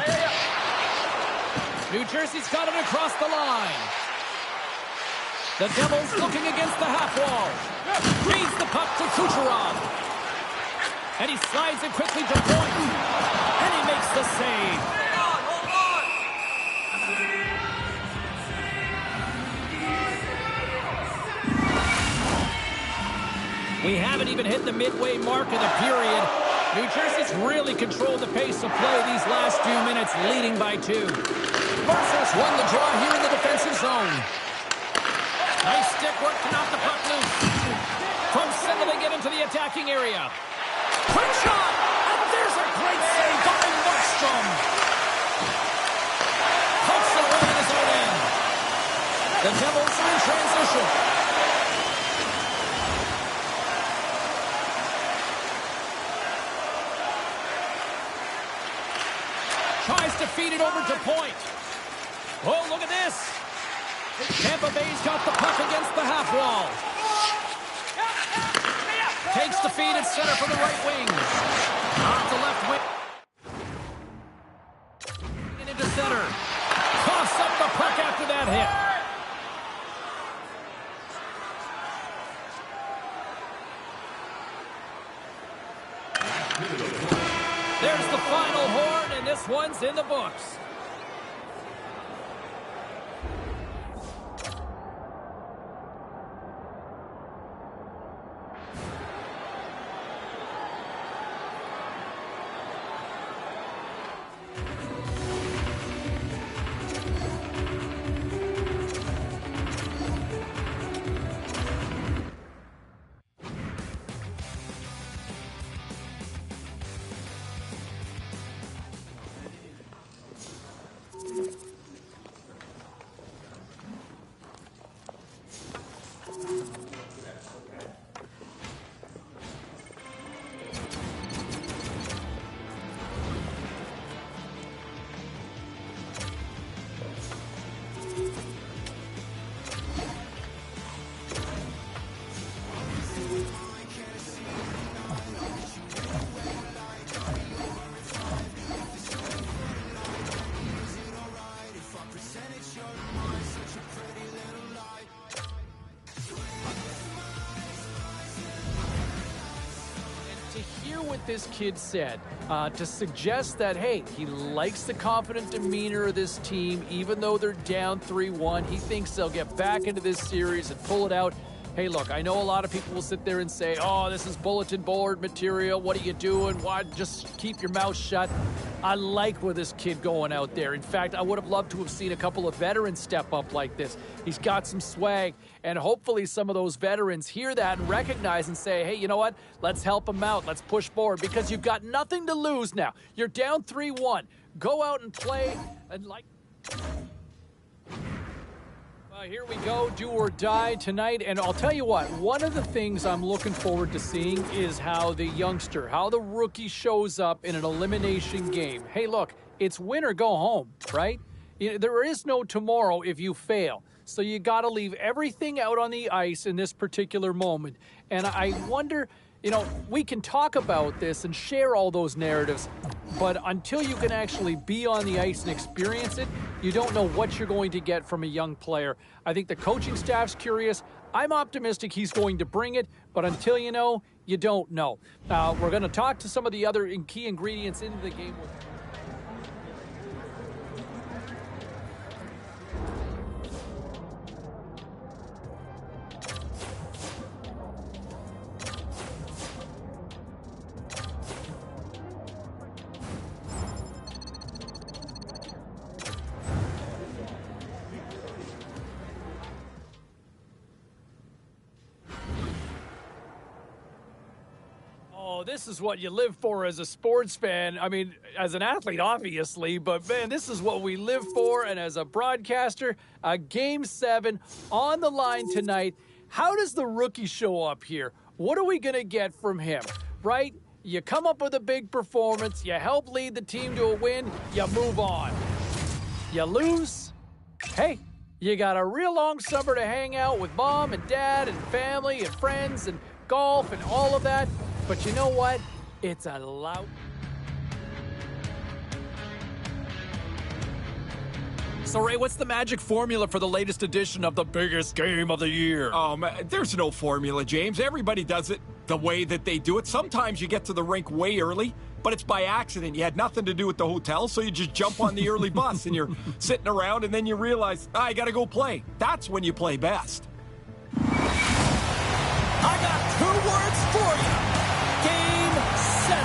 New Jersey's got it across the line. The Devils looking against the half wall. Feeds the puck to Kucherov. And he slides it quickly to point. And he makes the save. We haven't even hit the midway mark of the period. New Jersey's really controlled the pace of play these last few minutes, leading by 2. Mercer's won the draw here in the defensive zone. Nice stick work to knock the puck loose. From center they get into the attacking area. Quick shot! And there's a great save by Markstrom. Pokes it away in his own end. The Devils are in transition. Tries to feed it over to point. Oh, look at this. Tampa Bay's got the puck against the half wall. Takes the feed at center for the right wing. Off the left wing. And into center. Coughs up the puck after that hit. There's the final horn, and this one's in the books. to hear what this kid said, to suggest that, hey, he likes the confident demeanor of this team, even though they're down 3-1. He thinks they'll get back into this series and pull it out. Hey, look, I know a lot of people will sit there and say, oh, this is bulletin board material. What are you doing? Why? Just keep your mouth shut. I like where this kid going out there. In fact, I would have loved to have seen a couple of veterans step up like this. He's got some swag, and hopefully some of those veterans hear that and recognize and say, hey, you know what? Let's help him out. Let's push forward because you've got nothing to lose now. You're down 3-1. Go out and play and like... Here we go, do or die tonight. And I'll tell you what, one of the things I'm looking forward to seeing is how the youngster, how the rookie shows up in an elimination game. Hey, look, it's win or go home, right? There is no tomorrow if you fail. So you got to leave everything out on the ice in this particular moment. And I wonder, you know, we can talk about this and share all those narratives, but until you can actually be on the ice and experience it, you don't know what you're going to get from a young player. I think the coaching staff's curious. I'm optimistic he's going to bring it, but until you know, you don't know. We're going to talk to some of the other key ingredients into the game. This is what you live for as a sports fan. I mean, as an athlete, obviously, but man, this is what we live for. And as a broadcaster, Game 7 on the line tonight. How does the rookie show up here? What are we going to get from him, right? You come up with a big performance, you help lead the team to a win, you move on. You lose, hey, you got a real long summer to hang out with mom and dad and family and friends and golf and all of that. But you know what? It's a loud... So, Ray, what's the magic formula for the latest edition of the biggest game of the year? There's no formula, James. Everybody does it the way that they do it. Sometimes you get to the rink way early, but it's by accident. You had nothing to do with the hotel, so you just jump on the early bus and you're sitting around, and then you realize, I got to go play. That's when you play best. I got 2 words for you. Game 7.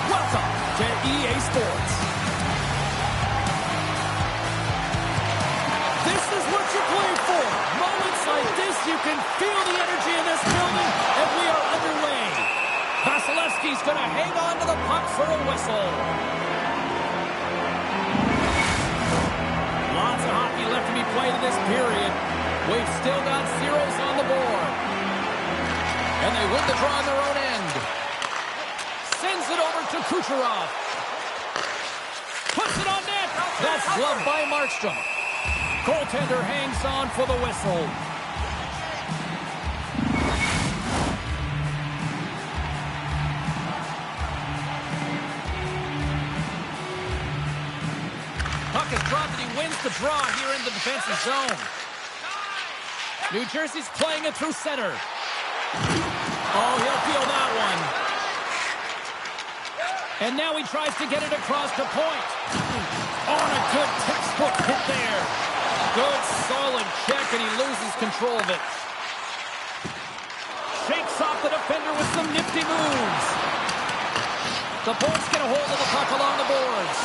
Welcome to EA Sports. This is what you play for. Moments like this, you can feel the energy in this building, and we are underway. Vasilevsky's going to hang on to the puck for a whistle. Lots of hockey left to be played in this period. We've still got zeros on the board. And they win the draw on their own end. Sends it over to Kucherov. Puts it on net. That's gloved by Markstrom. Goaltender hangs on for the whistle. Puck is dropped and he wins the draw here in the defensive zone. New Jersey's playing it through center. Oh, he'll feel that one. And now he tries to get it across the point. Oh, and a good textbook hit there. Good, solid check, and he loses control of it. Shakes off the defender with some nifty moves. The Bolts get a hold of the puck along the boards.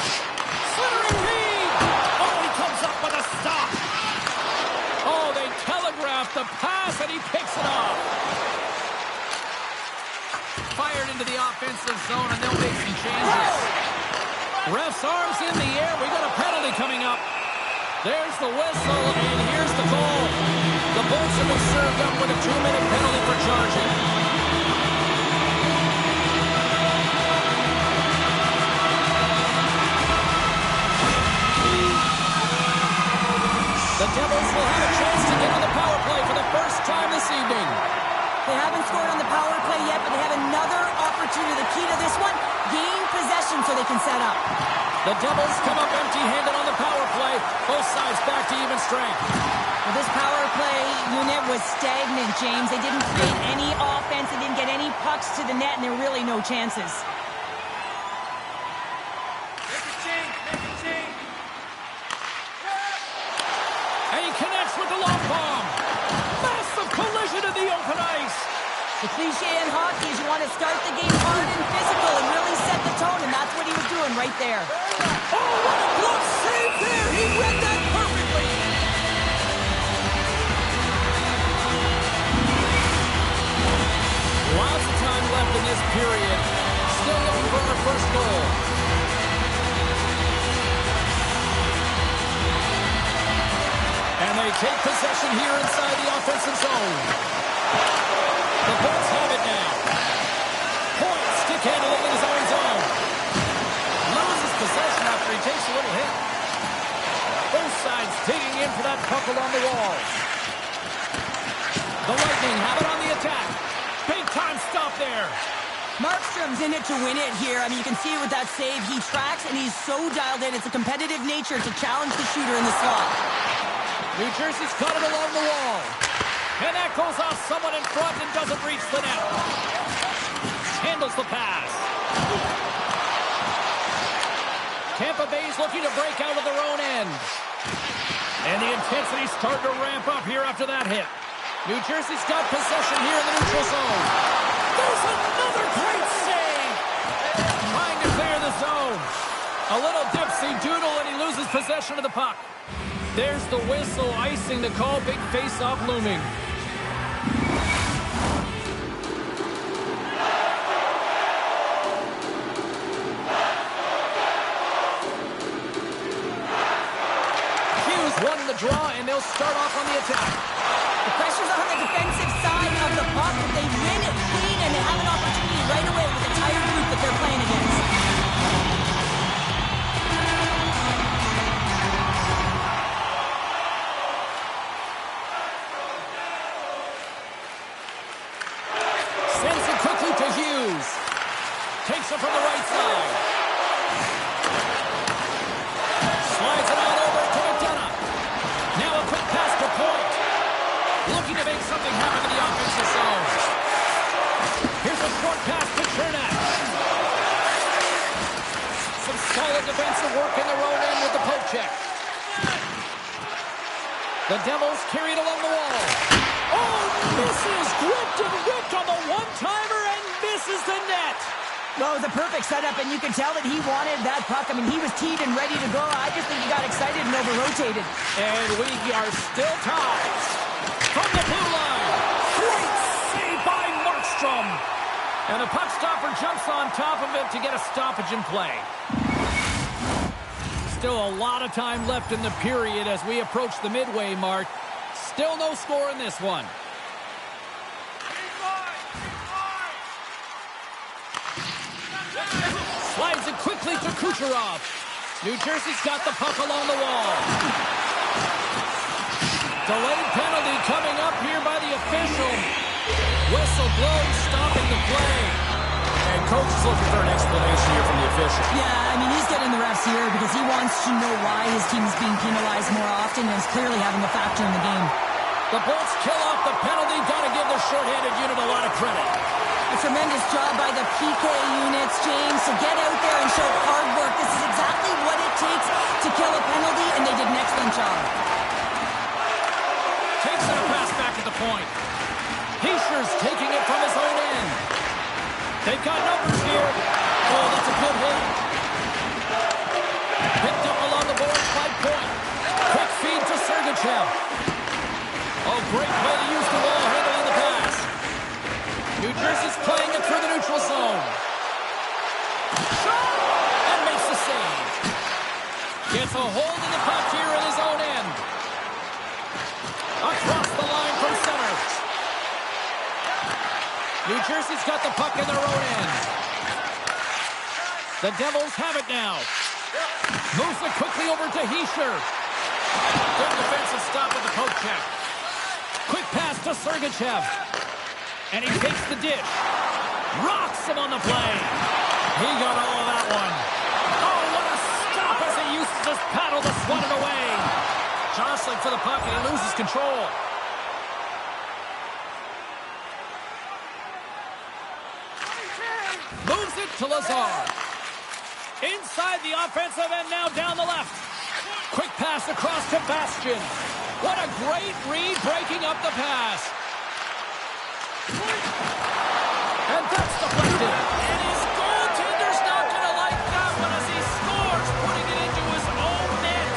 Slithering lead. Oh, he comes up with a stop. Oh, they telegraph the pass, and he picks it off. Fired into the offensive zone, and they'll make some changes. Ref's arms in the air. We got a penalty coming up. There's the whistle, and here's the goal. The Bolts have been served up with a 2-minute penalty for charging. The Devils will have a chance to get to the power play for the first time this evening. They haven't scored on the power play yet, but they have another opportunity. The key to this one, gain possession so they can set up. The Devils come up empty-handed on the power play. Both sides back to even strength. Well, this power play unit was stagnant, James. They didn't create any offense. They didn't get any puck pucks to the net, and there are really no chances. And he connects with the long bomb. Massive collision in the open ice. The cliche in hockey is you want to start the game hard and physical and really set the tone, and that's what he was doing right there. Oh, what a glove save there! He read that perfectly! Lots of time left in this period. Still looking for our first goal. And they take possession here inside the offensive zone. The Bolts have it now. Point stick handling in his own zone. Loses possession after he takes a little hit. Both sides digging in for that puck along the wall. The Lightning have it on the attack. Big time stop there. Markstrom's in it to win it here. I mean, you can see it with that save. He tracks, and he's so dialed in. It's a competitive nature to challenge the shooter in the slot. New Jersey's got it along the wall. And that goes off someone in front and doesn't reach the net. Handles the pass. Tampa Bay's looking to break out of their own end. And the intensity's starting to ramp up here after that hit. New Jersey's got possession here in the neutral zone. There's another great save. Trying to clear the zone. A little dipsy doodle and he loses possession of the puck. There's the whistle, icing the call, big face-off looming. Hughes won the draw, and they'll start off on the attack. The pressure's on the defensive side of the puck. If they win it clean and they have an opportunity right away with the tired group that they're playing against. Sends it quickly to Hughes. Takes it from the right side. Slides it all over to McDonough. Now a quick pass to Point. Looking to make something happen in the offensive zone. Here's a short pass to Chernak. Some solid defensive work in their own end with the poke check. The Devils carry it along the wall. Oh, misses! Gripped and ripped on the one-timer and misses the net. Well, it was a perfect setup, and you could tell that he wanted that puck. I mean, he was teed and ready to go. I just think he got excited and over-rotated. And we are still tied. From the blue line. Great save by Markstrom. And the puck stopper jumps on top of it to get a stoppage in play. Still a lot of time left in the period as we approach the midway mark. Still no score in this one. Slides it quickly to Kucherov. New Jersey's got the puck along the wall. Delayed penalty coming up here by the official. Whistle blown, stopping the play. And coach is looking for an explanation here from the official. Yeah, I mean, he's getting the refs here because he wants to know why his team is being penalized more often and is clearly having a factor in the game. The Bolts kill off the penalty. Got to give the shorthanded unit a lot of credit. A tremendous job by the PK units, James, to get out there and show hard work. This is exactly what it takes to kill a penalty, and they did an excellent job. Takes it a pass back at the point. Heischer's taking it from his own end. They've got numbers here. Oh, that's a good hit. Picked up along the boards by Point. Quick feed to Sergachev. Oh, great way to use the wall handling the pass. New Jersey's playing it through the neutral zone. Shot! And makes the save. Gets a hold of the puck here in his own end. Across the line from center. New Jersey's got the puck in their own end. The Devils have it now. Moves it quickly over to Hischier. Good defensive stop with the poke check. Quick pass to Sergachev. And he takes the dish. Rocks him on the play. He got all of that one. Oh, what a stop as he uses his paddle to swat it away. Jostling for the puck and he loses control. Moves it to Lazar. Inside the offensive end now down the left. Quick pass across to Bastian. What a great read breaking up the pass. And that's deflected. And his goaltender's not going to like that one as he scores, putting it into his own net.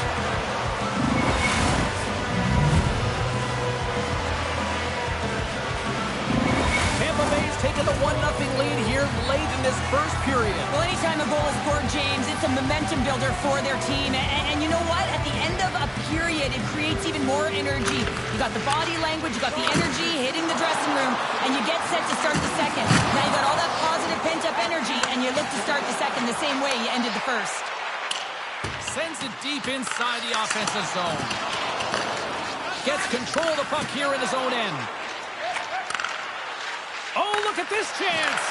Tampa Bay's taken the 1-0 lead here late in this first period. Well, anytime a goal is scored, James, it's a momentum builder for their team. And you know what? At the end of a period, it creates even more energy. You got the body language, you got the energy hitting the dressing room, and you get set to start the second. Now you got all that positive pent-up energy, and you look to start the second the same way you ended the first. Sends it deep inside the offensive zone. Gets control of the puck here in his own end. Oh, look at this chance!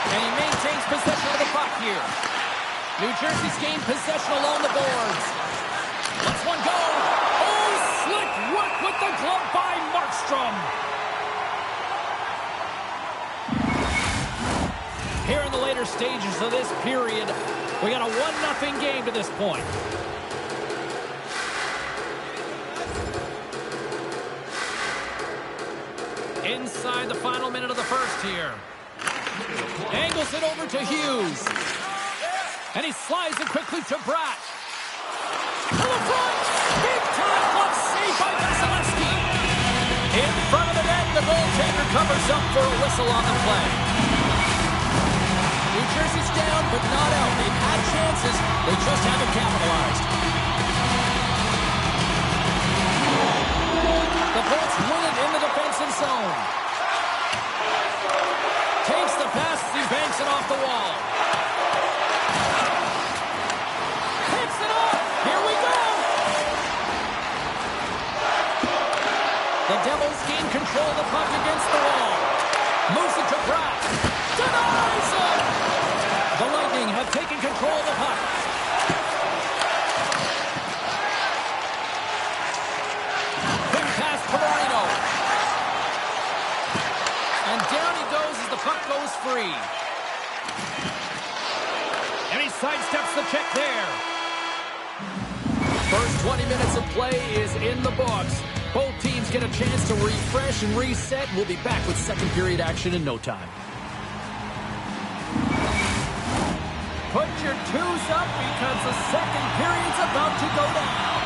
And he maintains possession of the puck here. New Jersey's gained possession along the boards. Let's one go. Oh, slick work with the glove by Markstrom. Here in the later stages of this period, we got a 1-0 game to this point. Inside the final minute of the first here. Angles it over to Hughes. And he slides it quickly to Bratt. To the front. Big time glove save by Vasilevsky. In front of the net, the goaltender covers up for a whistle on the play. New Jersey's down, but not out. They've had chances. They just haven't capitalized. The Bolts win it in the defensive zone. Takes the pass as he banks it off the wall. Takes it off. Here we go. The Devils gain control of the puck against the wall. Moves it to Bratt. Denies it. The Lightning have taken control of the puck. And down he goes as the puck goes free. And he sidesteps the check there. First 20 minutes of play is in the books. Both teams get a chance to refresh and reset. We'll be back with second period action in no time. Put your twos up because the second period's about to go down.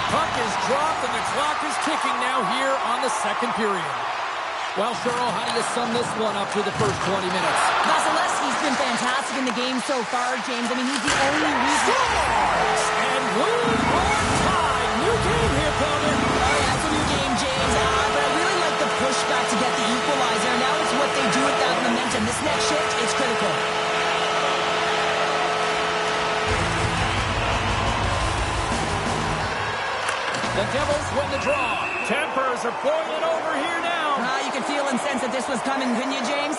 Puck is dropped and the clock is ticking now here on the second period. Well, Cheryl, how do you sum this one up through the first 20 minutes? Vasilevsky's been fantastic in the game so far, James. I mean, he's the only reason. Scores! And we are tied. New game here, Pelder. Oh, yeah, it's a new game, James. But I really like the pushback to get the equalizer. Now it's what they do with that momentum. This next shift is critical. The Devils win the draw. Tempers are boiling over here now. You can feel and sense that this was coming, couldn't you, James?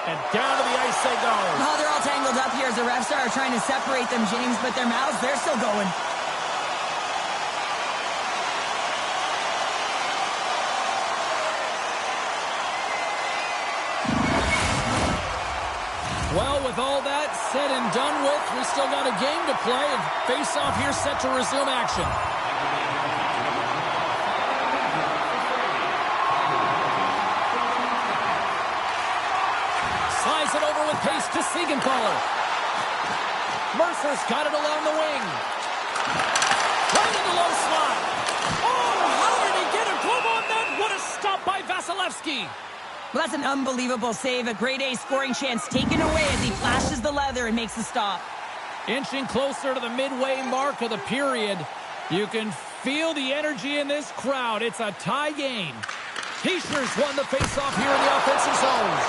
And down to the ice they go. Oh, they're all tangled up here as the refs are trying to separate them, James, but their mouths, they're still going. Well, with all that said and done with, we still got a game to play, and face-off here set to resume action. Slides it over with pace to Siegenthaler. Mercer's got it along the wing. Right in the low slot. Oh, how did he get a glove on that? What a stop by Vasilevsky. Well, that's an unbelievable save. A grade A scoring chance taken away as he flashes the leather and makes the stop. Inching closer to the midway mark of the period. You can feel the energy in this crowd. It's a tie game. Heischer's won the faceoff here in the offensive zone.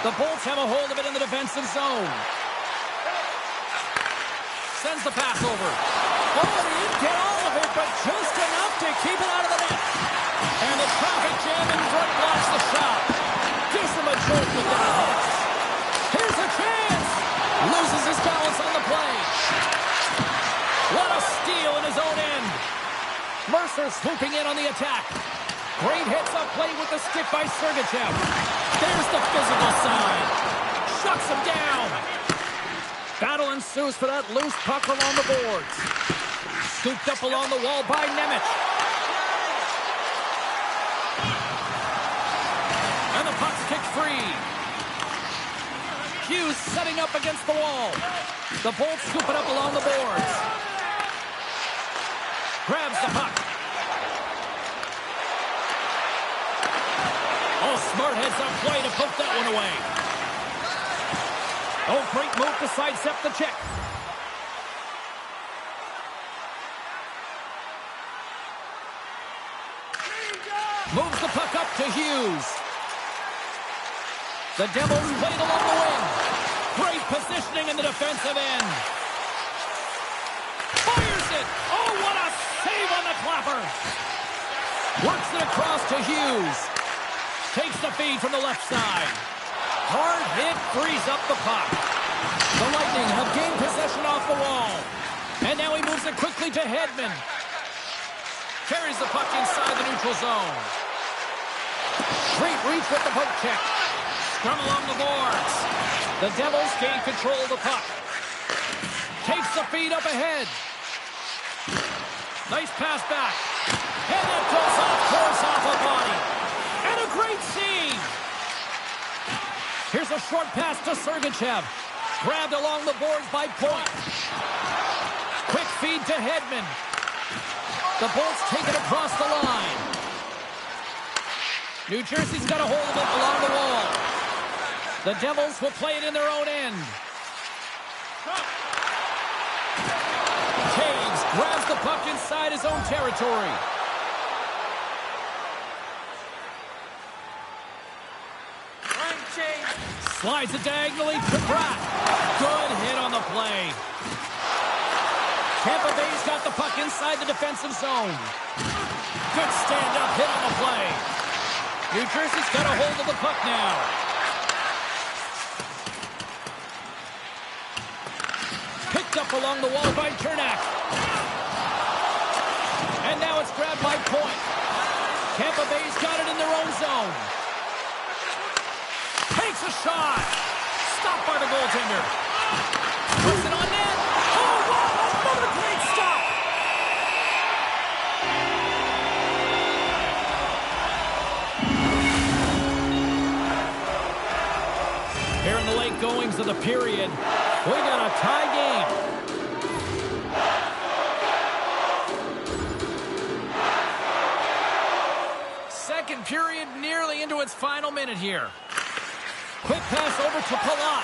The Bolts have a hold of it in the defensive zone. Sends the pass over. Oh, he didn't get all of it, but just enough to keep it out of the net. And the traffic jam in front blocks the shot. short with that. Here's a chance. Loses his balance on the play. What a steal in his own end. Mercer swooping in on the attack. Great hits up play with the stick by Sergachev. There's the physical side. Shuts him down. Battle ensues for that loose puck along the boards. Scooped up along the wall by Nemec. And the puck's kicked free. Hughes setting up against the wall. The Bolts scoop it up along the boards. Grabs the puck. Oh, smart heads-up play to put that one away. Oh, great move to sidestep the check. Moves the puck up to Hughes. The Devils played along the wing. Great positioning in the defensive end. Fires it. Oh, what a save on the clapper. Works it across to Hughes. Takes the feed from the left side. Hard hit frees up the puck. The Lightning have gained possession off the wall. And now he moves it quickly to Hedman. Carries the puck inside the neutral zone. Great reach with the poke check. Scrum along the boards. The Devils gain control of the puck. Takes the feed up ahead. Nice pass back. And that goes off course off a body. And a great save. Here's a short pass to Sergachev. Grabbed along the boards by Point. Quick feed to Hedman. The Bolts take it across the line. New Jersey's got a hold of it along the wall. The Devils will play it in their own end. Taves grabs the puck inside his own territory. Slides it diagonally to Pratt. Good hit on the play. Tampa Bay's got the puck inside the defensive zone. Good stand-up hit on the play. New Jersey's got a hold of the puck now. Picked up along the wall by Chernak. And now it's grabbed by Point. Tampa Bay's got it in their own zone. Takes a shot. Stopped by the goaltender. Puts it on net. Oh, wow, another great stop. Here in the late goings of the period, we got a tie game. Second period nearly into its final minute here. Quick pass over to Palat.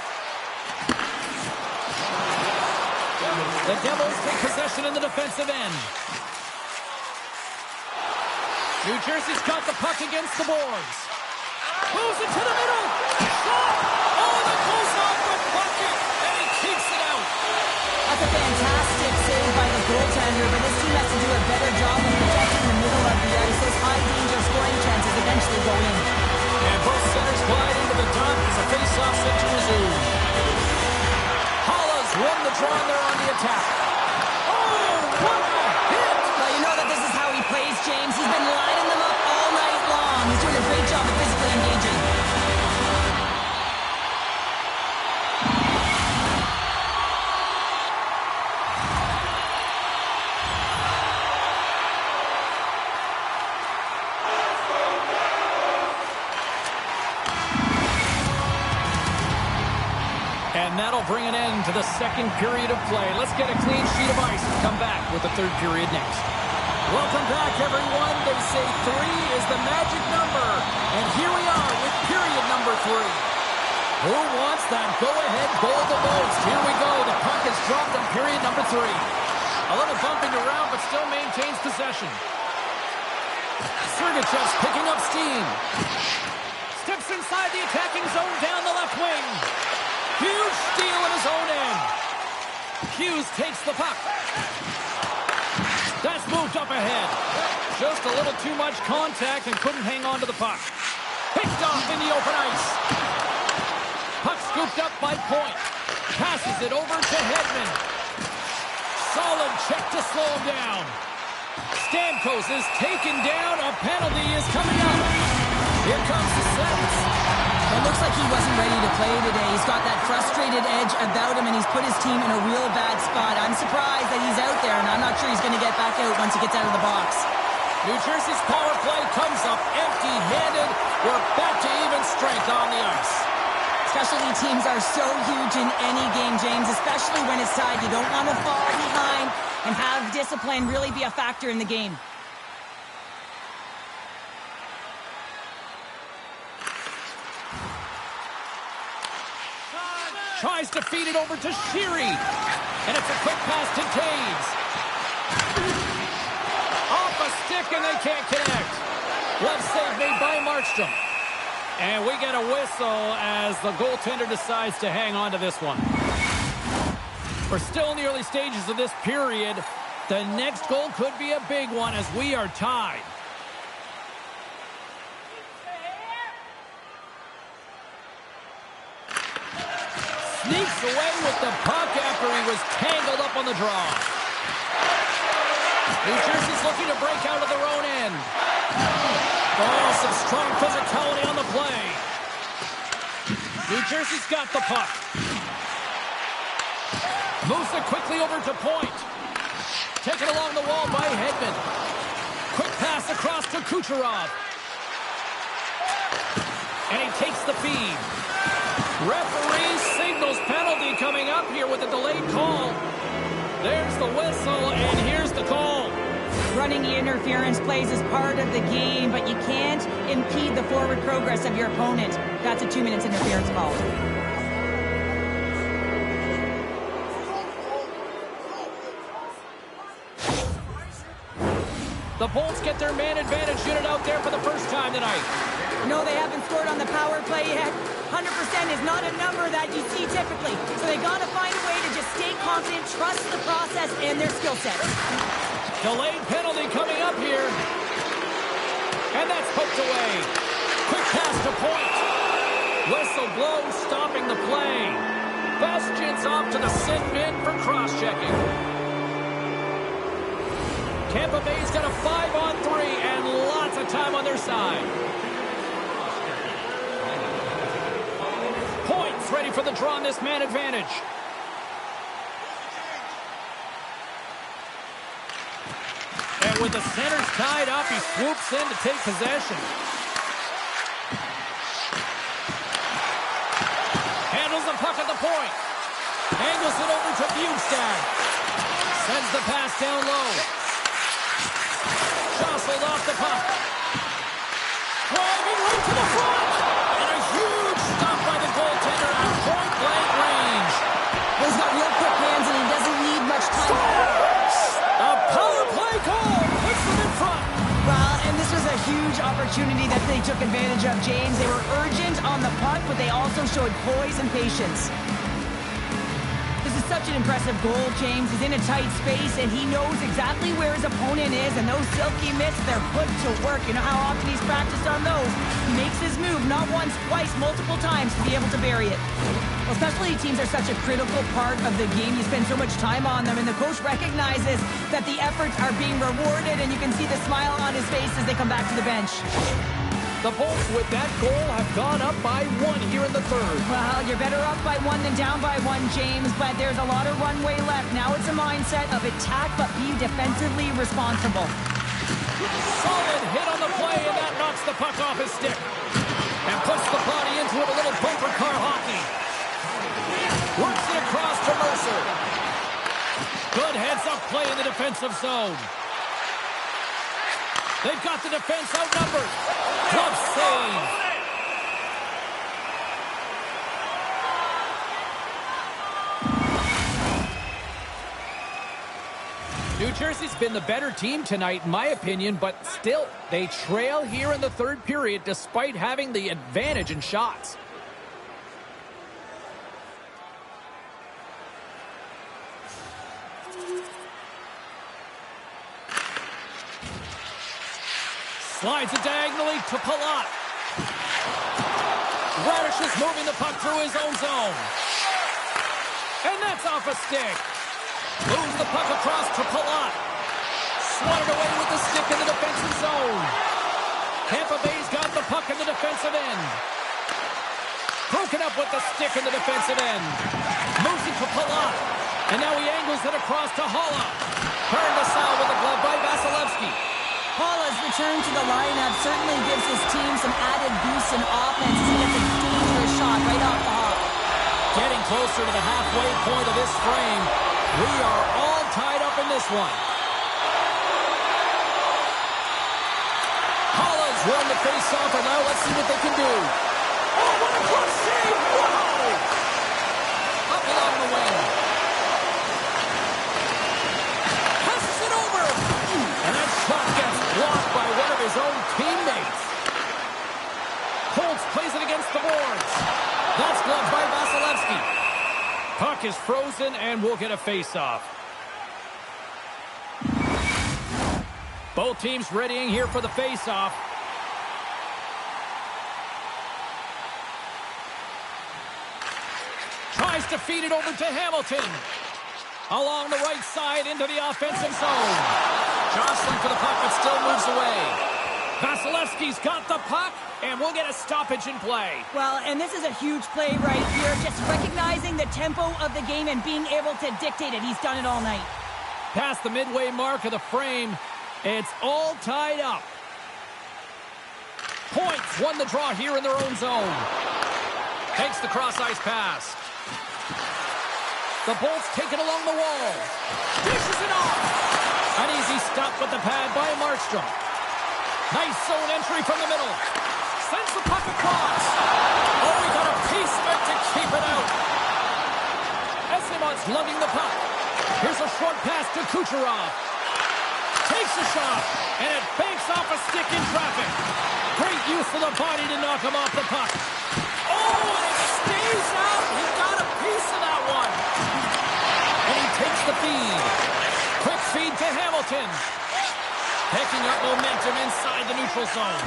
The Devils take possession in the defensive end. New Jersey's got the puck against the boards. Moves it to the middle. Shot! Oh, that goes off the bucket, and he keeps it out. That's a fantastic save by the goaltender, but this team has to do a better job of protecting the middle of the ice. Those high-danger scoring chances eventually go in. And both centers glide into the dot as a face-off set to resume. Holla's won the draw and they're on the attack. Oh, what a hit! Well, you know that this is how he plays, James. He's been lining them up all night long. He's doing a great job of physically engaging. And that'll bring an end to the second period of play. Let's get a clean sheet of ice and come back with the third period next. Welcome back, everyone. They say 3 is the magic number. And here we are with period number 3. Who wants that go-ahead goal the most? Here we go. The puck is dropped on period number 3. A little bumping around, but still maintains possession. Sergachev's picking up steam. Steps inside the attacking zone down the left wing. Huge steal in his own end. Hughes takes the puck. That's moved up ahead. Just a little too much contact and couldn't hang on to the puck. Picked off in the open ice. Puck scooped up by Point. Passes it over to Hedman. Solid check to slow him down. Stamkos is taken down. A penalty is coming up. Here comes the sentence. It looks like he wasn't ready to play today. He's got that frustrated edge about him, and he's put his team in a real bad spot. I'm surprised that he's out there, and I'm not sure he's going to get back out once he gets out of the box. New Jersey's power play comes up empty-handed. We're back to even strength on the ice. Specialty teams are so huge in any game, James, especially when it's tied. You don't want to fall behind and have discipline really be a factor in the game. Tries to feed it over to Sheary. And it's a quick pass to Taves. Off a stick and they can't connect. Glove save made by Markstrom. And we get a whistle as the goaltender decides to hang on to this one. We're still in the early stages of this period. The next goal could be a big one as we are tied. Sneaks away with the puck after he was tangled up on the draw. New Jersey's looking to break out of their own end. Oh, some strong physicality on the play. New Jersey's got the puck. Moves it quickly over to Point. Taken along the wall by Hedman. Quick pass across to Kucherov. And he takes the feed. Referee signals penalty coming up here with a delayed call. There's the whistle, and here's the call. Running interference plays is part of the game, but you can't impede the forward progress of your opponent. That's a 2 minutes interference call. The Bolts get their man advantage unit out there for the first time tonight. No, they haven't scored on the power play yet. 100% is not a number that you see typically. So they got to find a way to just stay confident, trust the process and their skill set. Delayed penalty coming up here. And that's poked away. Quick pass to Point. Whistle blows, stopping the play. Bastion's off to the sin bin for cross-checking. Tampa Bay's got a 5-on-3 and lots of time on their side. Point's ready for the draw on this man advantage. And with the centers tied up, he swoops in to take possession. Handles the puck at the point. Angles it over to Bjugstad. Sends the pass down low. Jostled off the puck. Driving right to the front. And a huge stop by the goaltender at point-blank range. He's got real quick hands and he doesn't need much time. A power play goal puts them in front. Well, and this was a huge opportunity that they took advantage of, James. They were urgent on the puck, but they also showed poise and patience. This is such an impressive goal, James. He's in a tight space, and he knows exactly where his opponent is, and those silky mitts, they're put to work. You know how often he's practiced on those. He makes his move, not once, twice, multiple times to be able to bury it. Well, specialty teams are such a critical part of the game. You spend so much time on them, and the coach recognizes that the efforts are being rewarded, and you can see the smile on his face as they come back to the bench. The Bolts with that goal have gone up by 1 here in the third. Well, you're better up by 1 than down by 1, James, but there's a lot of runway left. Now it's a mindset of attack, but be defensively responsible. Solid hit on the play, and that knocks the puck off his stick. And puts the body into it, a little bumper car hockey. Works it across to Mercer. Good heads-up play in the defensive zone. They've got the defense outnumbered. Glove save. New Jersey's been the better team tonight, in my opinion, but still, they trail here in the third period despite having the advantage in shots. Slides it diagonally to Palat. Finishes moving the puck through his own zone. And that's off a stick. Moves the puck across to Palat. Swatted away with the stick in the defensive zone. Tampa Bay's got the puck in the defensive end. Broken up with the stick in the defensive end. Moves it to Palat. And now he angles it across to Holla. Turned aside with the glove by Vasilevsky. Paula's return to the lineup certainly gives his team some added boost in offense as he gets a dangerous shot right off the hop. Getting closer to the halfway point of this frame. We are all tied up in this one. Holla's won the face-off, and now let's see what they can do. Oh, what a close save! Wow! Up along the wing. Passes it over. And that shot gets blocked by one of his own teammates. Holtz plays it against the boards. That's gloved by Vasilevsky. Puck is frozen, and we'll get a face-off. Both teams readying here for the face-off. Tries to feed it over to Hamilton. Along the right side into the offensive zone. Jostling for the puck, but still moves away. Vasilevsky's got the puck, and we'll get a stoppage in play. Well, and this is a huge play right here. Just recognizing the tempo of the game and being able to dictate it. He's done it all night. Past the midway mark of the frame, it's all tied up. Points won the draw here in their own zone. Takes the cross-ice pass. The Bolts take it along the wall. Dishes it off. An easy stop with the pad by Markstrom. Nice zone entry from the middle. Sends the puck across. Oh, he got a piece of it to keep it out. Esimon's lugging the puck. Here's a short pass to Kucherov. Takes a shot, and it banks off a stick in traffic. Great use of the body to knock him off the puck. Oh, and it stays out. He got a piece of that one. And he takes the feed. Quick feed to Hamilton. Picking up momentum inside the neutral zone.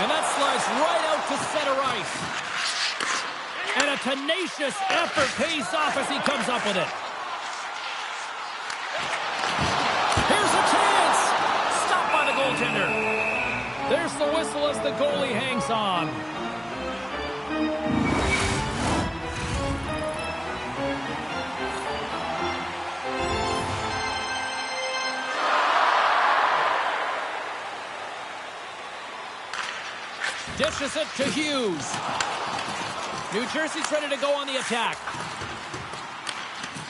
And that slides right out to center ice. And a tenacious effort pays off as he comes up with it. Here's a chance. Stopped by the goaltender. There's the whistle as the goalie hangs on. Dishes it to Hughes. New Jersey's ready to go on the attack.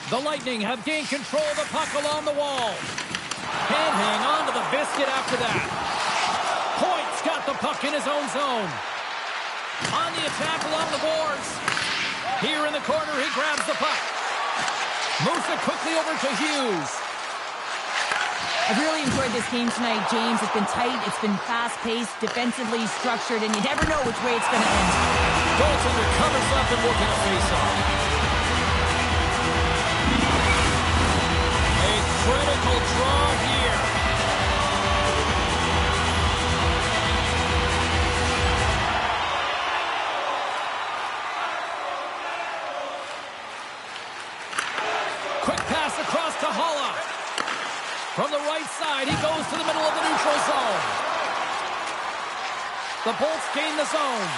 The Lightning have gained control of the puck along the wall. Can't hang on to the biscuit after that. Point's got the puck in his own zone. On the attack along the boards. Here in the corner, he grabs the puck. Moves it quickly over to Hughes. I've really enjoyed this game tonight, James. It's been tight, it's been fast-paced, defensively structured, and you never know which way it's going to end. Goaltender covers up and we'll get a face-off. A critical draw here. Quick pass across to Holla. From the right side, he goes to the middle of the neutral zone. The Bolts gain the zone.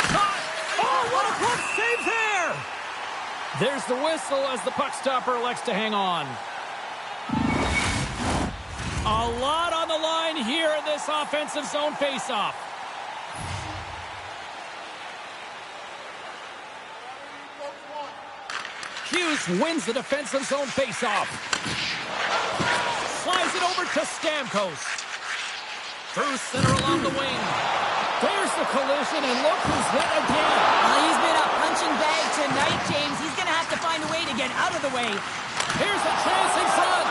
Shot! Oh, what a glove save there! There's the whistle as the puck stopper elects to hang on. A lot on the line here in this offensive zone faceoff. Hughes wins the defensive zone faceoff. Slides it over to Stamkos. Through center along the wing. There's the collision, and look who's hit again. Well, he's been a punching bag tonight, James. He's going to have to find a way to get out of the way. Here's a chance in front.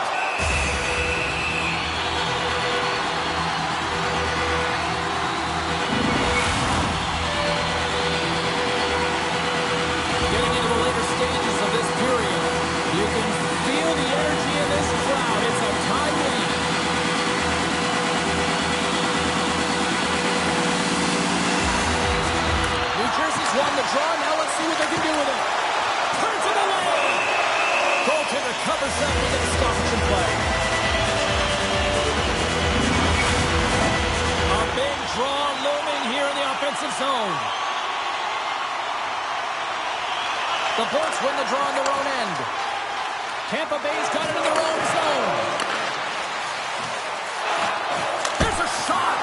Getting into the later stages of this period, you can feel the energy in this crowd. It's a tie game. New Jersey up with a stoppage in play. A big draw looming here in the offensive zone. The Bolts win the draw on their own end. Tampa Bay's got it in their own zone. Here's a shot.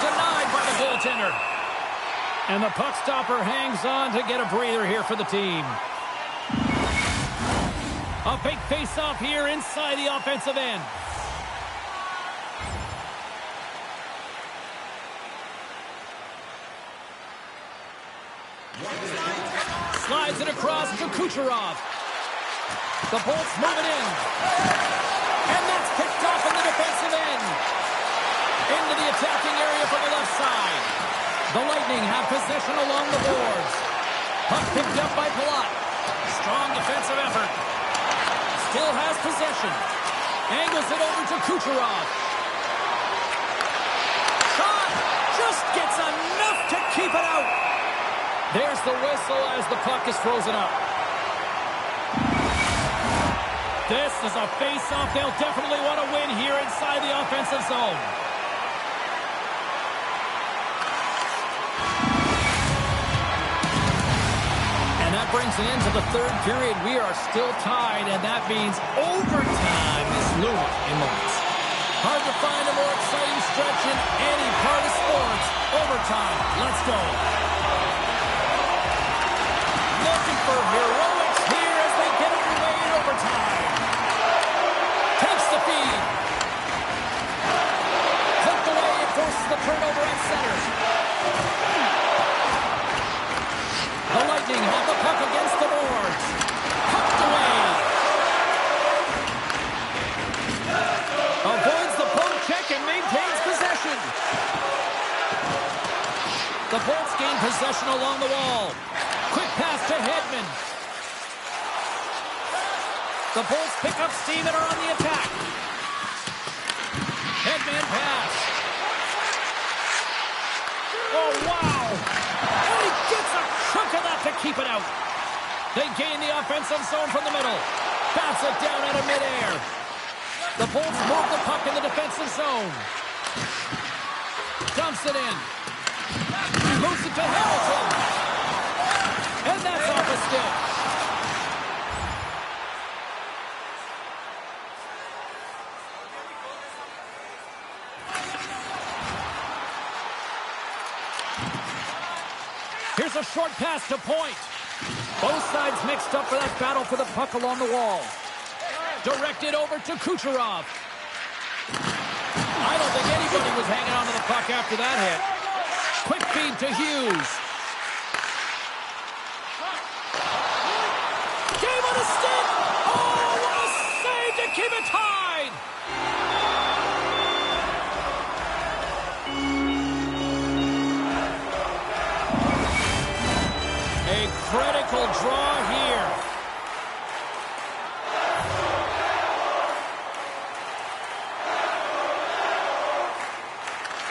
Denied by the goaltender. And the puck stopper hangs on to get a breather here for the team. A big face-off here inside the offensive end. Slides it across to Kucherov. The Bolts move it in. And that's picked off in the defensive end. Into the attacking area from the left side. The Lightning have possession along the boards. Puck picked up by Palat. Strong defensive effort. Still has possession. Angles it over to Kucherov. Shot! Just gets enough to keep it out. There's the whistle as the puck is frozen up. This is a face-off they'll definitely want to win here inside the offensive zone. And that brings an end to the third period. We are still tied, and that means overtime is looming in moments. Hard to find a more exciting stretch in any part of sports. Overtime. Let's go. Looking for heroics here as they get underway in overtime. Takes the feed. Hooked away and forces the turnover at center. The Lightning have the puck against the boards. Hooked away. Avoids the poke check and maintains possession. The Bolts gain possession along the wall. Quick pass to Hedman. The Bolts pick up steam and are on the attack. Hedman pass. Oh, wow. And he gets a chunk of that to keep it out. They gain the offensive zone from the middle. Bounce it down out of midair. The Bolts move the puck in the defensive zone. Dumps it in. Moves it to Hamilton. And that's off a stick. Here's a short pass to Point. Both sides mixed up for that battle for the puck along the wall. Directed over to Kucherov. I don't think anybody was hanging on to the puck after that hit. Quick feed to Hughes. Game on a stick! Oh, what a save to keep it tied! A critical draw here.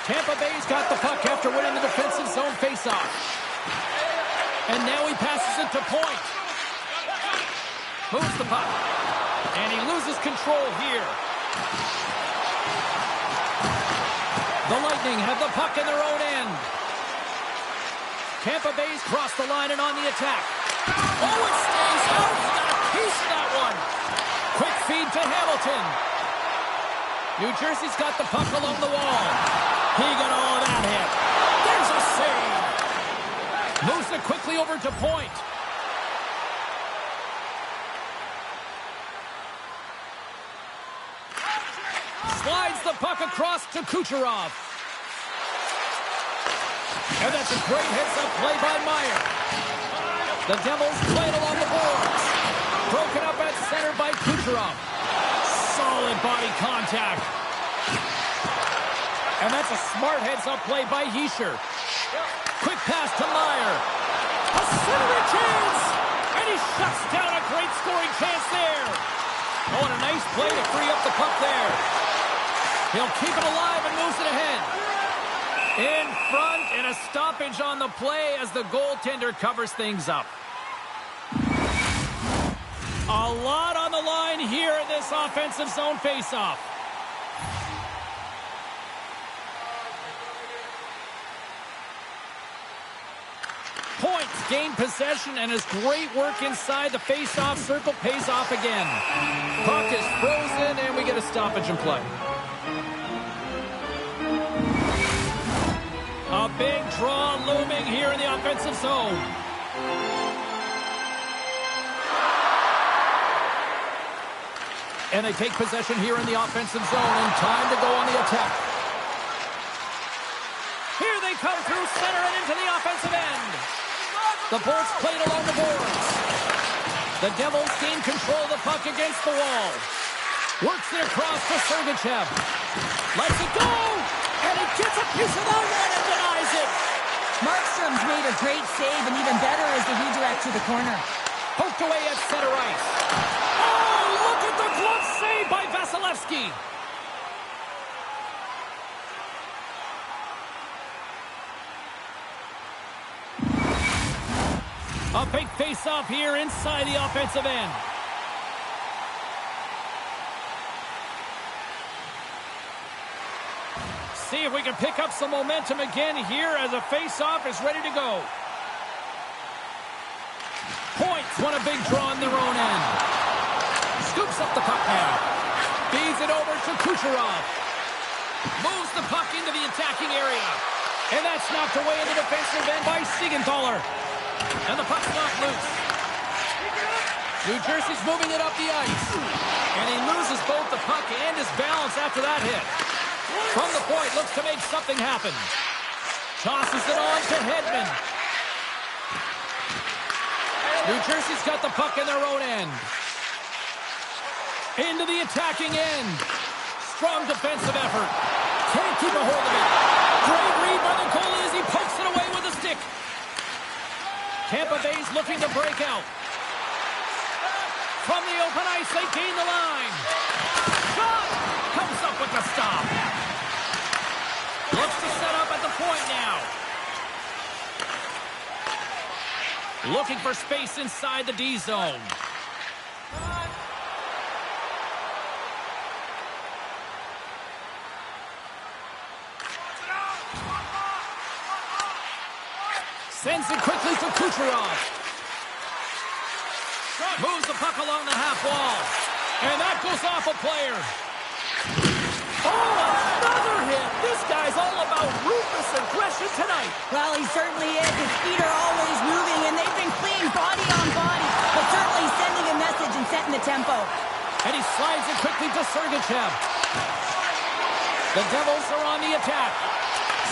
Tampa Bay's got the puck after winning the defensive zone faceoff. And now he passes it to Point. Moves the puck. And he loses control here. The Lightning have the puck in their own end. Tampa Bay's crossed the line and on the attack. Oh, it stays out. He got a piece of that one. Quick feed to Hamilton. New Jersey's got the puck along the wall. He got all of that hit. There's a save. Moves it quickly over to Point. Slides the puck across to Kucherov. And that's a great heads-up play by Meyer. The Devils play it along the boards. Broken up at center by Kucherov. Solid body contact. And that's a smart heads-up play by Hischier. Quick pass to Meyer. A centering chance! And he shuts down a great scoring chance there. Oh, and a nice play to free up the puck there. He'll keep it alive and moves it ahead. In front and a stoppage on the play as the goaltender covers things up. A lot on the line here in this offensive zone faceoff. Points, gain possession, and his great work inside the faceoff circle pays off again. Puck is frozen, and we get a stoppage in play. A big draw looming here in the offensive zone. And they take possession here in the offensive zone, and time to go on the attack. Here they come through center and into the offensive end. The Bolts played along the boards. The Devils gain control of the puck against the wall. Works it across to Sergachev. Lets it go! And he gets a piece of that one and denies it. Markstrom's made a great save, and even better is the redirect to the corner. Poked away at center ice. Oh, look at the glove save by Vasilevsky. A big face-off here inside the offensive end. See if we can pick up some momentum again here as a face-off is ready to go. Points want a big draw on their own end. Scoops up the puck now. Feeds it over to Kucherov. Moves the puck into the attacking area. And that's knocked away in the defensive end by Siegenthaler. And the puck's knocked loose. New Jersey's moving it up the ice. And he loses both the puck and his balance after that hit. From the point, looks to make something happen. Tosses it on to Hedman. New Jersey's got the puck in their own end. Into the attacking end. Strong defensive effort. Can't keep a hold of it. Great read by the goalie as he pokes it away with a stick. Tampa Bay's looking to break out. From the open ice, they gain the line. Shot! Comes up with the stop. Looks to set up at the point now. Looking for space inside the D zone. Sends it quickly to Kucherov. Moves the puck along the half wall. And that goes off a player. Oh, another hit. This guy's all about ruthless aggression tonight. Well, he certainly is. His feet are always moving, and they've been clean body on body, but certainly sending a message and setting the tempo. And he slides it quickly to Sergachev. The Devils are on the attack.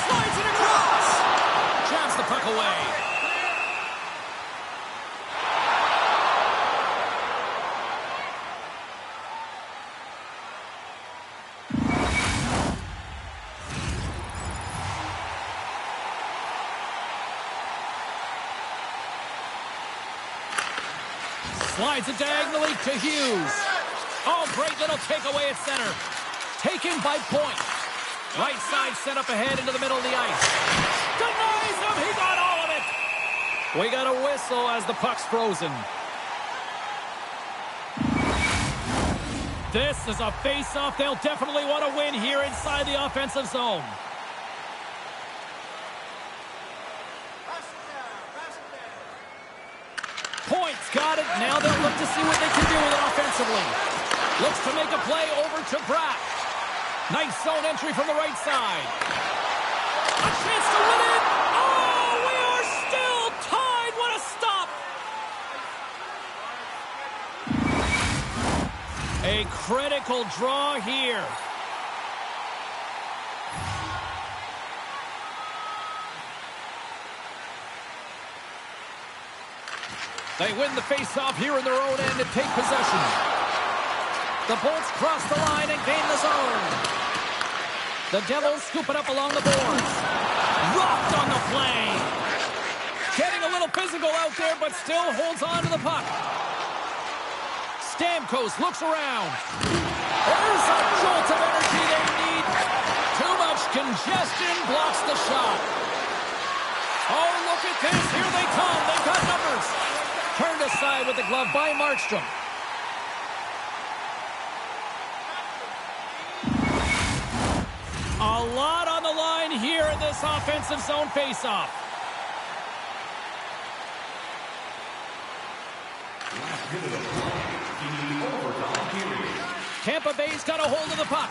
Slides it across. Jabs the puck away. Slides it diagonally to Hughes. Oh, great little takeaway at center. Taken by Point. Right side set up ahead into the middle of the ice. Denies him. He got all of it. We got a whistle as the puck's frozen. This is a face-off they'll definitely want to win here inside the offensive zone. Points got it. Now they'll look to see what they can do with it offensively. Looks to make a play over to Bratt. Nice zone entry from the right side. A chance to win it. Oh, we are still tied. What a stop. A critical draw here. They win the face-off here in their own end and take possession. The Bolts cross the line and gain the zone. The Devils scoop it up along the boards. Rocked on the play. Getting a little physical out there, but still holds on to the puck. Stamkos looks around. There's a jolt of energy they need. Too much congestion blocks the shot. Oh, look at this. Here they come. They've got numbers. Turned aside with the glove by Markstrom. win this offensive zone faceoff. Tampa Bay's got a hold of the puck.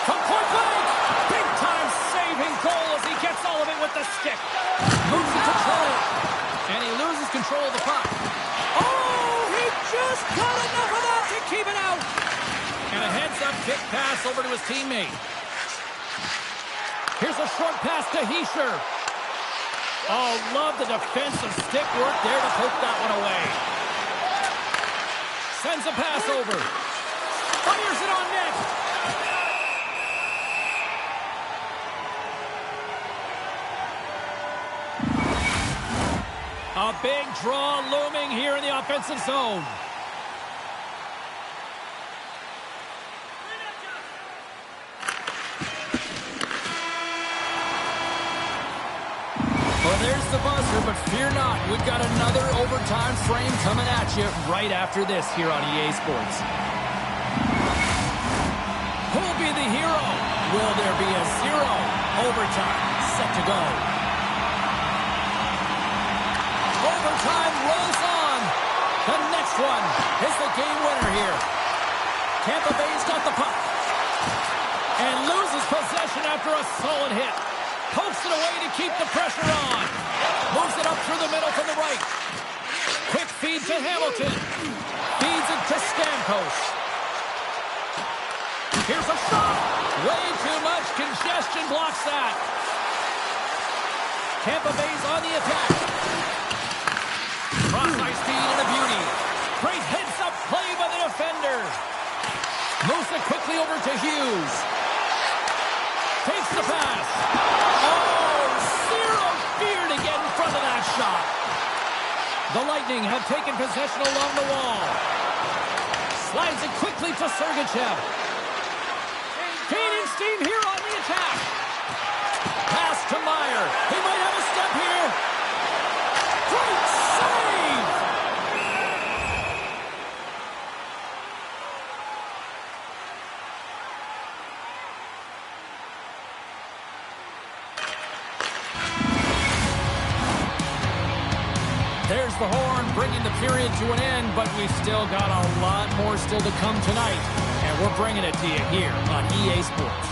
From point blank, big-time saving goal as he gets all of it with the stick. Moves in control, and he loses control of the puck. Oh, he just got enough of that to keep it out. And a heads-up kick pass over to his teammate. Here's a short pass to Heischer. Oh, love the defensive stick work there to poke that one away. Sends a pass over. Fires it on net. A big draw looming here in the offensive zone. Well, there's the buzzer, but fear not. We've got another overtime frame coming at you right after this here on EA Sports. Who'll be the hero? Will there be a 0? Overtime set to go. Overtime rolls on. The next one is the game winner here. Tampa Bay's got the puck and loses possession after a solid hit. Pokes it away to keep the pressure on. Moves it up through the middle from the right. Quick feed to Hamilton. Feeds it to Stamkos. Here's a shot. Way too much congestion blocks that. Tampa Bay's on the attack. Cross-ice speed and a beauty. Great heads-up play by the defender. Moves it quickly over to Hughes. Takes the pass. Oh, zero fear to get in front of that shot. The Lightning have taken possession along the wall. Slides it quickly to Sergachev. Gaining steam here on the attack. Pass to Meyer. He might have a step here. Great save! There's the horn, bringing the period to an end, but we've still got a lot more still to come tonight, and we're bringing it to you here on EA Sports.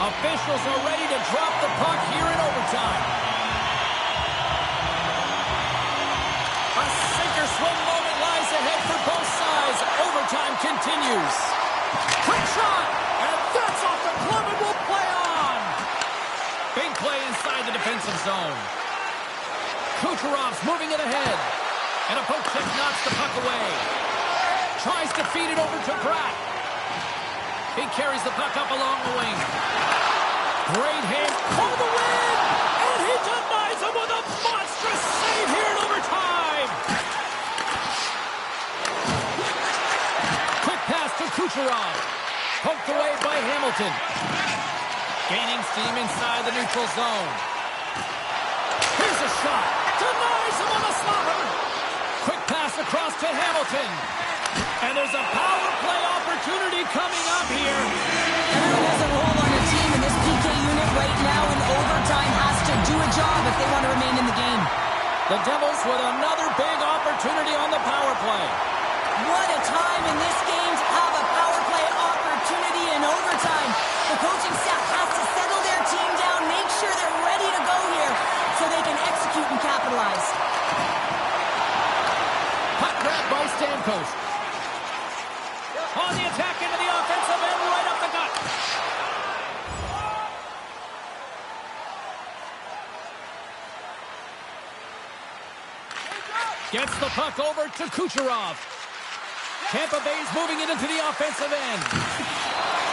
Officials are ready to drop the puck here in overtime. A sink-or-swim moment lies ahead for both sides. Overtime continues. Quick shot, and that's off the glove and will play defensive zone. Kucherov's moving it ahead. And a poke check knocks the puck away. Tries to feed it over to Pratt. He carries the puck up along the wing. Great hit for the win! And he denies him with a monstrous save here in overtime! Quick pass to Kucherov. Poked away by Hamilton. Gaining steam inside the neutral zone. Here's a shot. Denies him on the slaughter. Quick pass across to Hamilton. And there's a power play opportunity coming up here. Everyone has a role on your team, and this PK unit right now in overtime has to do a job if they want to remain in the game. The Devils with another big opportunity on the power play. What a time in this game to have a power play opportunity in overtime. The coaching staff has to settle their team down, make sure they're ready to go here so they can execute and capitalize. Puck grab by Stamkos. On the attack into the offensive end, right up the gut. Gets the puck over to Kucherov. Tampa Bay's moving it into the offensive end.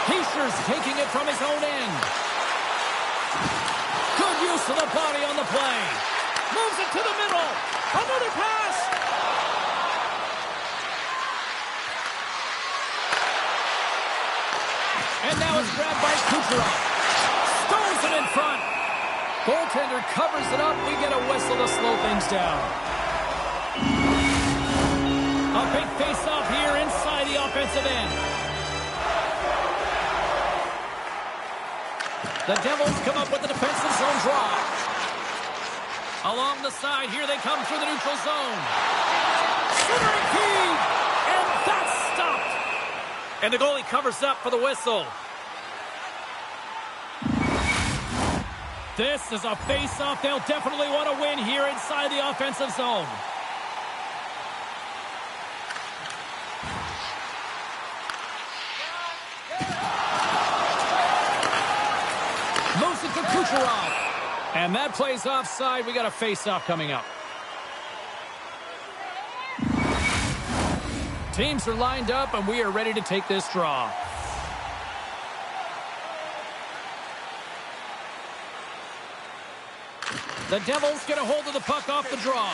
Heischer's taking it from his own end. Good use of the body on the play. Moves it to the middle. Another pass. And now it's grabbed by Kucherov. Stones it in front. Goaltender covers it up. We get a whistle to slow things down. A big face-off here inside the offensive end. The Devils come up with the defensive zone draw. Along the side, here they come through the neutral zone. Centering feed, and that's stopped. And the goalie covers up for the whistle. This is a face-off they'll definitely want to win here inside the offensive zone. Moves it to Kucherov. And that plays offside. We got a face-off coming up. Teams are lined up, and we are ready to take this draw. The Devils get a hold of the puck off the draw.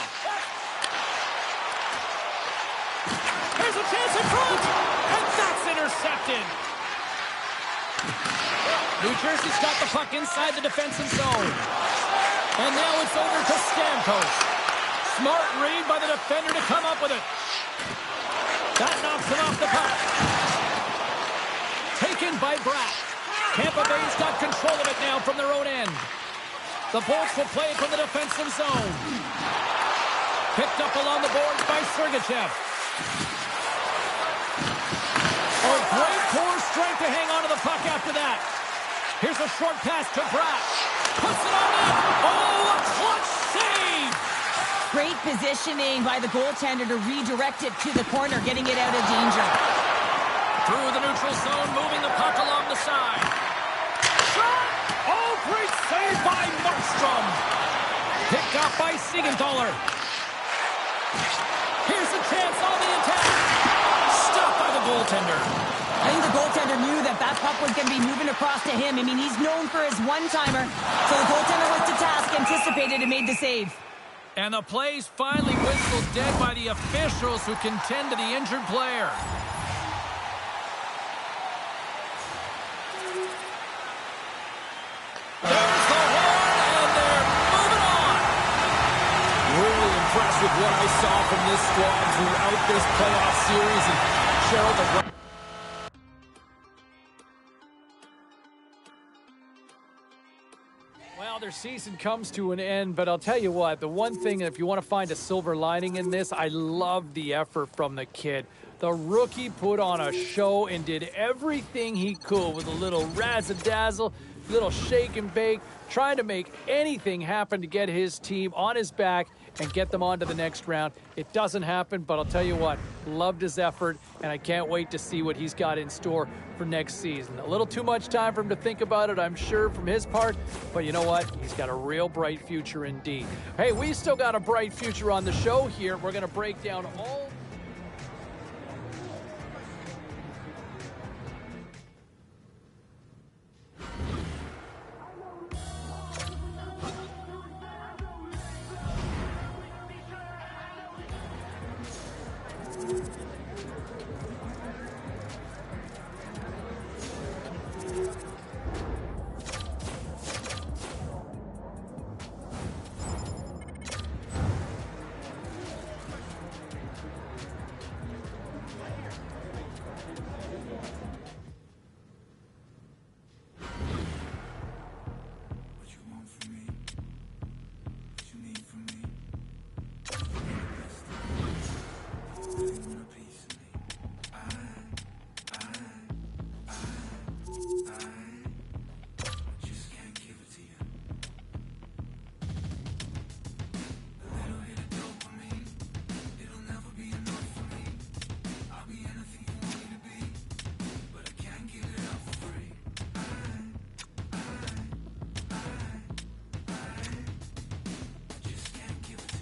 There's a chance in front, and that's intercepted. New Jersey's got the puck inside the defensive zone. And now it's over to Stamkos. Smart read by the defender to come up with it. That knocks him off the puck. Taken by Bratt. Tampa Bay's got control of it now from their own end. The Bolts will play it from the defensive zone. Picked up along the boards by Sergachev. Oh, great core strength to hang on to the puck after that. Here's a short pass to Bratt. Puts it on net. Oh, a clutch save! Great positioning by the goaltender to redirect it to the corner, getting it out of danger. Through the neutral zone, moving the puck along the side. Shot! Oh, great save by Markstrom. Picked up by Siegenthaler. Here's a chance on the attack. Stopped by the goaltender. I think the goaltender knew that that puck was going to be moving across to him. I mean, he's known for his one-timer. So the goaltender was to task, anticipated, and made the save. And the play's finally whistled dead by the officials who can tend to the injured player. There's the horn, and they're moving on. Really impressed with what I saw from this squad throughout this playoff series. And Cheryl, the Well, their season comes to an end, but I'll tell you what, the one thing, if you want to find a silver lining in this, I love the effort from the kid. The rookie put on a show and did everything he could with a little razzle-dazzle, little shake and bake, trying to make anything happen to get his team on his back and get them on to the next round. It doesn't happen, but I'll tell you what, loved his effort, and I can't wait to see what he's got in store for next season. A little too much time for him to think about it, I'm sure, from his part, but you know what? He's got a real bright future indeed. Hey, we still got a bright future on the show here. We're going to break down all... What you want from me? What you need from me? Really want a piece of me. I just can't give it to you. A little hit of dopamine, it'll never be enough for me. I'll be anything you want me to be, but I can't give it up for free. Just can't give it to you.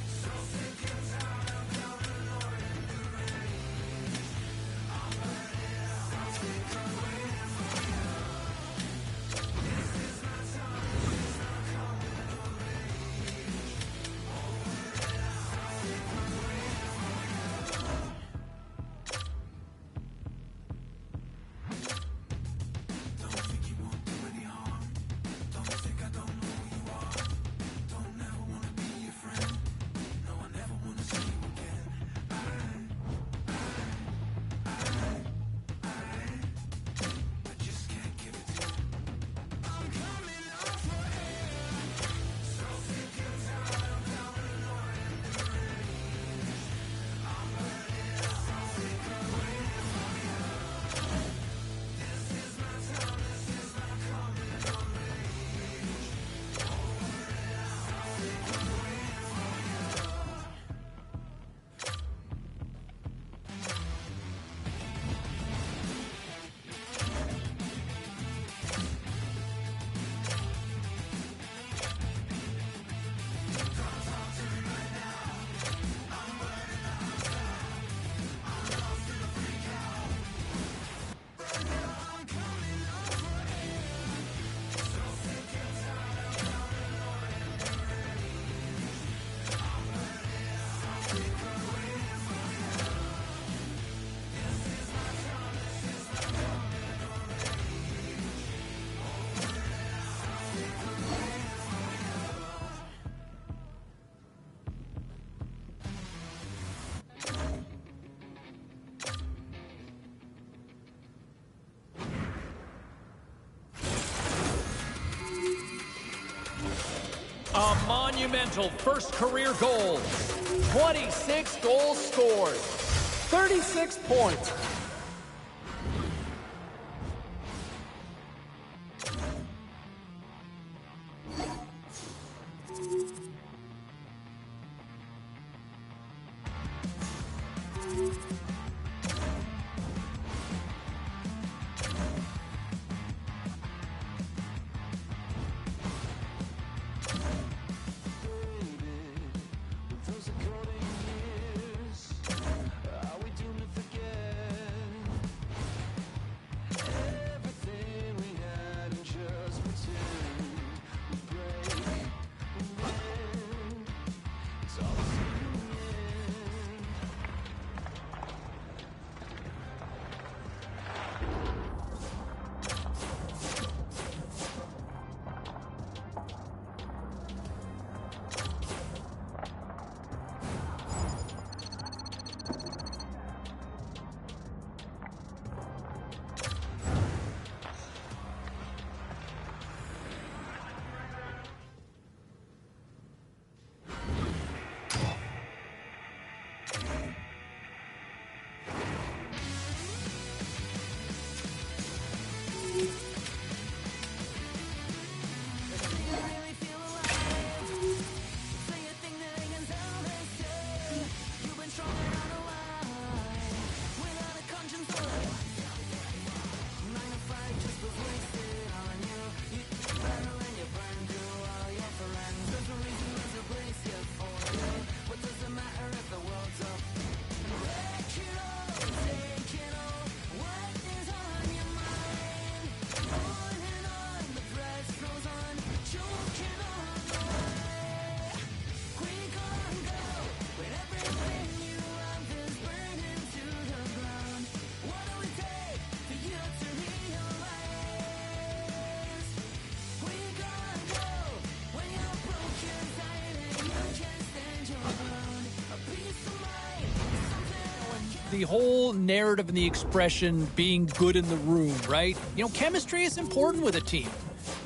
So sick and tired of yelling Lord in the rain. I'm burning out, I'm sick of waiting for you. This is my time, this is not coming of age. Over it out, I'm sick of waiting for you. Don't think you won't do any harm. Don't think I don't know who you are. Don't never wanna be your friend. No, I never wanna see you again. I just can't give it to you. I'm coming up for air. So sick and tired of yelling Lord in the rain. I'm burning out, I'm sick of waiting for you. This is my time, this is my coming of age. Over it out, I'm sick of waiting for you. A monumental first career goal. 26 goals scored. 36 points. Those according years, are we doomed to forget? the whole narrative and the expression being good in the room, right? You know, chemistry is important with a team.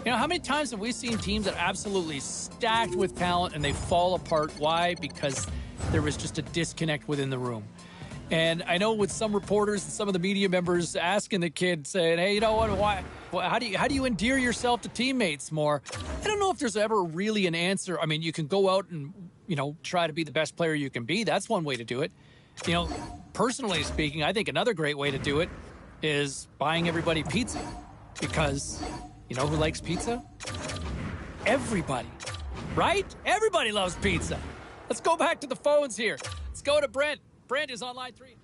You know, how many times have we seen teams that are absolutely stacked with talent and they fall apart? Why? Because there was just a disconnect within the room. And I know with some reporters and some of the media members asking the kid, saying, hey, you know what, why, how do you endear yourself to teammates more? I don't know if there's ever really an answer. I mean, you can go out and, you know, try to be the best player you can be. That's one way to do it. You know, personally speaking, I think another great way to do it is buying everybody pizza. Because you know who likes pizza? Everybody, right? Everybody loves pizza. Let's go back to the phones here. Let's go to Brent. Brent is on line 3.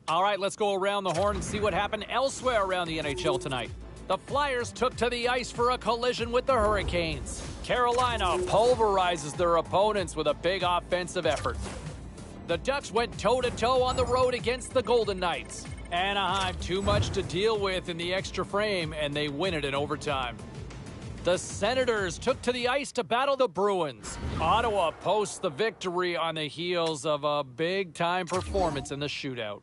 All right, let's go around the horn and see what happened elsewhere around the NHL tonight. The Flyers took to the ice for a collision with the Hurricanes. Carolina pulverizes their opponents with a big offensive effort. The Ducks went toe-to-toe on the road against the Golden Knights. Anaheim too much to deal with in the extra frame, and they win it in overtime. The Senators took to the ice to battle the Bruins. Ottawa posts the victory on the heels of a big-time performance in the shootout.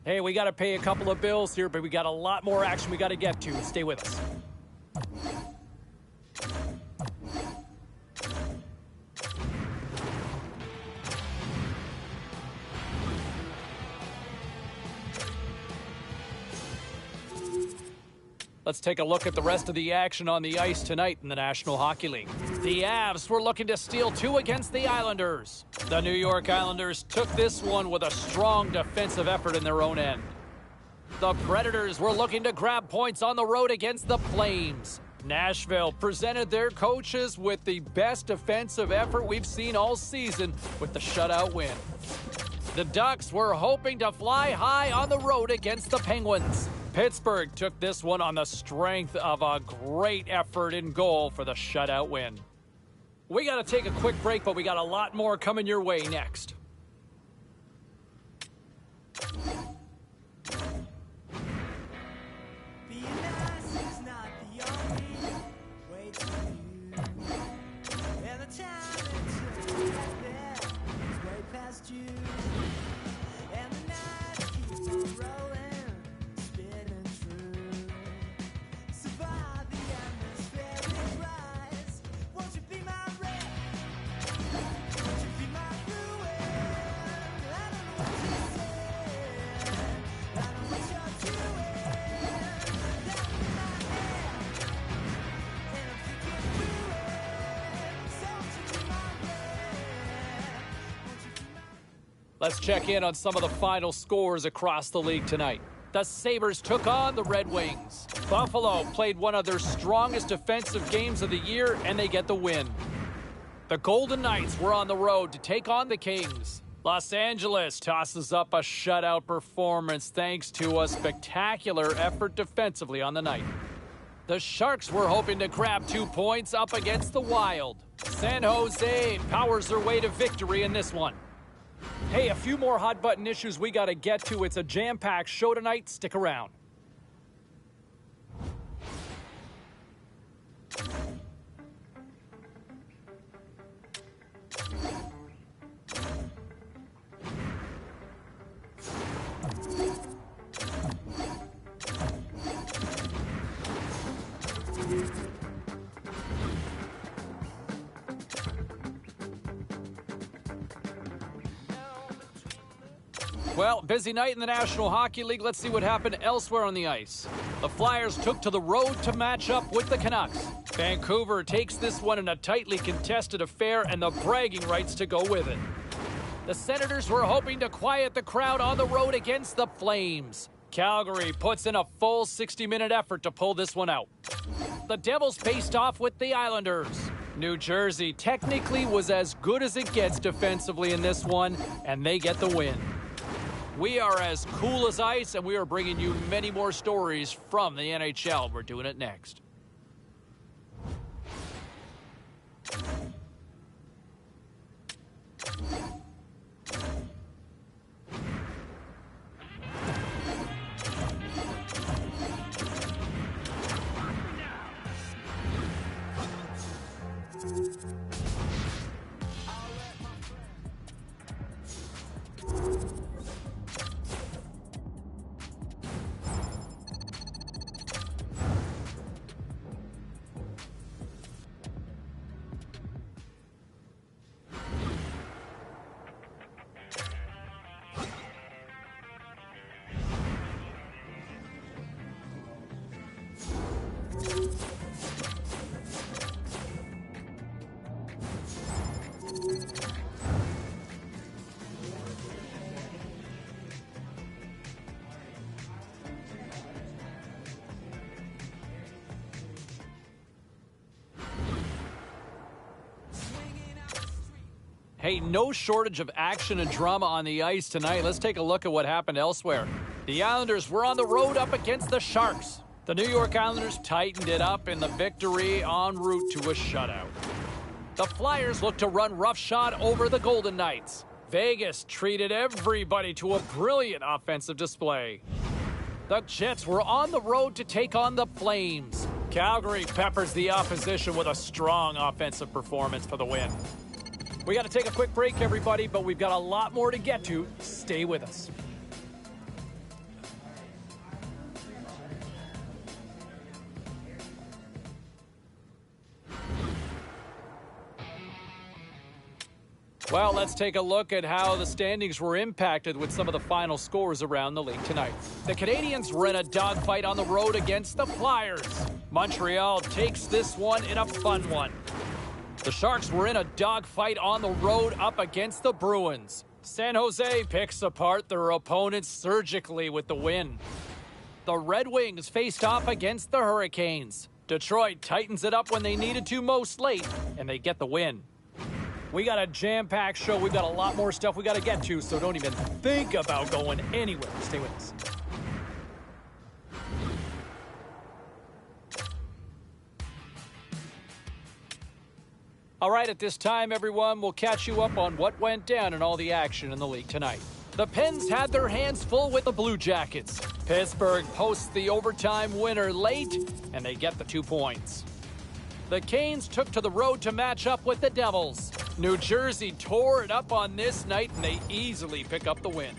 Hey, we got to pay a couple of bills here, but we got a lot more action we got to get to. Stay with us. Let's take a look at the rest of the action on the ice tonight in the National Hockey League. The Avs were looking to steal 2 against the Islanders. The New York Islanders took this one with a strong defensive effort in their own end. The Predators were looking to grab points on the road against the Flames. Nashville presented their coaches with the best defensive effort we've seen all season with the shutout win. The Ducks were hoping to fly high on the road against the Penguins. Pittsburgh took this one on the strength of a great effort in goal for the shutout win. We got to take a quick break, but we got a lot more coming your way next. Being nice is not the only way to you. And the time it took to get there is way past you. And the nights keep on rolling, spinning through. Survive the atmospheric rise. Won't you be my ray? Won't you be my ruin? I don't know what to say. I don't know what you're doing. That in my head, and I'm thinking through it. So won't you be my ray? Won't you be my Let's check in on some of the final scores across the league tonight. The Sabres took on the Red Wings. Buffalo played one of their strongest defensive games of the year, and they get the win. The Golden Knights were on the road to take on the Kings. Los Angeles tosses up a shutout performance thanks to a spectacular effort defensively on the night. The Sharks were hoping to grab 2 points up against the Wild. San Jose powers their way to victory in this one. Hey, a few more hot button issues we got to get to. It's a jam-packed show tonight. Stick around. Well, busy night in the National Hockey League. Let's see what happened elsewhere on the ice. The Flyers took to the road to match up with the Canucks. Vancouver takes this one in a tightly contested affair and the bragging rights to go with it. The Senators were hoping to quiet the crowd on the road against the Flames. Calgary puts in a full 60-minute effort to pull this one out. The Devils faced off with the Islanders. New Jersey technically was as good as it gets defensively in this one, and they get the win. We are as cool as ice, and we are bringing you many more stories from the NHL. We're doing it next. Hey, no shortage of action and drama on the ice tonight. Let's take a look at what happened elsewhere. The Islanders were on the road up against the Sharks. The New York Islanders tightened it up in the victory en route to a shutout. The Flyers looked to run roughshod over the Golden Knights. Vegas treated everybody to a brilliant offensive display. The Jets were on the road to take on the Flames. Calgary peppers the opposition with a strong offensive performance for the win. We got to take a quick break, everybody, but we've got a lot more to get to. Stay with us. Well, let's take a look at how the standings were impacted with some of the final scores around the league tonight. The Canadiens were in a dogfight on the road against the Flyers. Montreal takes this one in a fun one. The Sharks were in a dogfight on the road up against the Bruins. San Jose picks apart their opponents surgically with the win. The Red Wings faced off against the Hurricanes. Detroit tightens it up when they needed to most late, and they get the win. We got a jam-packed show. We've got a lot more stuff we got to get to, so don't even think about going anywhere. Stay with us. All right, at this time, everyone, we'll catch you up on what went down in all the action in the league tonight. The Pens had their hands full with the Blue Jackets. Pittsburgh posts the overtime winner late, and they get the 2 points. The Canes took to the road to match up with the Devils. New Jersey tore it up on this night, and they easily pick up the win.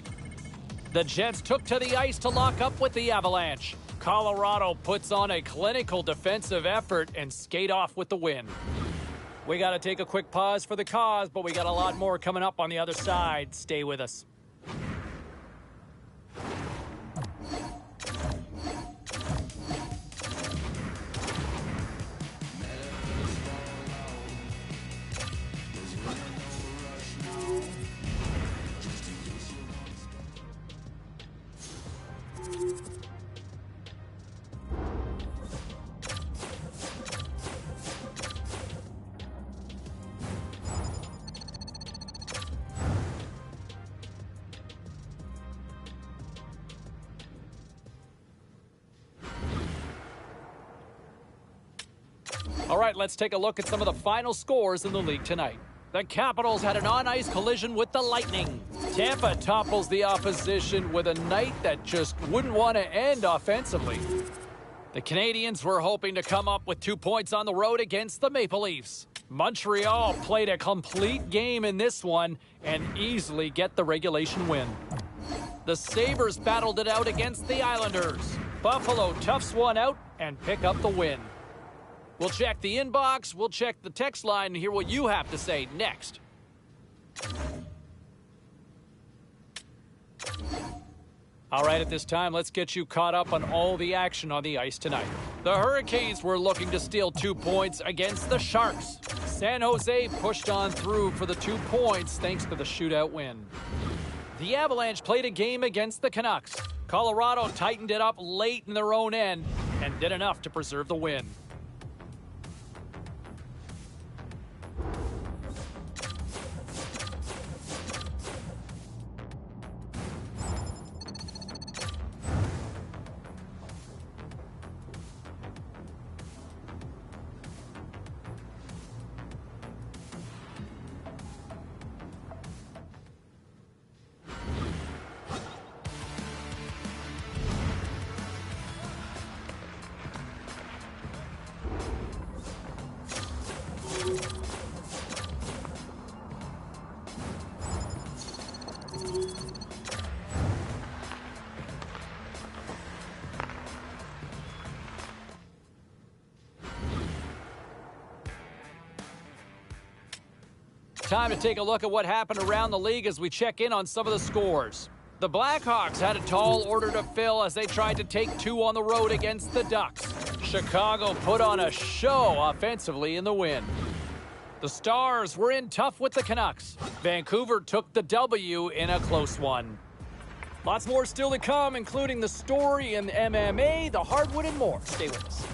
The Jets took to the ice to lock up with the Avalanche. Colorado puts on a clinical defensive effort and skate off with the win. We got to take a quick pause for the cause, but we got a lot more coming up on the other side. Stay with us. All right, let's take a look at some of the final scores in the league tonight. The Capitals had an on-ice collision with the Lightning. Tampa topples the opposition with a night that just wouldn't want to end offensively. The Canadiens were hoping to come up with 2 points on the road against the Maple Leafs. Montreal played a complete game in this one and easily get the regulation win. The Sabres battled it out against the Islanders. Buffalo toughs one out and pick up the win. We'll check the inbox, we'll check the text line, and hear what you have to say next. All right, at this time, let's get you caught up on all the action on the ice tonight. The Hurricanes were looking to steal 2 points against the Sharks. San Jose pushed on through for the 2 points thanks to the shootout win. The Avalanche played a game against the Canucks. Colorado tightened it up late in their own end and did enough to preserve the win. Time to take a look at what happened around the league as we check in on some of the scores. The Blackhawks had a tall order to fill as they tried to take 2 on the road against the Ducks. Chicago put on a show offensively in the win. The Stars were in tough with the Canucks. Vancouver took the W in a close one. Lots more still to come, including the story in MMA, the hardwood, and more. Stay with us.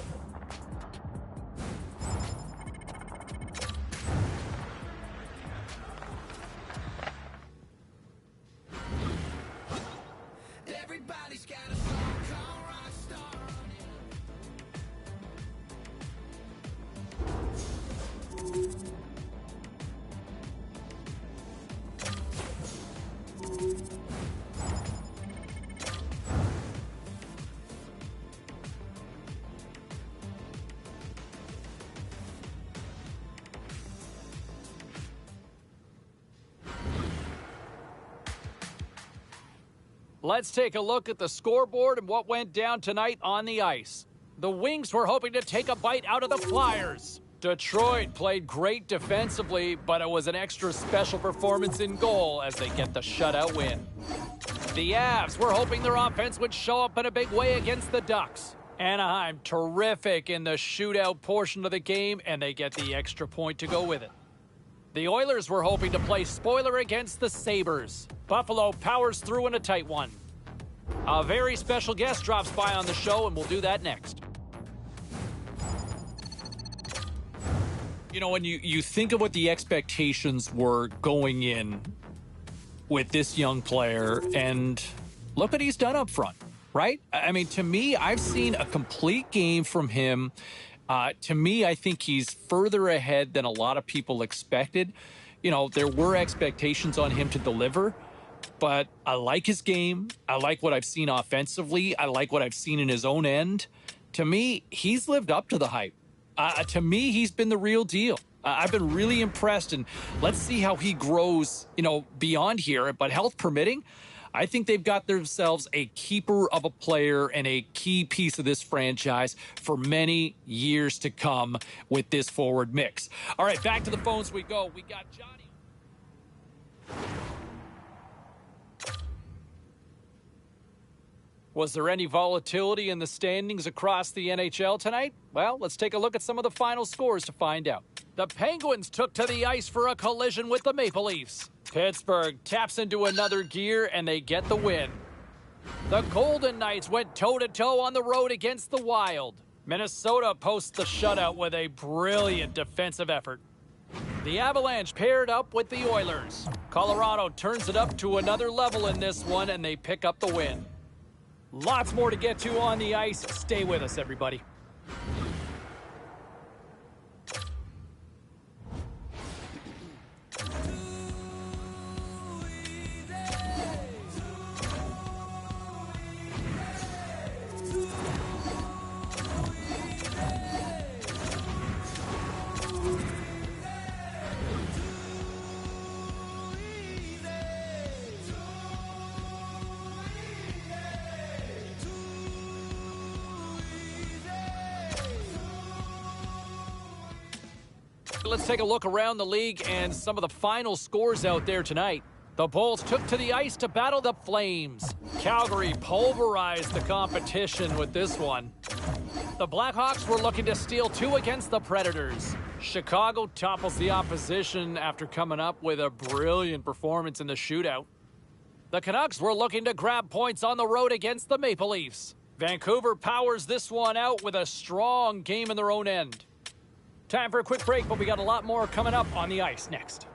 Everybody's got a song called Rockstar. Let's take a look at the scoreboard and what went down tonight on the ice. The Wings were hoping to take a bite out of the Flyers. Detroit played great defensively, but it was an extra special performance in goal as they get the shutout win. The Avs were hoping their offense would show up in a big way against the Ducks. Anaheim terrific in the shootout portion of the game, and they get the extra point to go with it. The Oilers were hoping to play spoiler against the Sabres. Buffalo powers through in a tight one. A very special guest drops by on the show, and we'll do that next. You know, when you think of what the expectations were going in with this young player, and look what he's done up front, right? I mean, to me, I've seen a complete game from him. To me, I think he's further ahead than a lot of people expected. You know, there were expectations on him to deliver, but I like his game. I like what I've seen offensively. I like what I've seen in his own end. To me, he's lived up to the hype. To me, he's been the real deal. I've been really impressed, and let's see how he grows, you know, beyond here. But health permitting, I think they've got themselves a keeper of a player and a key piece of this franchise for many years to come with this forward mix. All right, back to the phones we go. We got Johnny. Was there any volatility in the standings across the NHL tonight? Well, let's take a look at some of the final scores to find out. The Penguins took to the ice for a collision with the Maple Leafs. Pittsburgh taps into another gear and they get the win. The Golden Knights went toe-to-toe on the road against the Wild. Minnesota posts the shutout with a brilliant defensive effort. The Avalanche paired up with the Oilers. Colorado turns it up to another level in this one and they pick up the win. Lots more to get to on the ice. Stay with us, everybody. Let's take a look around the league and some of the final scores out there tonight. The Bulls took to the ice to battle the Flames. Calgary pulverized the competition with this one. The Blackhawks were looking to steal two against the Predators. Chicago topples the opposition after coming up with a brilliant performance in the shootout. The Canucks were looking to grab points on the road against the Maple Leafs. Vancouver powers this one out with a strong game in their own end. Time for a quick break, but we got a lot more coming up on the ice next.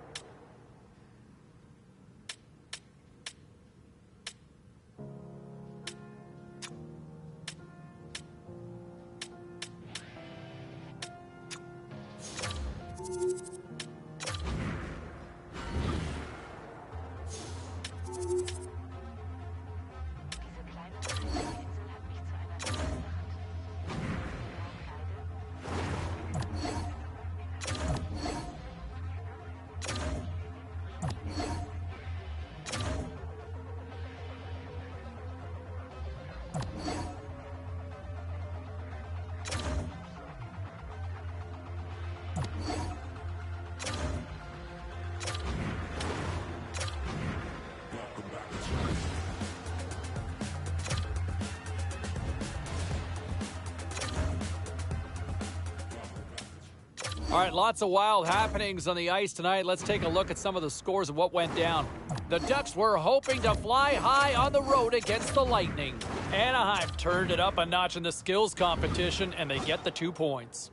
All right, lots of wild happenings on the ice tonight. Let's take a look at some of the scores of what went down. The Ducks were hoping to fly high on the road against the Lightning. Anaheim turned it up a notch in the skills competition, and they get the 2 points.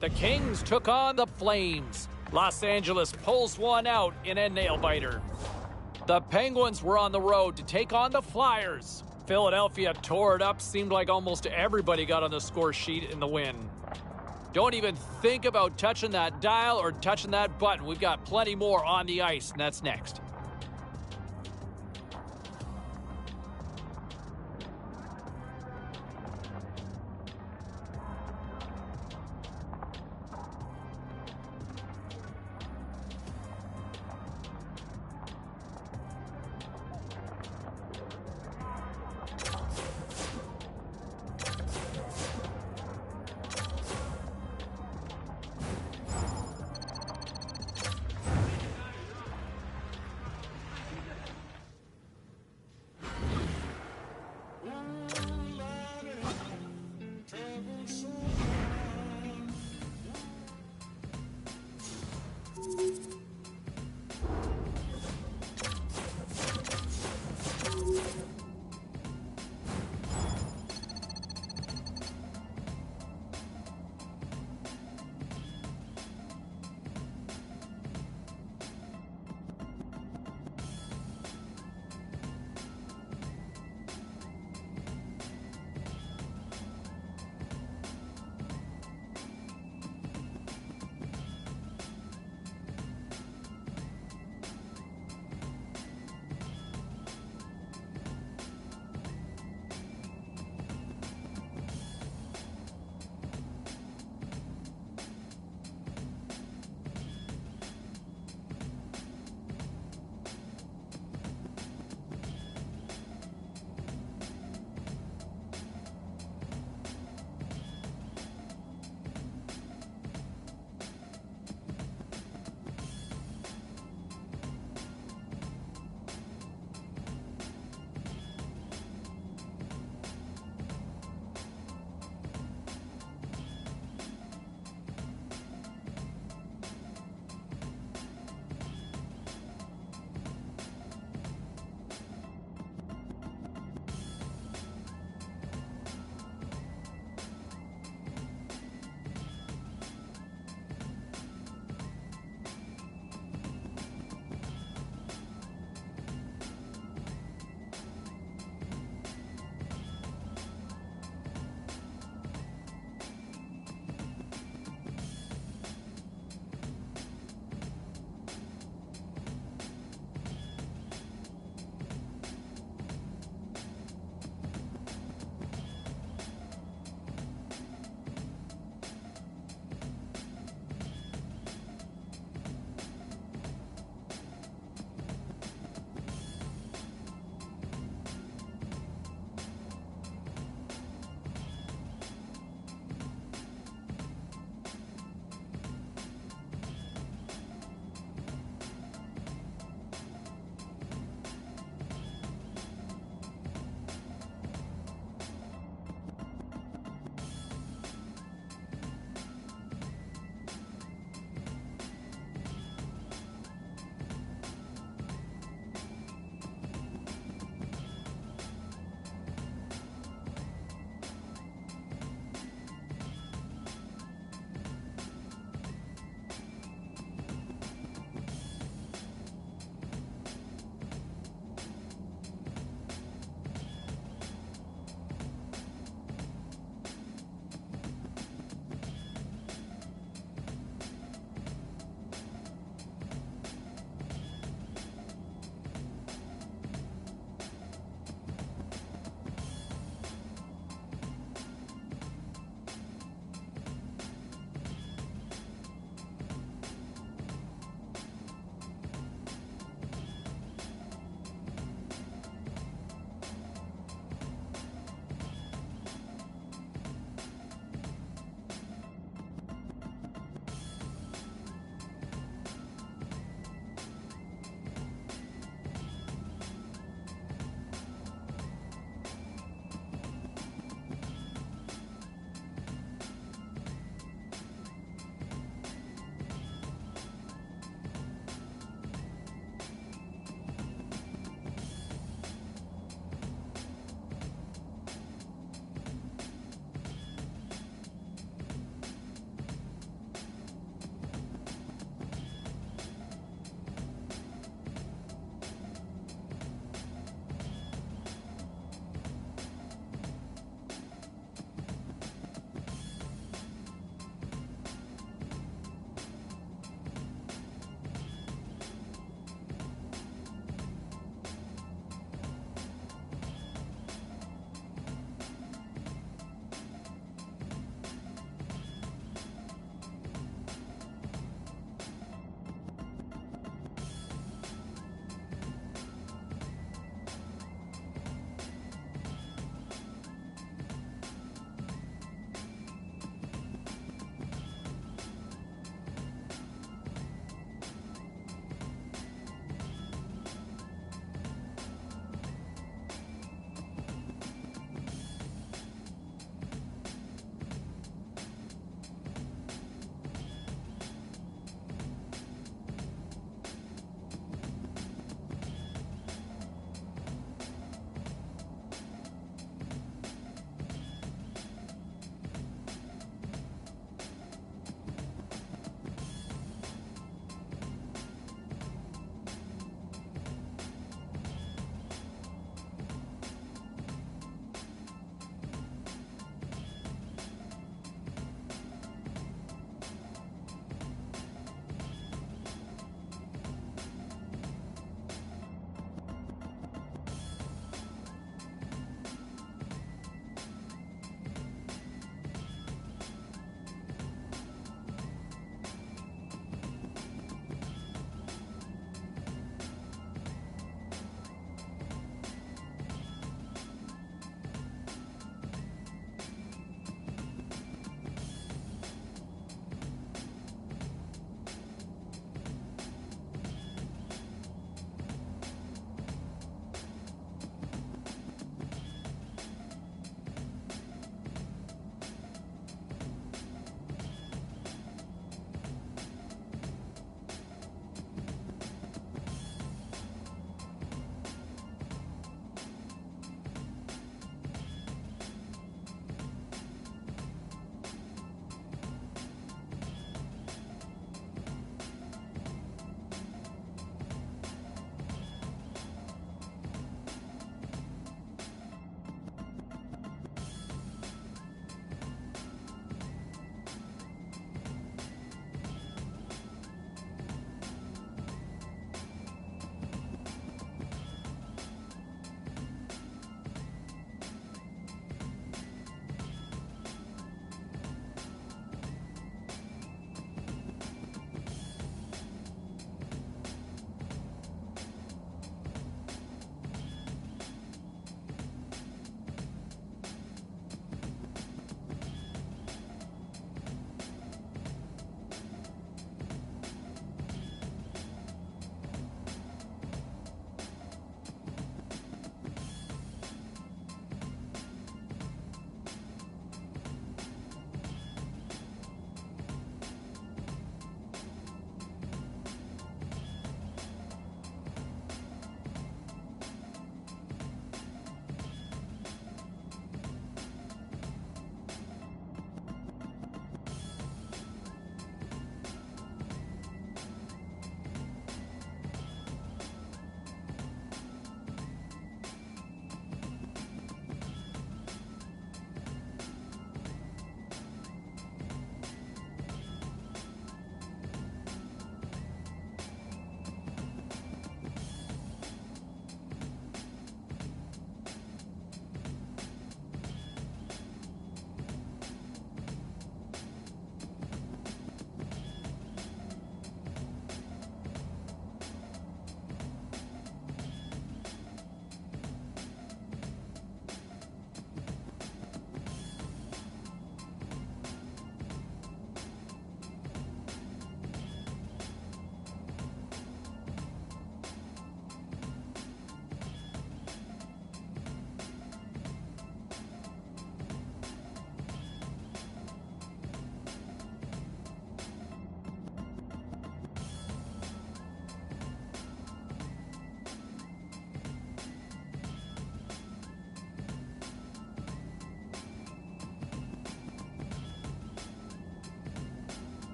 The Kings took on the Flames. Los Angeles pulls one out in a nail-biter. The Penguins were on the road to take on the Flyers. Philadelphia tore it up. Seemed like almost everybody got on the score sheet in the win. Don't even think about touching that dial or touching that button. We've got plenty more on the ice, and that's next.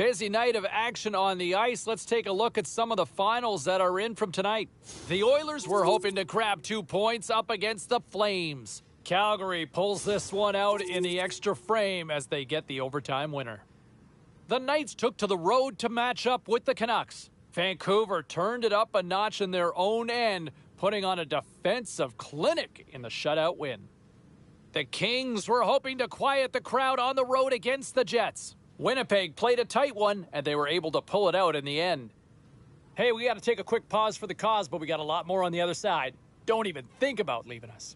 Busy night of action on the ice. Let's take a look at some of the finals that are in from tonight. The Oilers were hoping to grab 2 points up against the Flames. Calgary pulls this one out in the extra frame as they get the overtime winner. The Knights took to the road to match up with the Canucks. Vancouver turned it up a notch in their own end, putting on a defensive clinic in the shutout win. The Kings were hoping to quiet the crowd on the road against the Jets. Winnipeg played a tight one, and they were able to pull it out in the end. Hey, we got to take a quick pause for the cause, but we got a lot more on the other side. Don't even think about leaving us.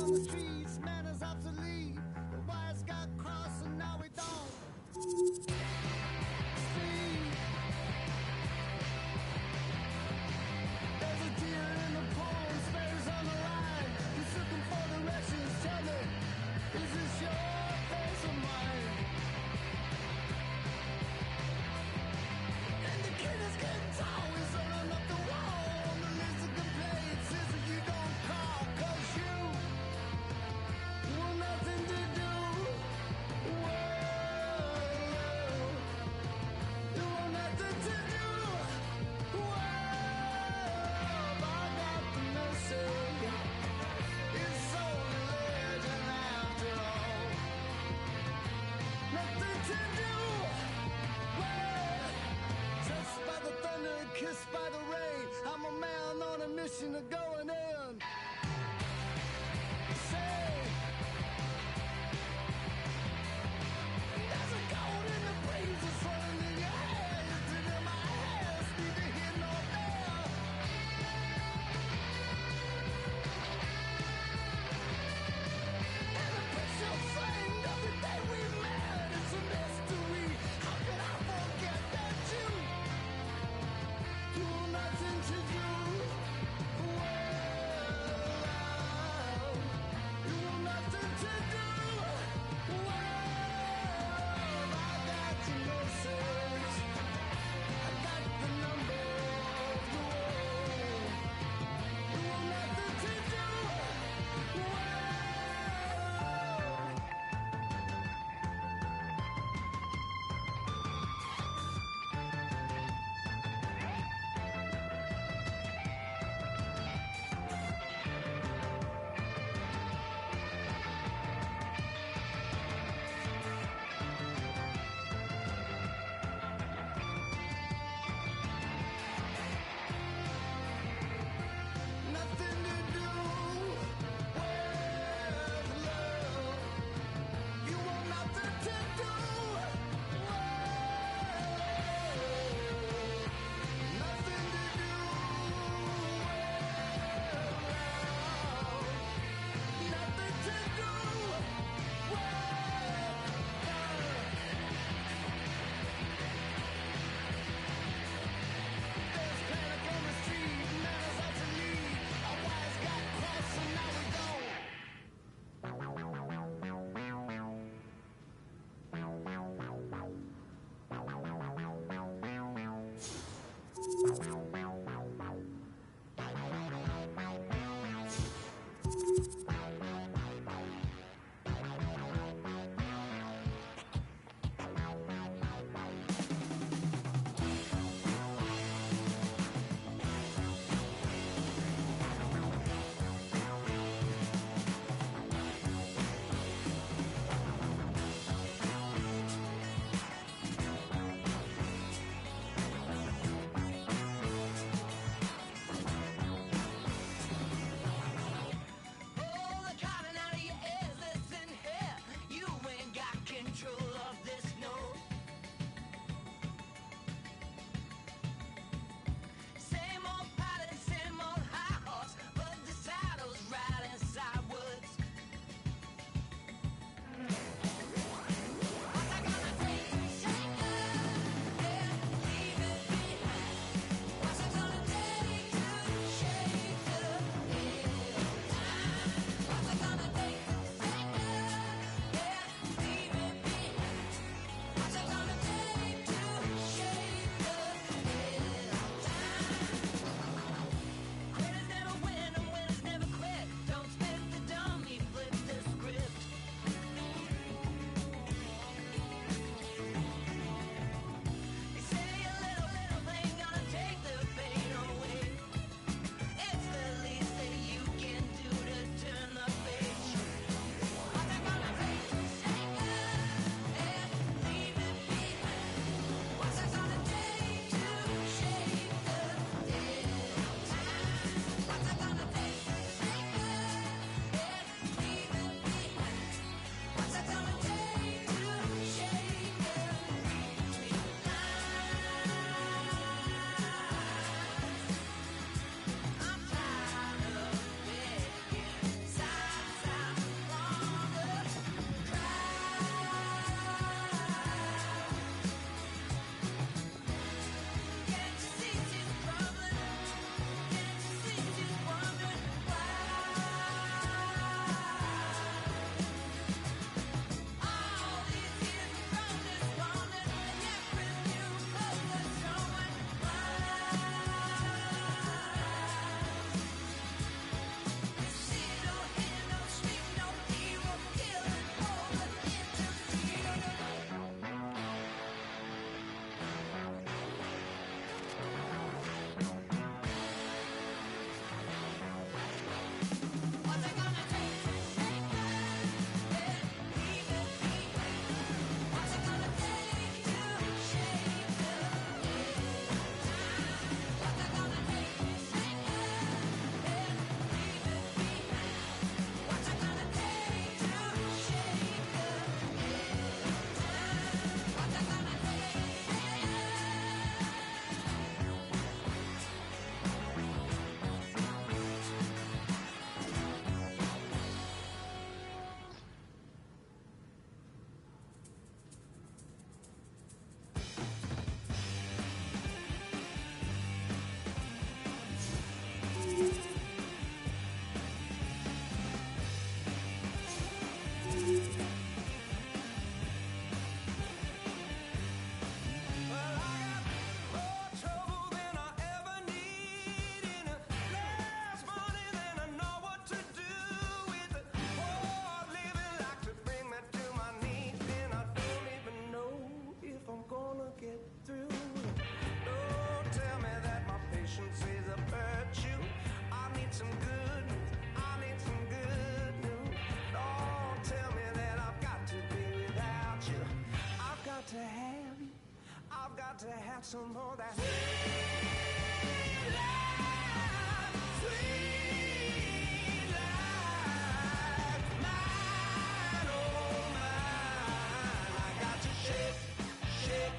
on the streets, manners obsolete. The wires got crossed and now we don't speak. There's a tear in the pool, spares on the line. He's looking for directions, tell me, is this your face or mine? And the kid is getting tall, he's running up the wall. On the list of complaints is that you don't call, 'cause you want nothing to do. Whoa, you want nothing to do. Whoa, I got the message. It's only legend after all. Nothing to do. Whoa, touched by the thunder, kissed by the rain. I'm a man on a mission of going in. Say, there's a gold in the breeze that's running in your hair. It's in my hands, neither here nor there. And the picture framed of the day we met. It's a mystery. How could I forget that you want nothing to do? Whoa, got to have you. I've got to have some more of that sweet life, mine, oh mine. I got to shake, shake,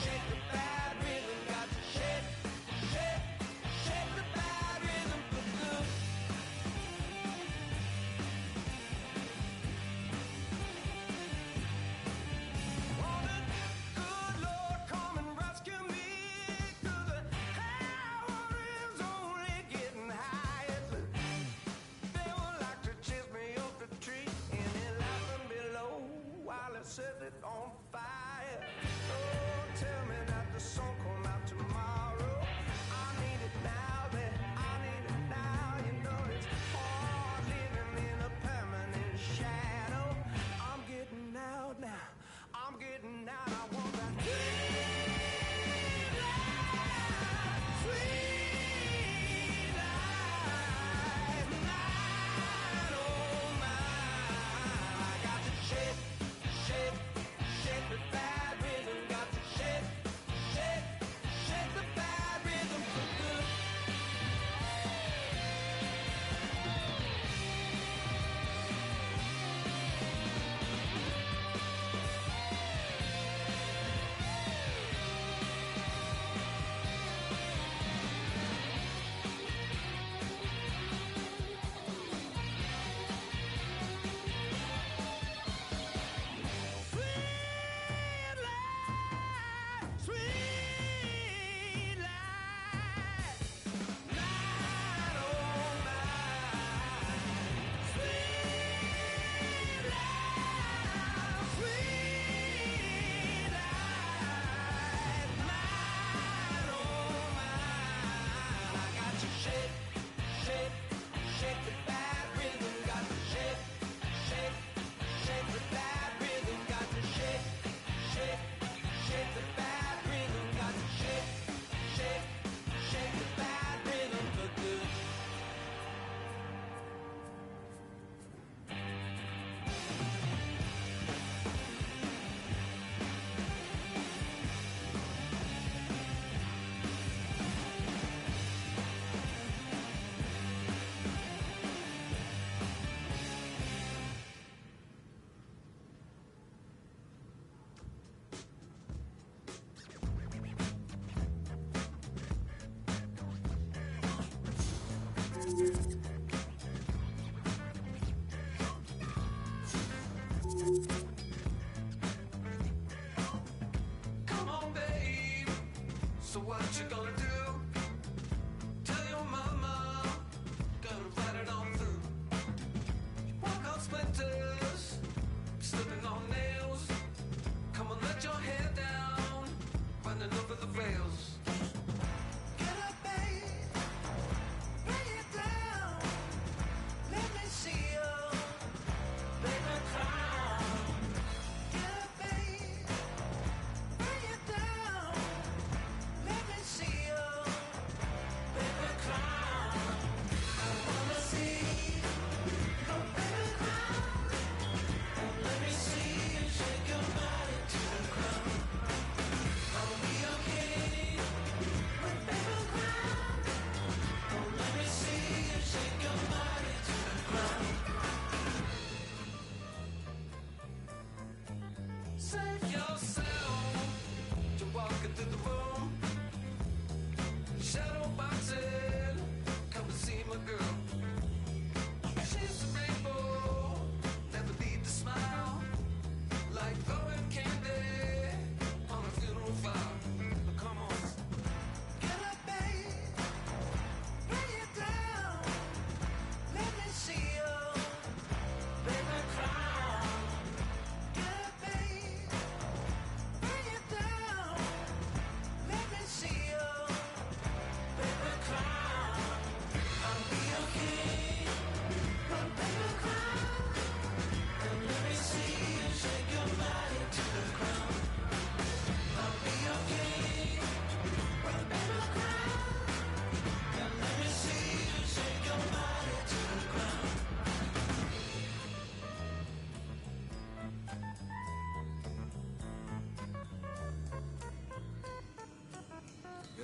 shake the bad rhythm. Got to shake, shake, shake the bad rhythm for good. Oh, the good Lord, come and rescue me, 'cause the hour is only getting higher. They would like to chase me up the tree and it laughing below while it set it on fire. Oh, tell me that the sun come out tomorrow. I need it now, then I need it now. You know it's hard living in a permanent shadow. I'm getting out now. I'm getting out. I want that sweet life, sweet life, mine, oh mine. I got to shake, shake, shake the bad rhythm. Got to shake, shake, shake the bad rhythm for good. Sweet life, sweet life, mine, oh mine. Sweet life, sweet life, mine, oh mine. I got to shake, shake, shake the bad rhythm. Got to shake, shake, shake the bad rhythm. Got to shake, shake, shake the bad rhythm. Got to shake, shake, shake the bad rhythm for good. Come on, babe. So what you gonna do? Tell your mama, gonna fight it on through. Walk on splinters, slipping on nails. Come on, let your head down, running over the rails. Get up, babe, bring it down. Let me see you, baby, clown. Get up, babe, bring it down. Let me see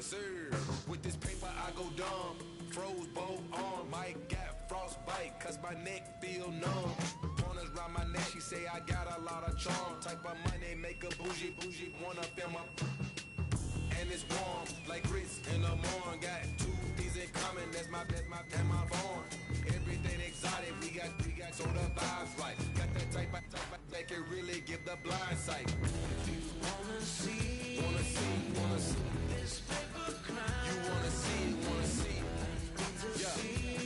sir. With this paper, I go dumb. Froze both arm. Mike got frostbite, cause my neck feel numb. Corners round my neck, she say I got a lot of charm. Type of money, make a bougie, wanna feel my. And it's warm, like grits in the morning. Got two things in common, that's my and my phone. Everything exotic, we got so the vibes right. Got that type of that can really give the blind sight. Wanna see This paper crown. You wanna see. Yeah,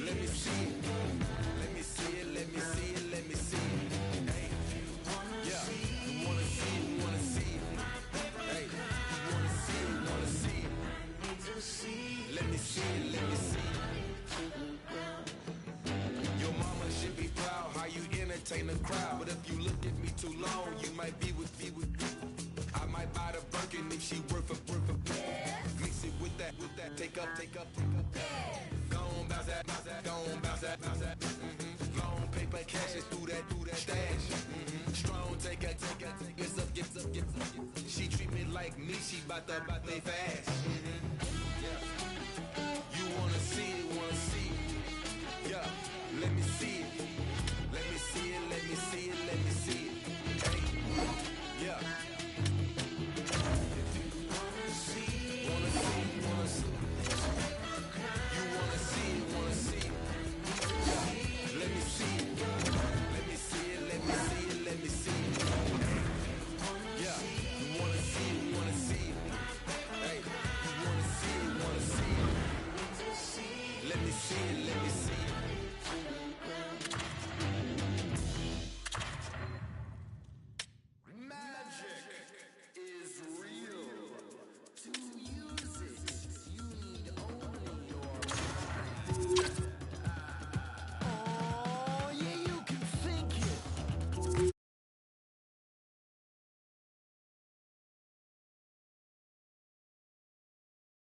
let me see it. Let me see it. Hey, yeah, you wanna see it. Hey, you wanna see it. Let me see it. Your mama should be proud how you entertain the crowd. But if you look at me too long, you might be with me. I might buy the Birkin if she worth a. Mix it with that. Take up. Gon' bounce that. Long paper cashes through that stash. Strong take up. Gets up. She treat me like me, she bout to play fast.